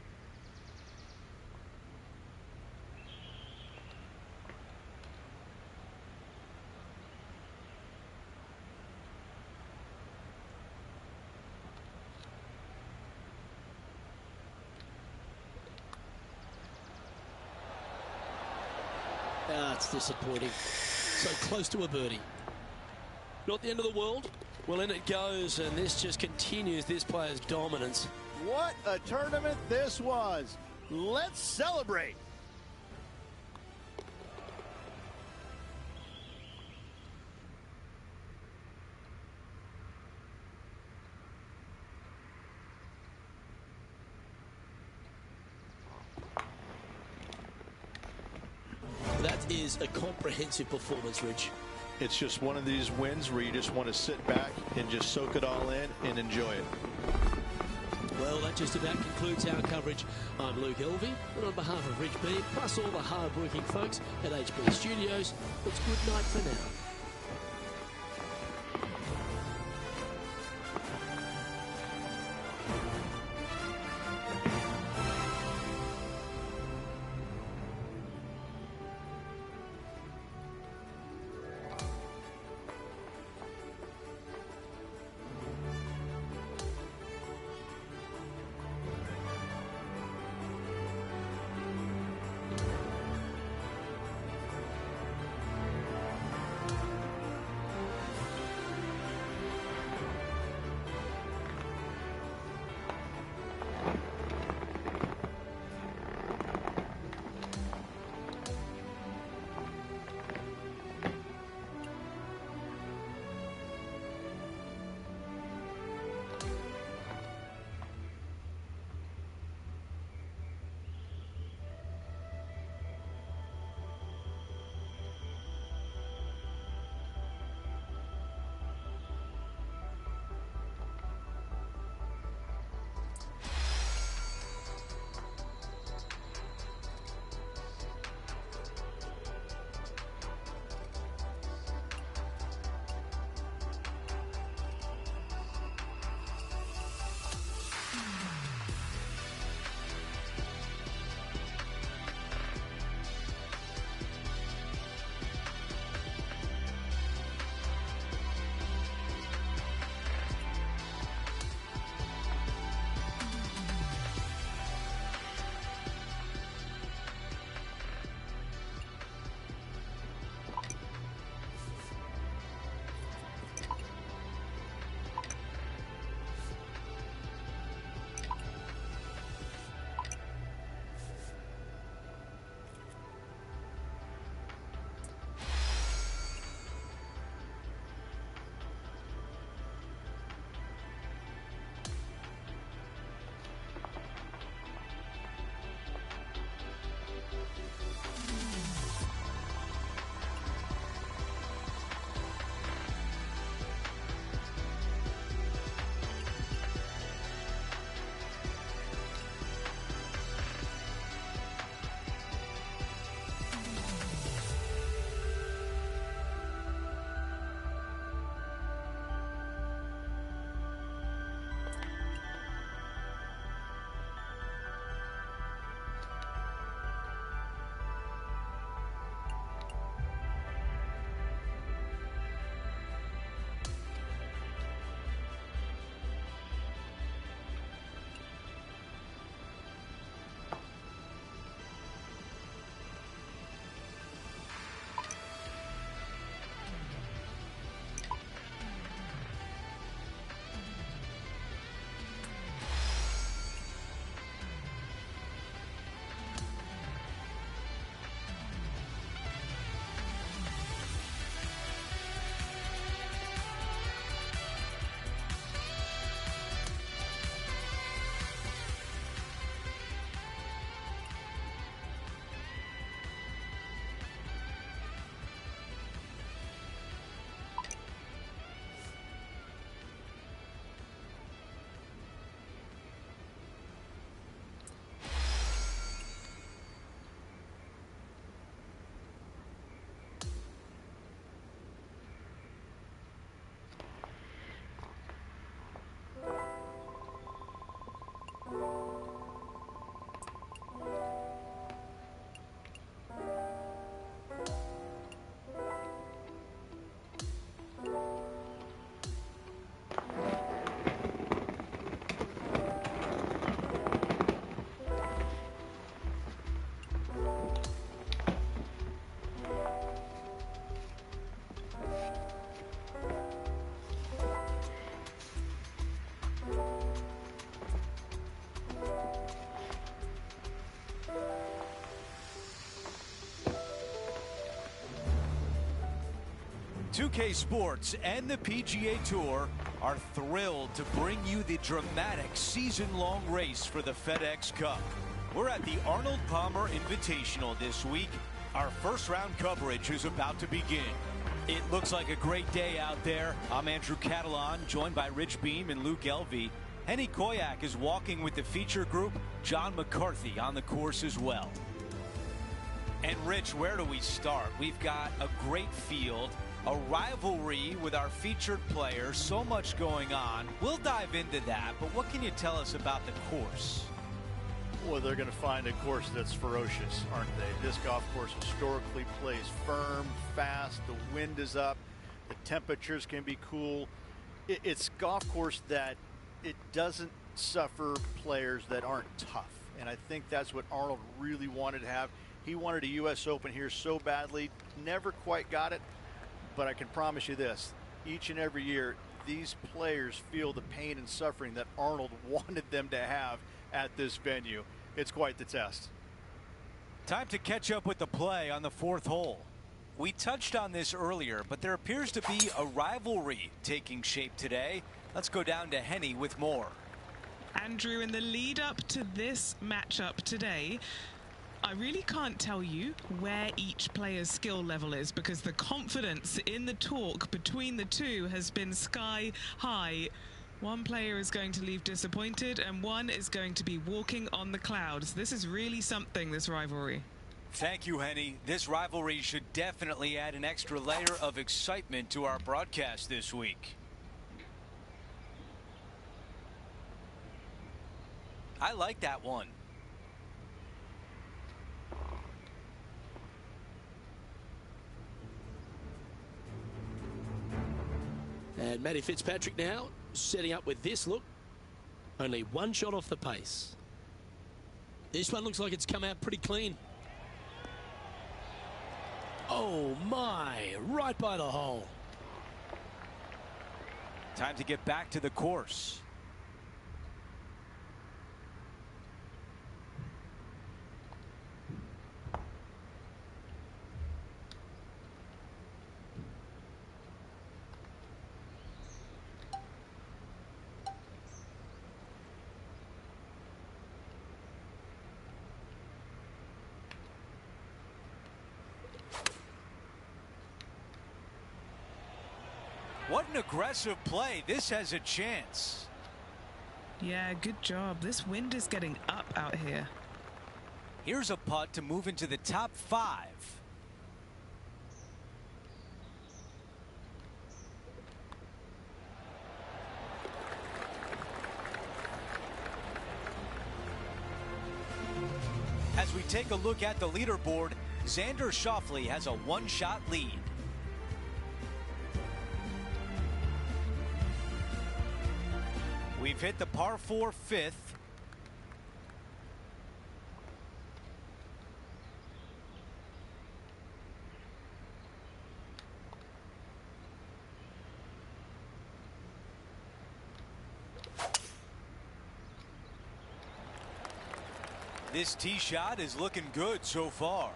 It's disappointing. So close to a birdie. Not the end of the world. Well, in it goes, and this just continues this player's dominance. What a tournament this was. Let's celebrate. That is a comprehensive performance, Rich. It's just one of these wins where you just want to sit back and just soak it all in and enjoy it. Well, that just about concludes our coverage. I'm Luke Elvey, and on behalf of Rich B, plus all the hard-working folks at HB Studios, it's good night for now. 2K Sports and the PGA Tour are thrilled to bring you the dramatic season-long race for the FedEx Cup. We're at the Arnold Palmer Invitational this week. Our first round coverage is about to begin. It looks like a great day out there. I'm Andrew Catalan, joined by Rich Beam and Luke Elvey. Henny Koyak is walking with the feature group. John McCarthy on the course as well. And Rich, where do we start? We've got a great field, a rivalry with our featured players, so much going on. We'll dive into that, but what can you tell us about the course? Well, they're going to find a course that's ferocious, aren't they? This golf course historically plays firm, fast, the wind is up, the temperatures can be cool. It's a golf course that it doesn't suffer players that aren't tough, and I think that's what Arnold really wanted to have. He wanted a U.S. Open here so badly, never quite got it, but I can promise you this, each and every year, these players feel the pain and suffering that Arnold wanted them to have at this venue. It's quite the test. Time to catch up with the play on the fourth hole. We touched on this earlier, but there appears to be a rivalry taking shape today. Let's go down to Henny with more. Andrew, in the lead up to this matchup today, I really can't tell you where each player's skill level is, because the confidence in the talk between the two has been sky high. One player is going to leave disappointed and one is going to be walking on the clouds. This is really something, this rivalry. Thank you, Henny. This rivalry should definitely add an extra layer of excitement to our broadcast this week. I like that one. And Matty Fitzpatrick now setting up with this look. Only one shot off the pace. This one looks like it's come out pretty clean. Oh my, right by the hole. Time to get back to the course. What an aggressive play. This has a chance. Yeah, good job. This wind is getting up out here. Here's a putt to move into the top 5. As we take a look at the leaderboard, Xander Schauffele has a one-shot lead. We've hit the par 4 fifth. This tee shot is looking good so far.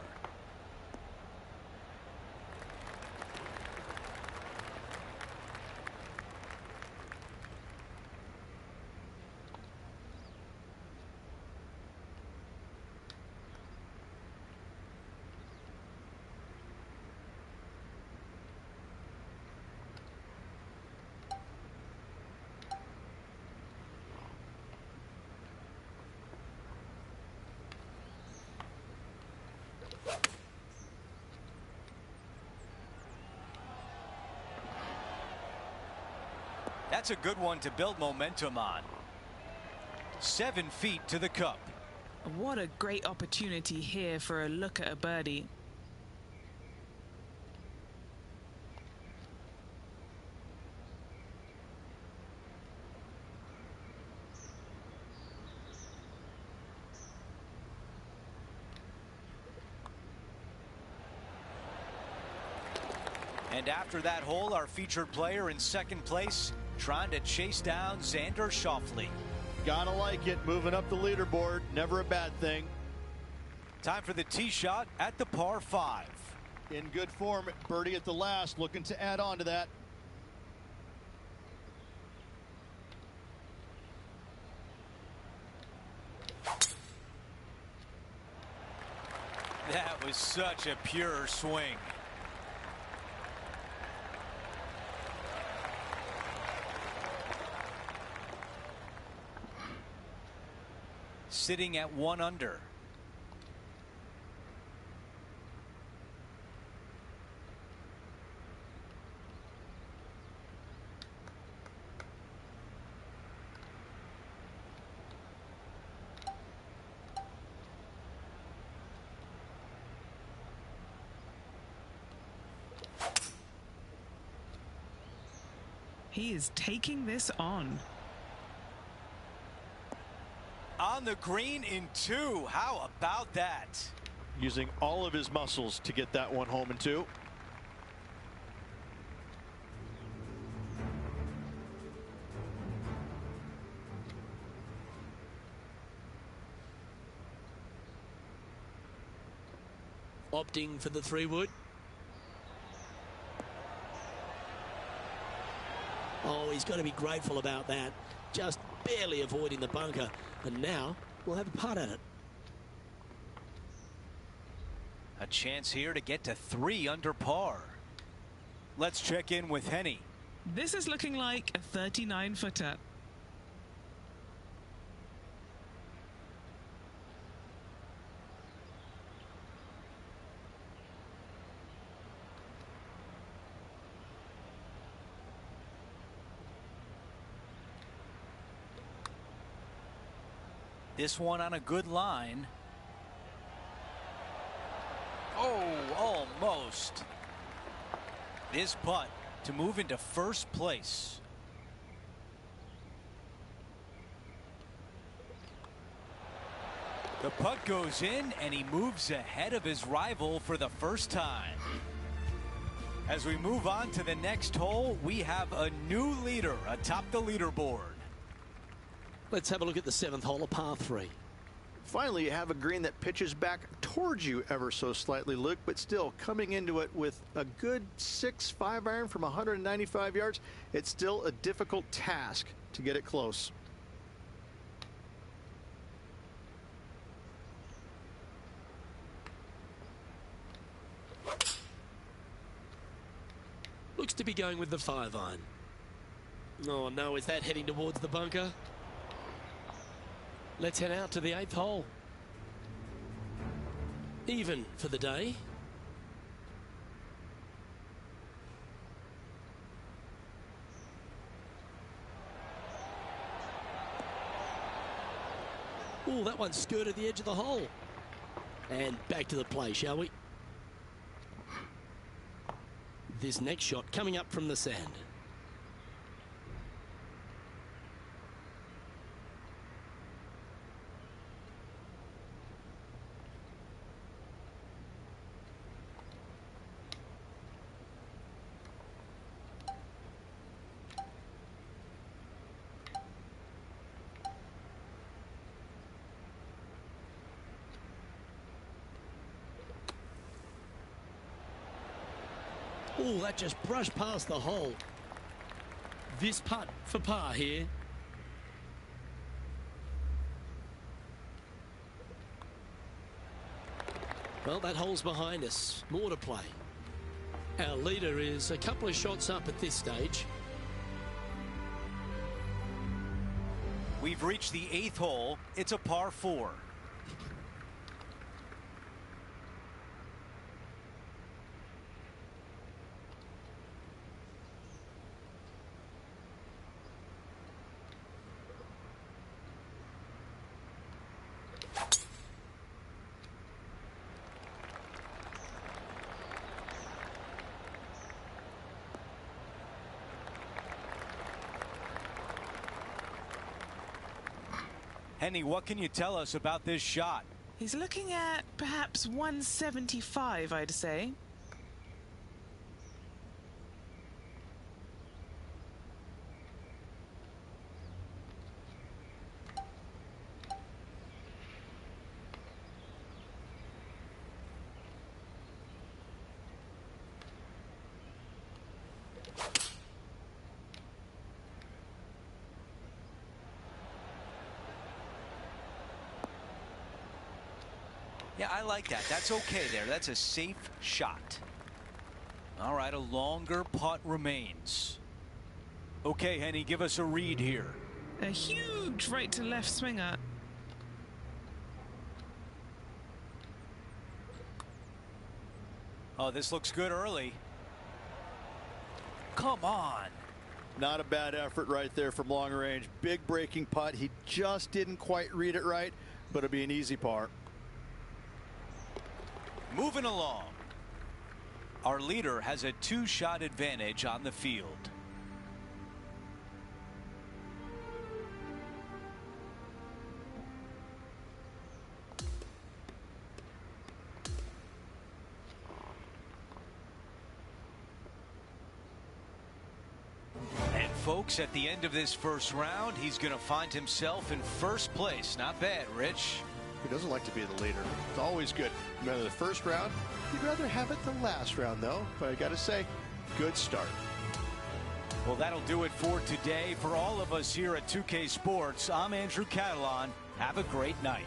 That's a good one to build momentum on. 7 feet to the cup. What a great opportunity here for a look at a birdie. And after that hole, our featured player in second place, trying to chase down Xander Schauffele. Gotta like it, moving up the leaderboard, never a bad thing. Time for the tee shot at the par 5. In good form, birdie at the last, looking to add on to that. That was such a pure swing. Sitting at 1 under. He is taking this on. On the green in 2. How about that? Using all of his muscles to get that one home in 2. Opting for the 3-wood. Oh, he's got to be grateful about that. Just barely avoiding the bunker. And now we'll have a putt at it. A chance here to get to 3 under par. Let's check in with Henny. This is looking like a 39-footer. This one on a good line. Oh, almost. This putt to move into first place. The putt goes in and he moves ahead of his rival for the first time. As we move on to the next hole, we have a new leader atop the leaderboard. Let's have a look at the 7th hole, a par 3. Finally, you have a green that pitches back towards you ever so slightly, Luke, but still coming into it with a good 6-5 iron from 195 yards. It's still a difficult task to get it close. Looks to be going with the 5-iron. Oh no, is that heading towards the bunker? Let's head out to the 8th hole. Even for the day. Oh, that one skirted the edge of the hole. And back to the play, shall we? This next shot coming up from the sand. Oh, that just brushed past the hole. This putt for par here. Well, that hole's behind us. More to play. Our leader is a couple of shots up at this stage. We've reached the 8th hole. It's a par 4. Henny, what can you tell us about this shot? He's looking at perhaps 175, I'd say. Yeah, I like that. That's okay there. That's a safe shot. All right, a longer putt remains. Okay, Henny, give us a read here. A huge right to left swinger. Oh, this looks good early. Come on. Not a bad effort right there from long range. Big breaking putt. He just didn't quite read it right, but it'll be an easy par. Moving along. Our leader has a 2-shot advantage on the field. And folks, at the end of this first round, he's going to find himself in first place. Not bad, Rich. Who doesn't like to be the leader? It's always good. Remember the first round? You'd rather have it the last round, though. But I got to say, good start. Well, that'll do it for today. For all of us here at 2K Sports, I'm Andrew Catalan. Have a great night.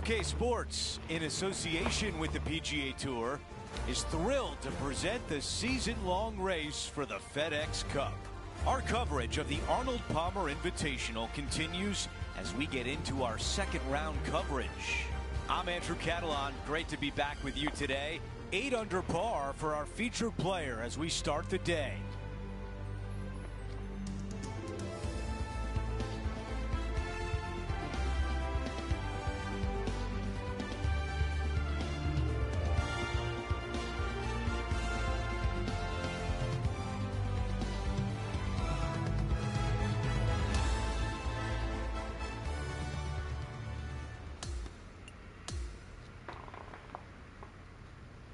UK Sports, in association with the PGA Tour, is thrilled to present the season-long race for the FedEx Cup. Our coverage of the Arnold Palmer Invitational continues as we get into our second round coverage. I'm Andrew Catalan. Great to be back with you today. 8 under par for our featured player as we start the day.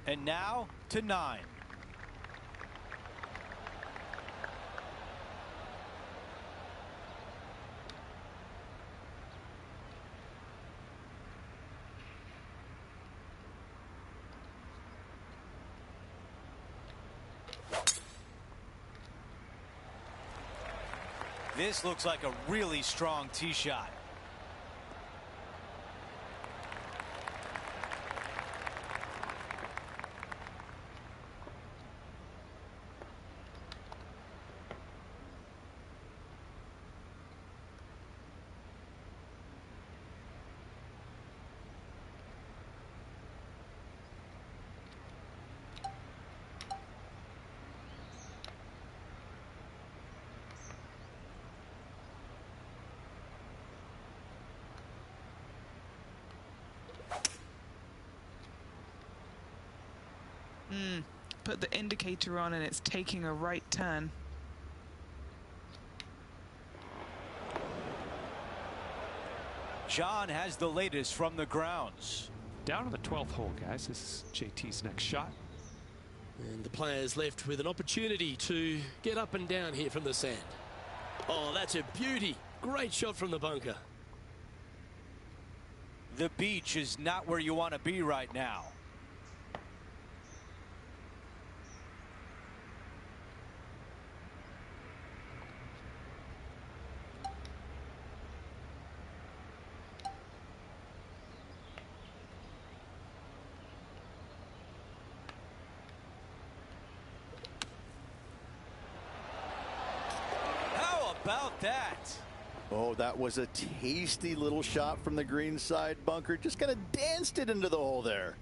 And now to 9. This looks like a really strong tee shot. Put the indicator on and it's taking a right turn. John has the latest from the grounds. Down on the 12th hole, guys. This is JT's next shot. And the players left with an opportunity to get up and down here from the sand. Oh, that's a beauty. Great shot from the bunker. The beach is not where you want to be right now. About that. Oh, that was a tasty little shot from the green side bunker. Just kind of danced it into the hole there.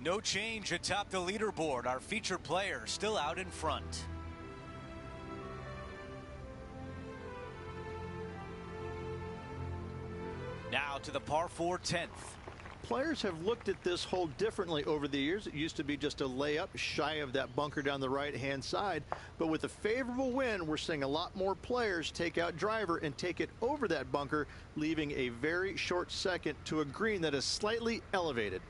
No change atop the leaderboard. Our featured player still out in front. Now to the par 4 10th. Players have looked at this hole differently over the years. It used to be just a layup shy of that bunker down the right-hand side. But with a favorable wind, we're seeing a lot more players take out driver and take it over that bunker, leaving a very short second to a green that is slightly elevated.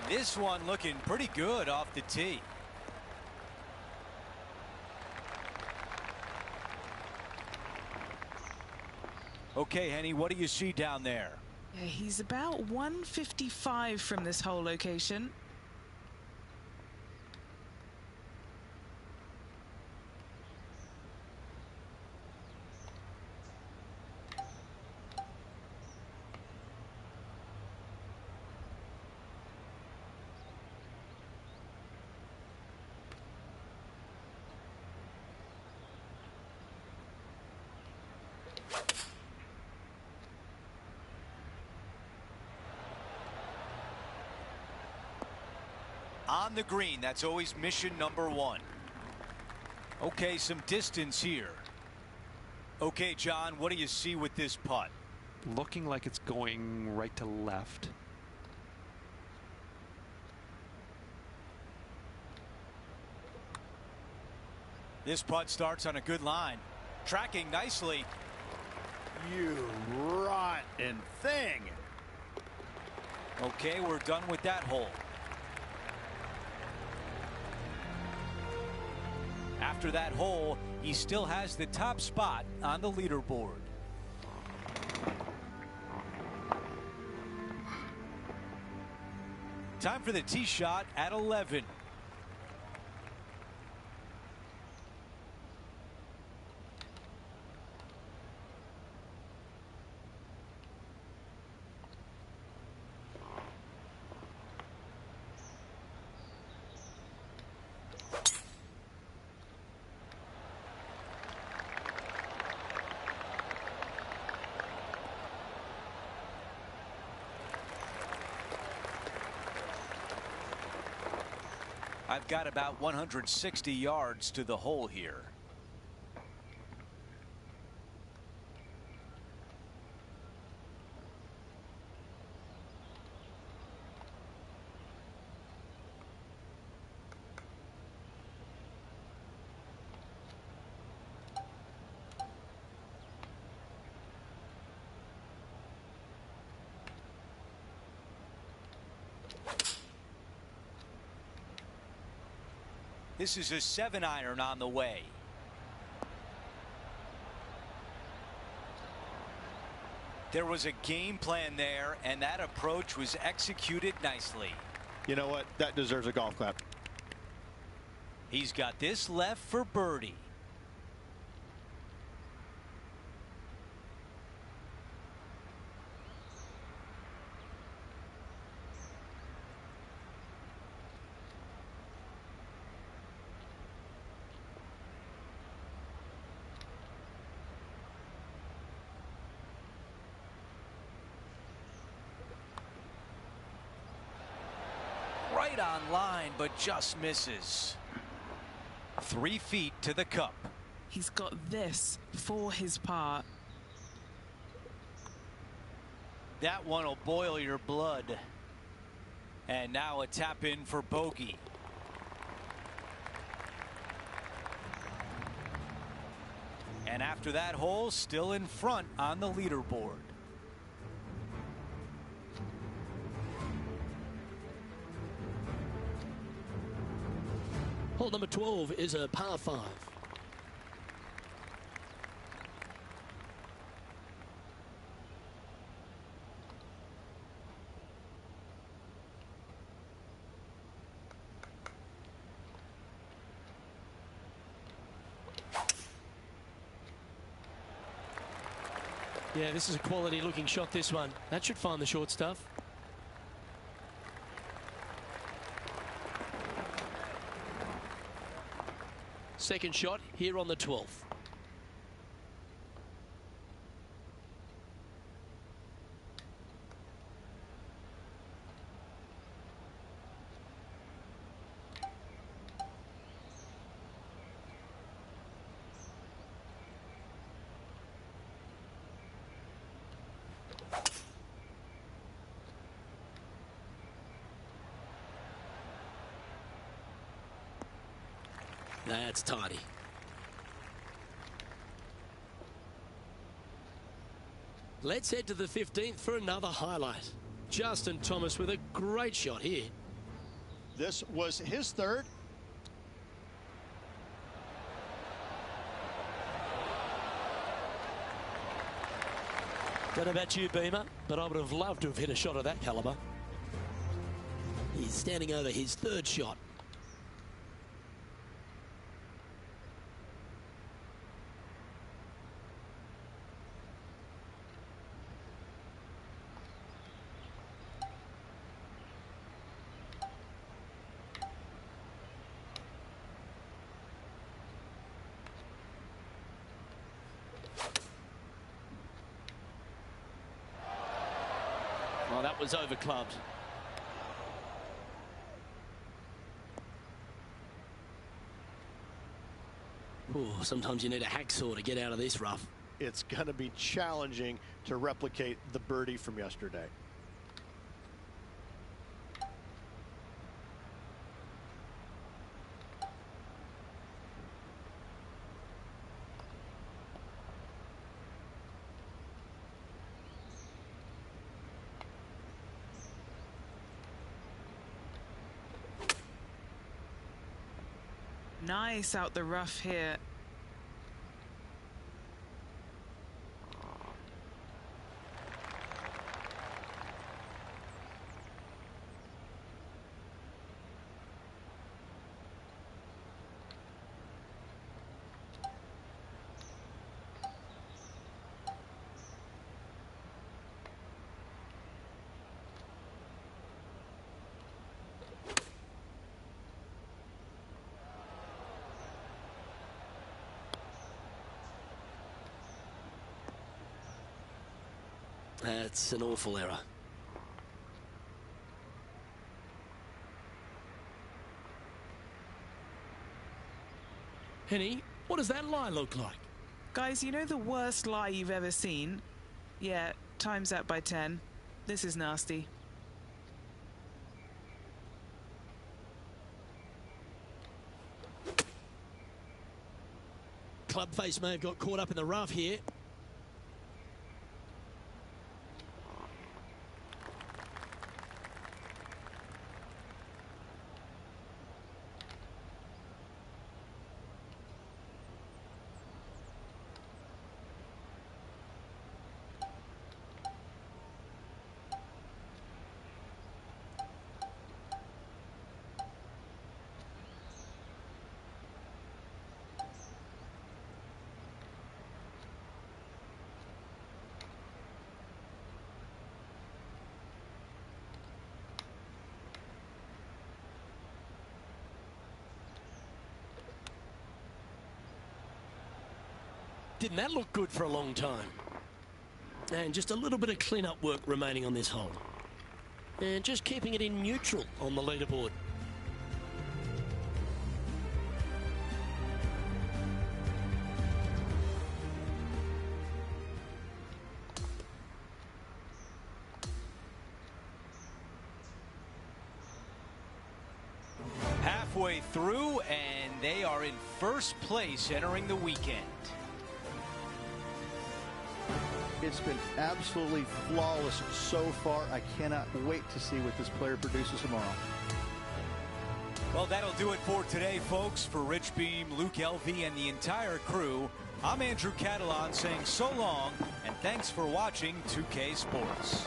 This one looking pretty good off the tee. Okay, Henny, what do you see down there? Yeah, he's about 155 from this hole location. On the green, that's always mission number one. Okay, some distance here. Okay, John, what do you see with this putt? Looking like it's going right to left. This putt starts on a good line. Tracking nicely. You rotten thing. Okay, we're done with that hole. After that hole, he still has the top spot on the leaderboard. Time for the tee shot at 11. I've got about 160 yards to the hole here. This is a 7-iron on the way. There was a game plan there, and that approach was executed nicely. You know what? That deserves a golf clap. He's got this left for birdie. Right on line, but just misses. 3 feet to the cup. He's got this for his par. That one will boil your blood. And now a tap in for bogey. And after that hole, still in front on the leaderboard. Hole number 12 is a par 5. Yeah, this is a quality looking shot, this one. That should find the short stuff. Second shot here on the 12th. That's tidy. Let's head to the 15th for another highlight. Justin Thomas with a great shot here. This was his third. Don't know about you, Beamer, but I would have loved to have hit a shot of that calibre. He's standing over his third shot. Oh, that was overclubbed. Ooh, sometimes you need a hacksaw to get out of this rough. It's going to be challenging to replicate the birdie from yesterday. Nice out the rough here. That's an awful error. Henny, what does that lie look like? Guys, you know the worst lie you've ever seen? Yeah, times that by 10. This is nasty. Club face may have got caught up in the rough here. Didn't that look good for a long time? And just a little bit of clean-up work remaining on this hole. And just keeping it in neutral on the leaderboard. Halfway through, and they are in first place entering the weekend. It's been absolutely flawless so far. I cannot wait to see what this player produces tomorrow. Well, that'll do it for today, folks. For Rich Beam, Luke Elvey, and the entire crew, I'm Andrew Catalan saying so long, and thanks for watching 2K Sports.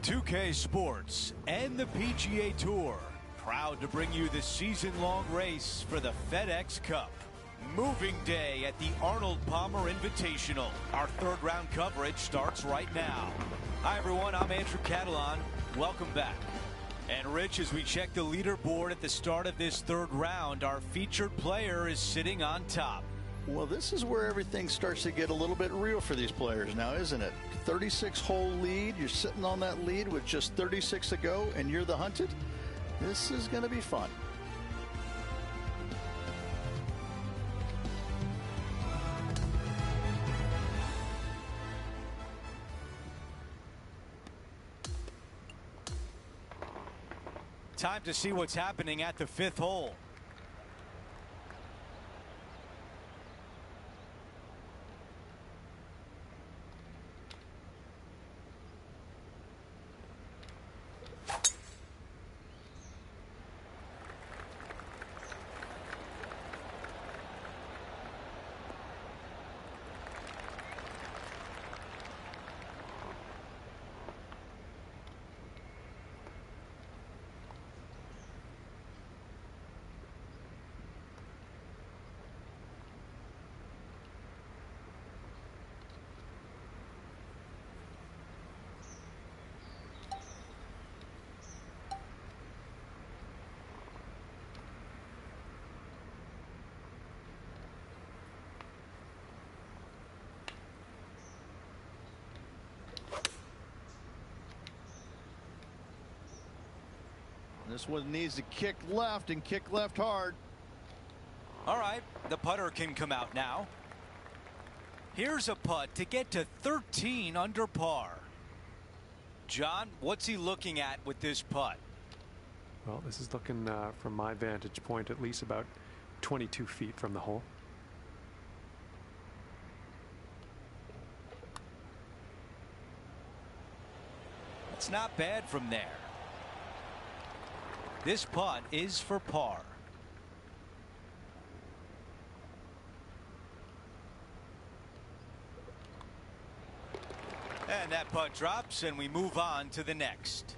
2K Sports and the PGA Tour, proud to bring you the season-long race for the FedEx Cup. Moving day at the Arnold Palmer Invitational. Our third round coverage starts right now. Hi everyone, I'm Andrew Catalan. Welcome back. And Rich, as we check the leaderboard at the start of this third round, our featured player is sitting on top. Well, this is where everything starts to get a little bit real for these players now, isn't it? 36-hole lead. You're sitting on that lead with just 36 to go, and you're the hunted. This is going to be fun. Time to see what's happening at the fifth hole. This one needs to kick left and kick left hard. All right, the putter can come out now. Here's a putt to get to 13 under par. John, what's he looking at with this putt? Well, this is looking from my vantage point at least about 22 feet from the hole. It's not bad from there. This putt is for par. And that putt drops, and we move on to the next.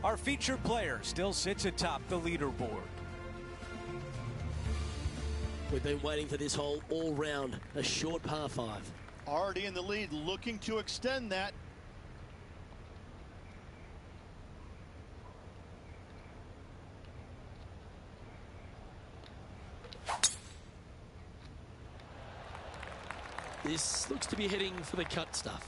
Our featured player still sits atop the leaderboard. We've been waiting for this hole all round. A short par 5. Already in the lead, looking to extend that. This looks to be heading for the cut stuff.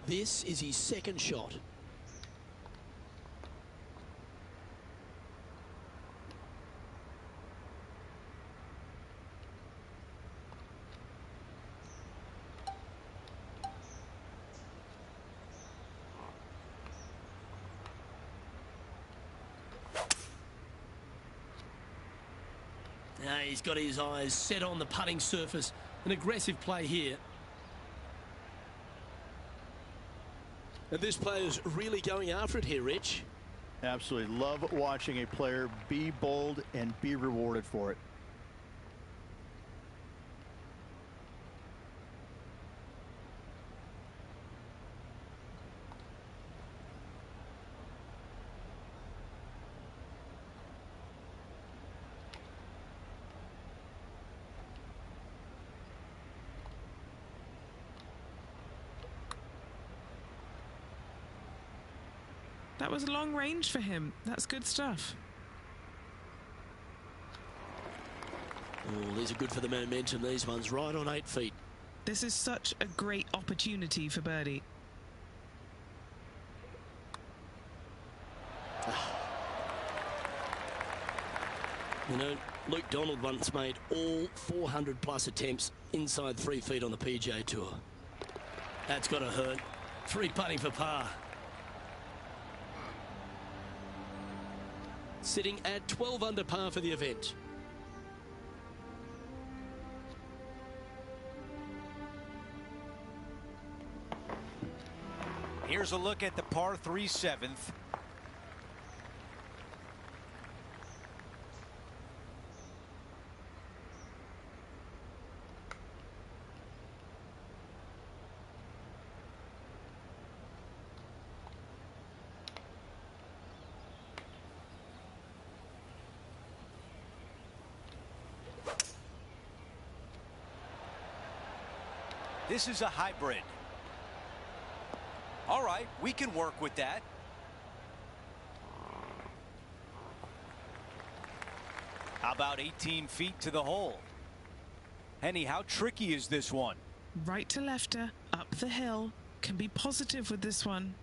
This is his second shot. Now he's got his eyes set on the putting surface. An aggressive play here. And this player's really going after it here, Rich. Absolutely love watching a player be bold and be rewarded for it. That was long range for him. That's good stuff. Oh, these are good for the momentum, these ones, right on 8 feet. This is such a great opportunity for birdie. You know, Luke Donald once made all 400-plus attempts inside 3 feet on the PGA Tour. That's got to hurt. 3 putting for par. Sitting at 12 under par for the event. Here's a look at the par 3 7th. This is a hybrid. All right, we can work with that. How about 18 feet to the hole? Henny, how tricky is this one? Right to lefter, up the hill. Can be positive with this one.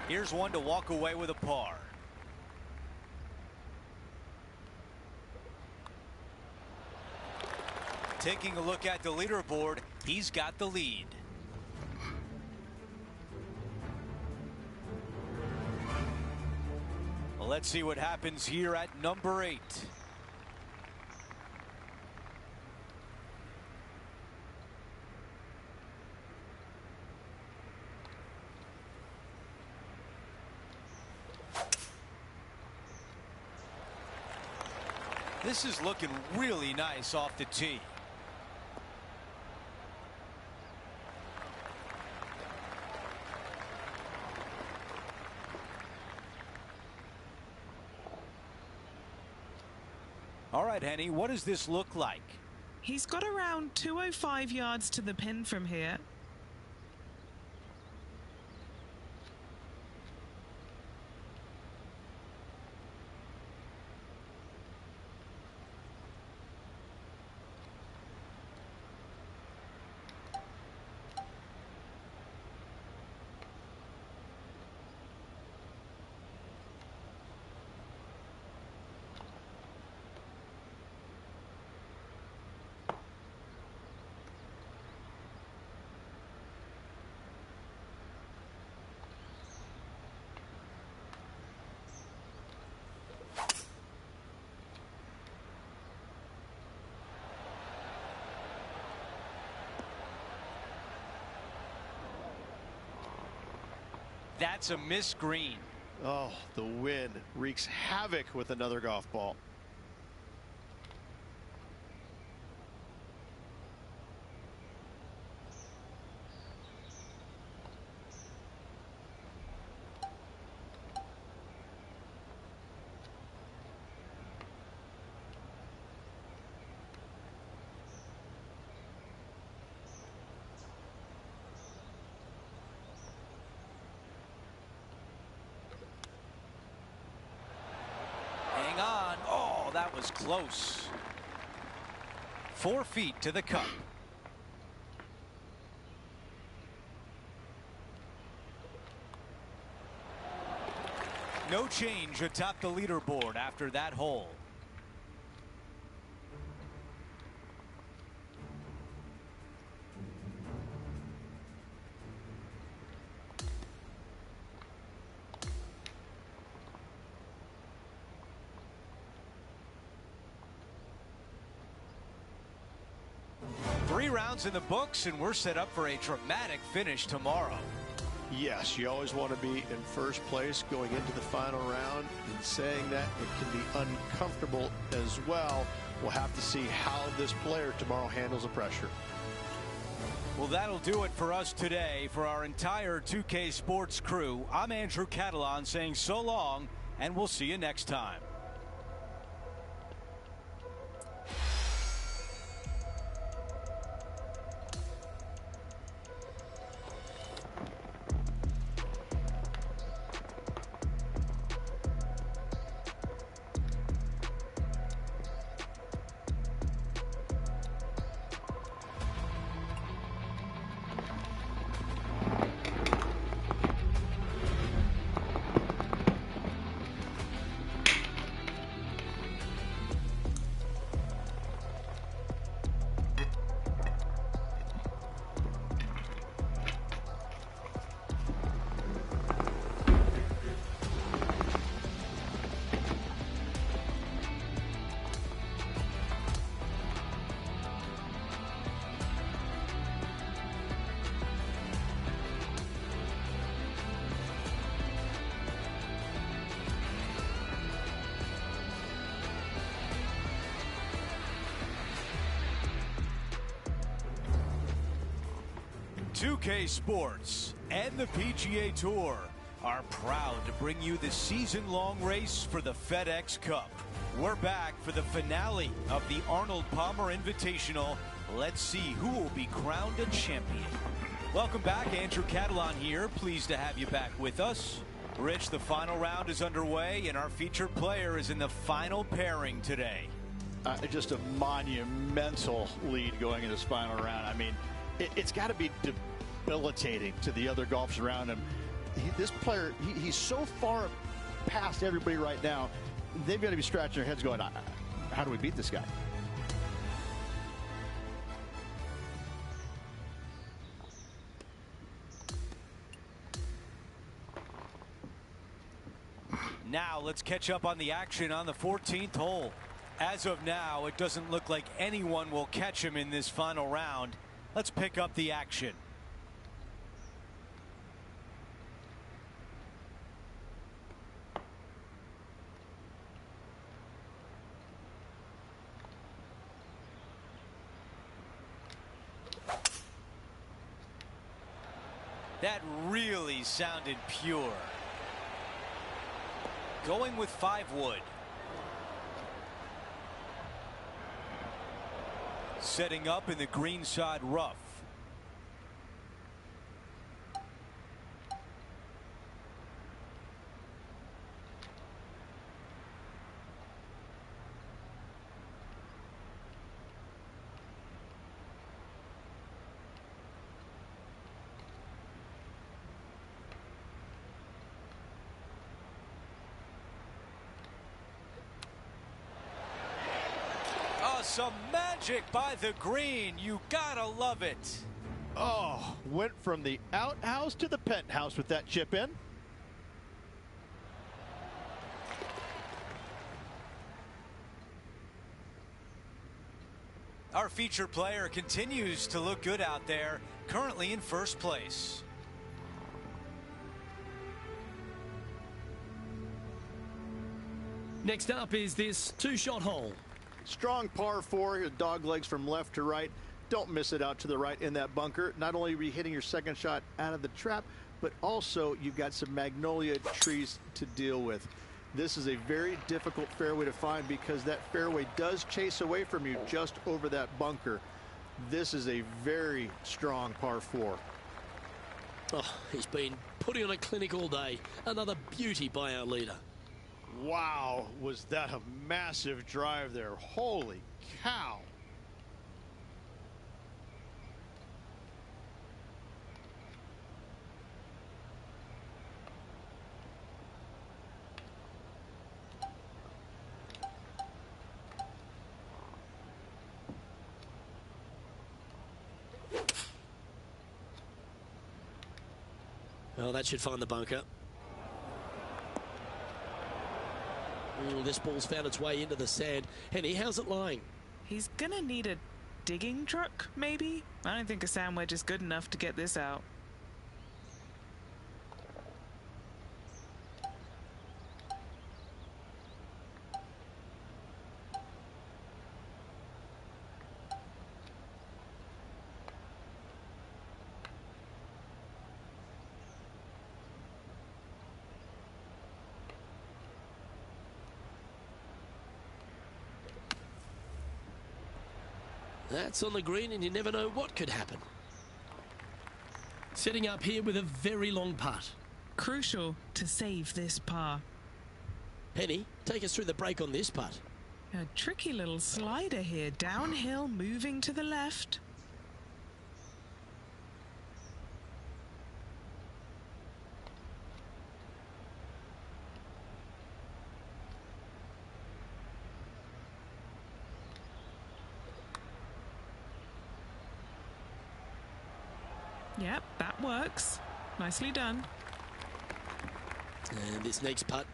Here's one to walk away with a par. Taking a look at the leaderboard, he's got the lead. Well, let's see what happens here at number 8. This is looking really nice off the tee. All right, Henny, what does this look like? He's got around 205 yards to the pin from here. That's a missed green. Oh, the wind wreaks havoc with another golf ball. Hang on. Oh, that was close. 4 feet to the cup. No change atop the leaderboard after that hole. Three rounds in the books, and we're set up for a dramatic finish tomorrow. Yes, you always want to be in first place going into the final round. And saying that, it can be uncomfortable as well. We'll have to see how this player tomorrow handles the pressure. Well, that'll do it for us today. For our entire 2K Sports crew, I'm Andrew Catalan saying so long, and we'll see you next time. 2K Sports and the PGA Tour are proud to bring you the season-long race for the FedEx Cup. We're back for the finale of the Arnold Palmer Invitational. Let's see who will be crowned a champion. Welcome back, Andrew Catalan here. Pleased to have you back with us. Rich, the final round is underway, and our featured player is in the final pairing today. Just a monumental lead going into this final round. I mean, it's got to be debilitating to the other golfers around him. This player, he's so far past everybody right now, they've got to be scratching their heads going, how do we beat this guy? Now let's catch up on the action on the 14th hole. As of now, it doesn't look like anyone will catch him in this final round. Let's pick up the action. That really sounded pure. Going with 5 wood. Setting up in the greenside rough. Some magic by the green. You gotta love it. Oh, went from the outhouse to the penthouse with that chip in. Our featured player continues to look good out there, currently in first place. Next up is this 2-shot hole. Strong par 4, dog legs from left to right. Don't miss it out to the right in that bunker. Not only are you hitting your second shot out of the trap, but also you've got some magnolia trees to deal with. This is a very difficult fairway to find because that fairway does chase away from you just over that bunker. This is a very strong par 4. Oh, he's been putting on a clinic all day. Another beauty by our leader. Wow, was that a massive drive there. Holy cow. Well, that should find the bunker. This ball's found its way into the sand. Henny, how's it lying? He's gonna need a digging truck, maybe? I don't think a sand wedge is good enough to get this out. That's on the green, and you never know what could happen. Setting up here with a very long putt. Crucial to save this par. Penny, take us through the break on this putt. A tricky little slider here, downhill, moving to the left. Yep, that works. Nicely done. And this next putt,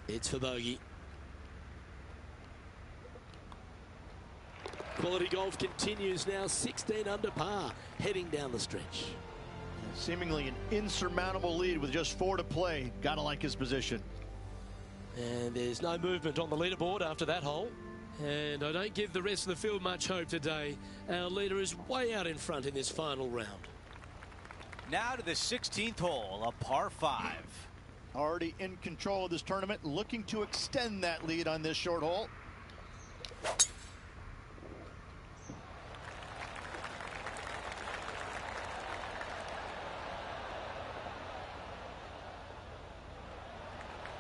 it's for bogey. Quality golf continues now, 16 under par, heading down the stretch. Seemingly an insurmountable lead with just 4 to play. Gotta like his position. And there's no movement on the leaderboard after that hole. And I don't give the rest of the field much hope today. Our leader is way out in front in this final round. Now to the 16th hole, a par 5. Already in control of this tournament, looking to extend that lead on this short hole.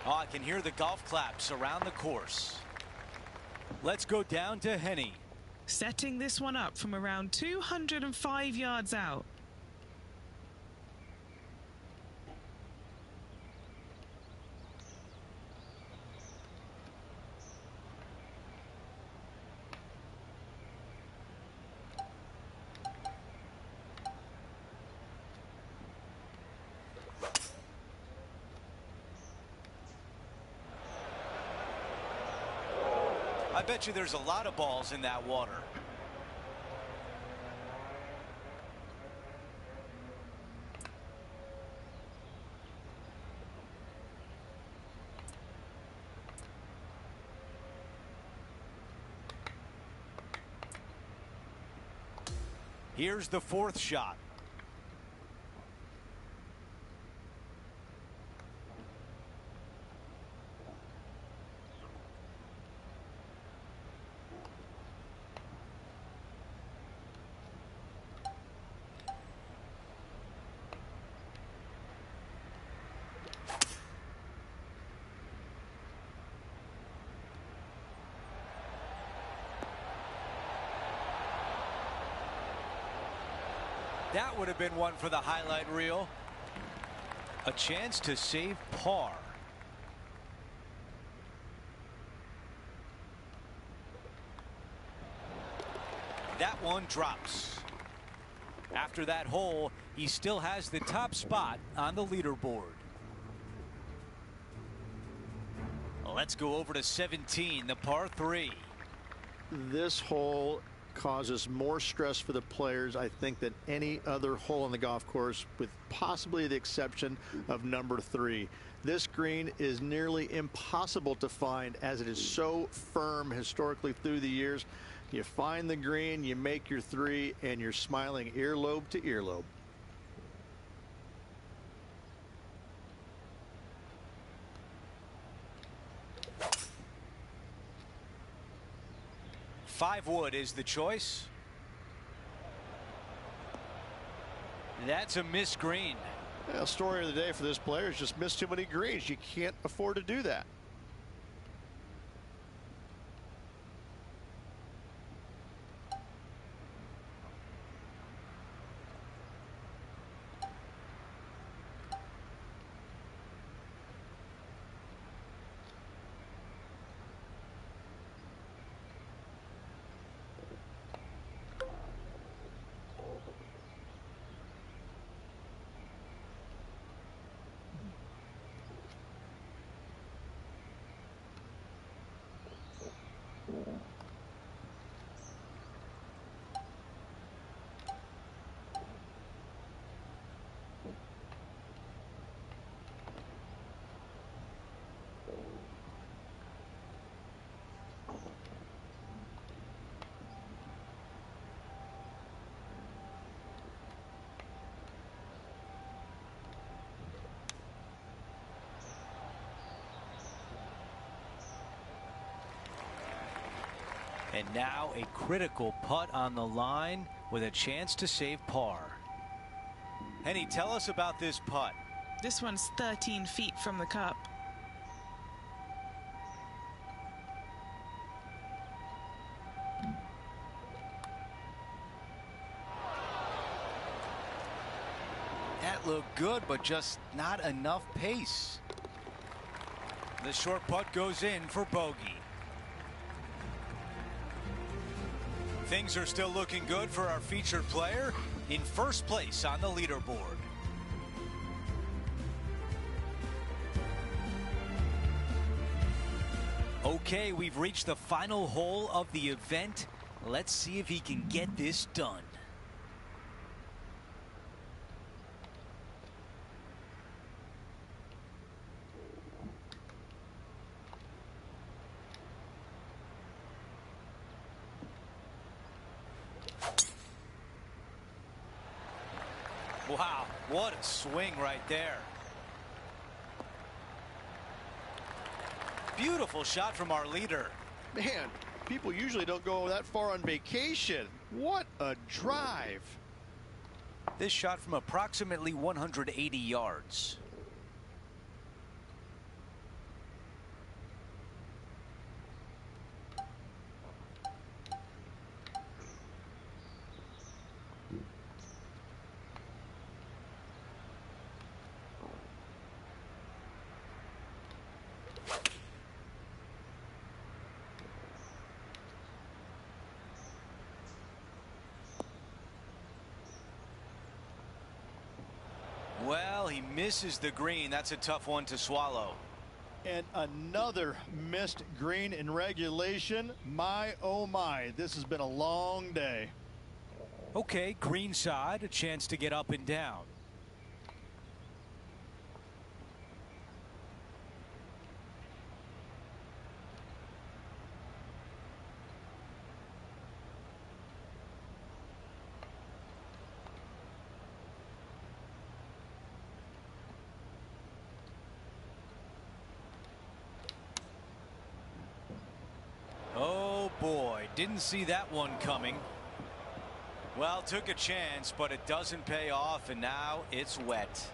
Oh, I can hear the golf claps around the course. Let's go down to Henny. Setting this one up from around 205 yards out. I bet you there's a lot of balls in that water. Here's the 4th shot. That would have been one for the highlight reel. A chance to save par. That one drops. After that hole, he still has the top spot on the leaderboard. Let's go over to 17, the par 3. This hole causes more stress for the players, I think, than any other hole on the golf course, with possibly the exception of number 3. This green is nearly impossible to find, as it is so firm historically through the years. You find the green, you make your 3, and you're smiling earlobe to earlobe. Five wood is the choice. That's a missed green. Well, story of the day for this player is just missed too many greens. You can't afford to do that. And now a critical putt on the line with a chance to save par. Henny, tell us about this putt. This one's 13 feet from the cup. That looked good, but just not enough pace. The short putt goes in for bogey. Things are still looking good for our featured player in first place on the leaderboard. Okay, we've reached the final hole of the event. Let's see if he can get this done. Wow, what a swing right there. Beautiful shot from our leader. Man, people usually don't go that far on vacation. What a drive. This shot from approximately 180 yards. Well, he misses the green. That's a tough one to swallow. And another missed green in regulation. My, oh my, this has been a long day. Okay, green side, a chance to get up and down. Oh boy, didn't see that one coming. Well, took a chance, but it doesn't pay off, and now it's wet.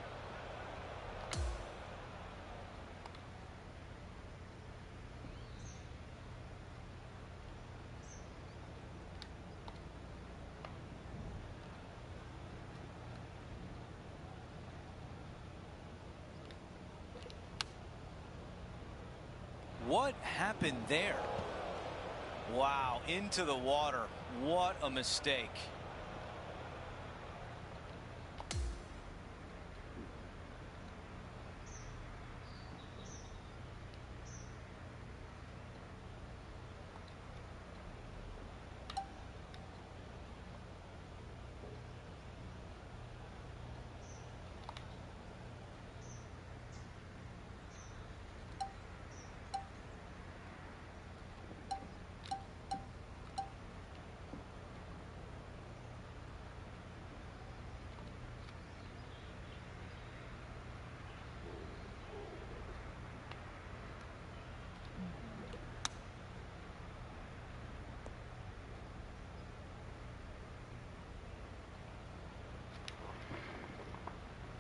What happened there? Wow, into the water. What a mistake.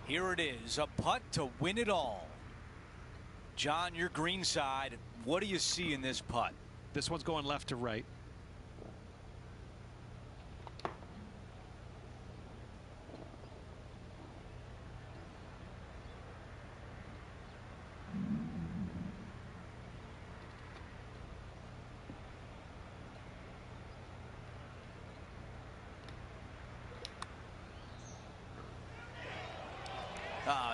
Here it is, a putt to win it all. John, your green side, what do you see in this putt? This one's going left to right.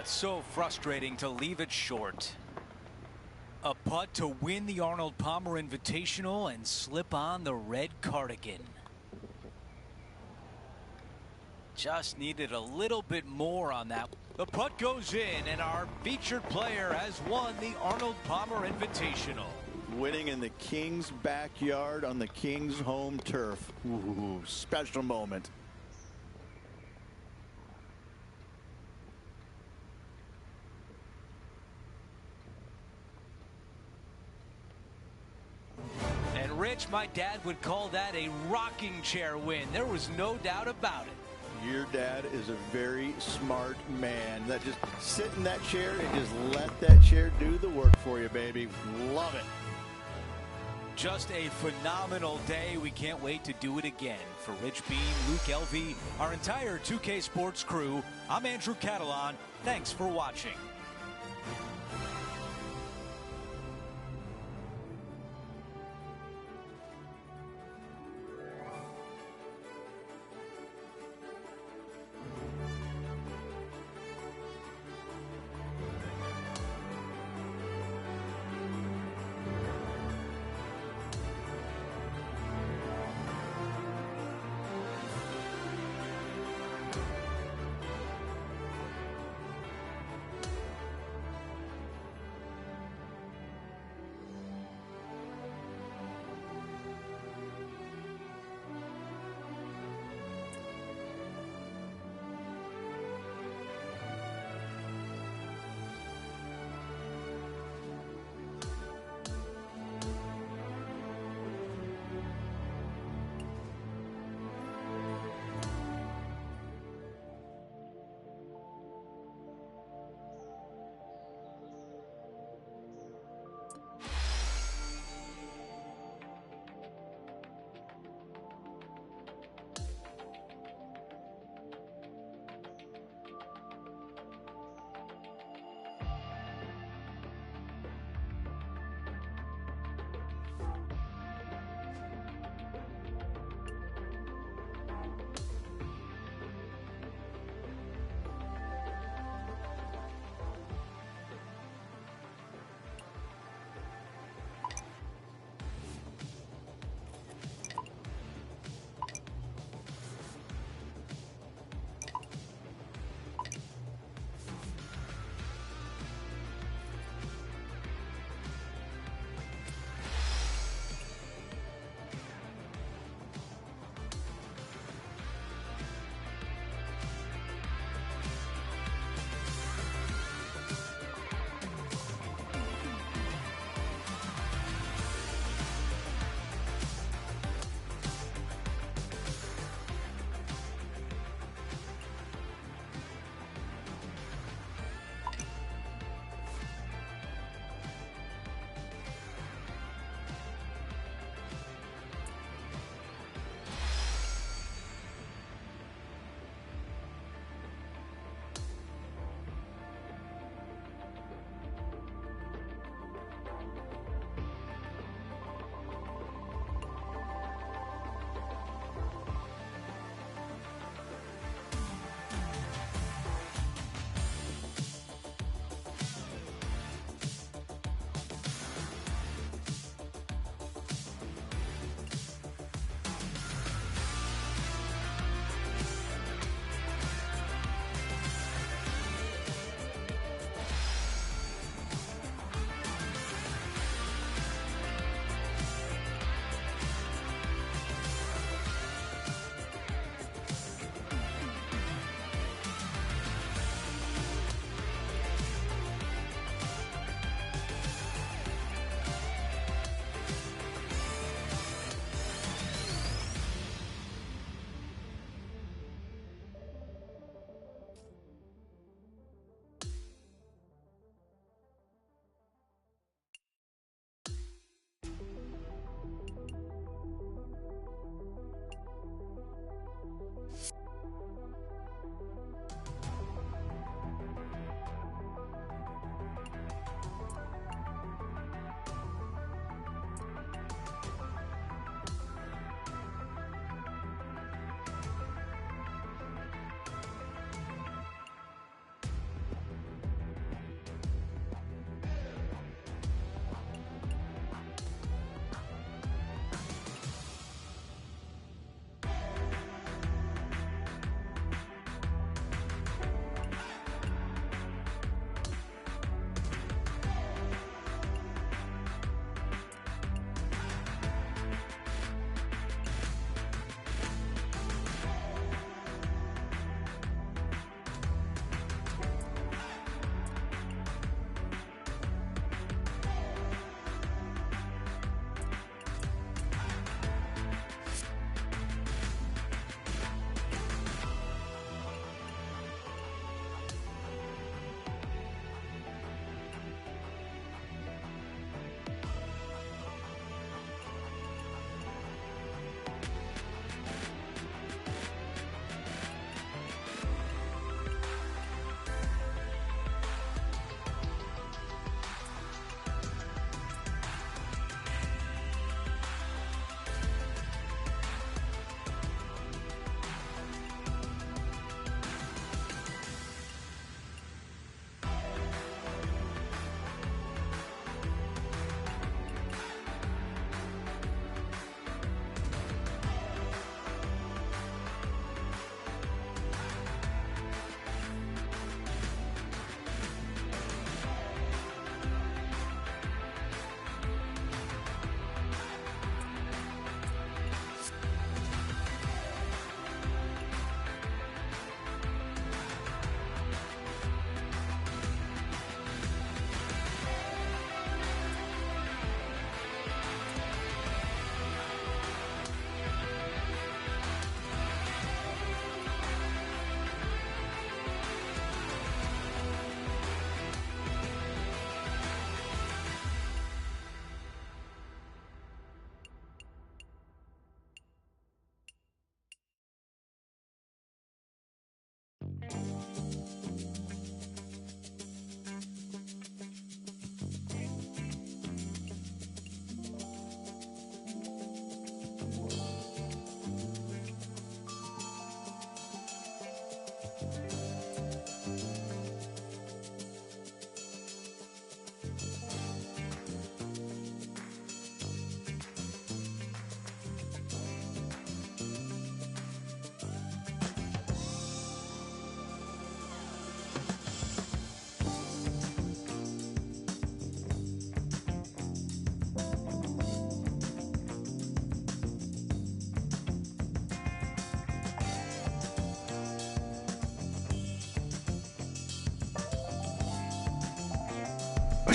It's so frustrating to leave it short. A putt to win the Arnold Palmer Invitational and slip on the red cardigan. Just needed a little bit more on that. The putt goes in, and our featured player has won the Arnold Palmer Invitational. Winning in the King's backyard on the King's home turf. Ooh, special moment. Rich, my dad would call that a rocking chair win. There was no doubt about it. Your dad is a very smart man. That just sit in that chair and just let that chair do the work for you, baby. Love it. Just a phenomenal day. We can't wait to do it again. For Rich Beam, Luke Elvey, our entire 2K Sports crew, I'm Andrew Catalan. Thanks for watching.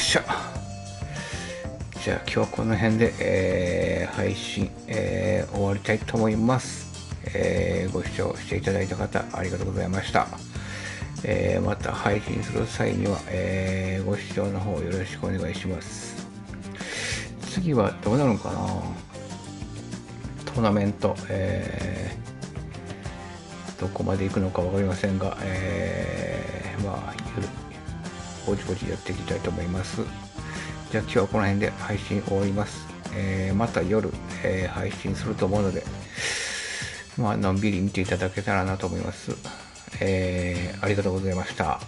しゃ。じゃあ今日はこの辺で、配信、終わりたいと思います。ご視聴していただいた方ありがとうございました。また配信する際には、ご視聴の方よろしくお願いします。次はどうなるのかな。トーナメント、どこまで行くのか分かりませんが、ぼちぼちやっていきたいと思います。じゃあ今日はこの辺で配信終わります。また夜、配信すると思うので、のんびり見ていただけたらなと思います。ありがとうございました。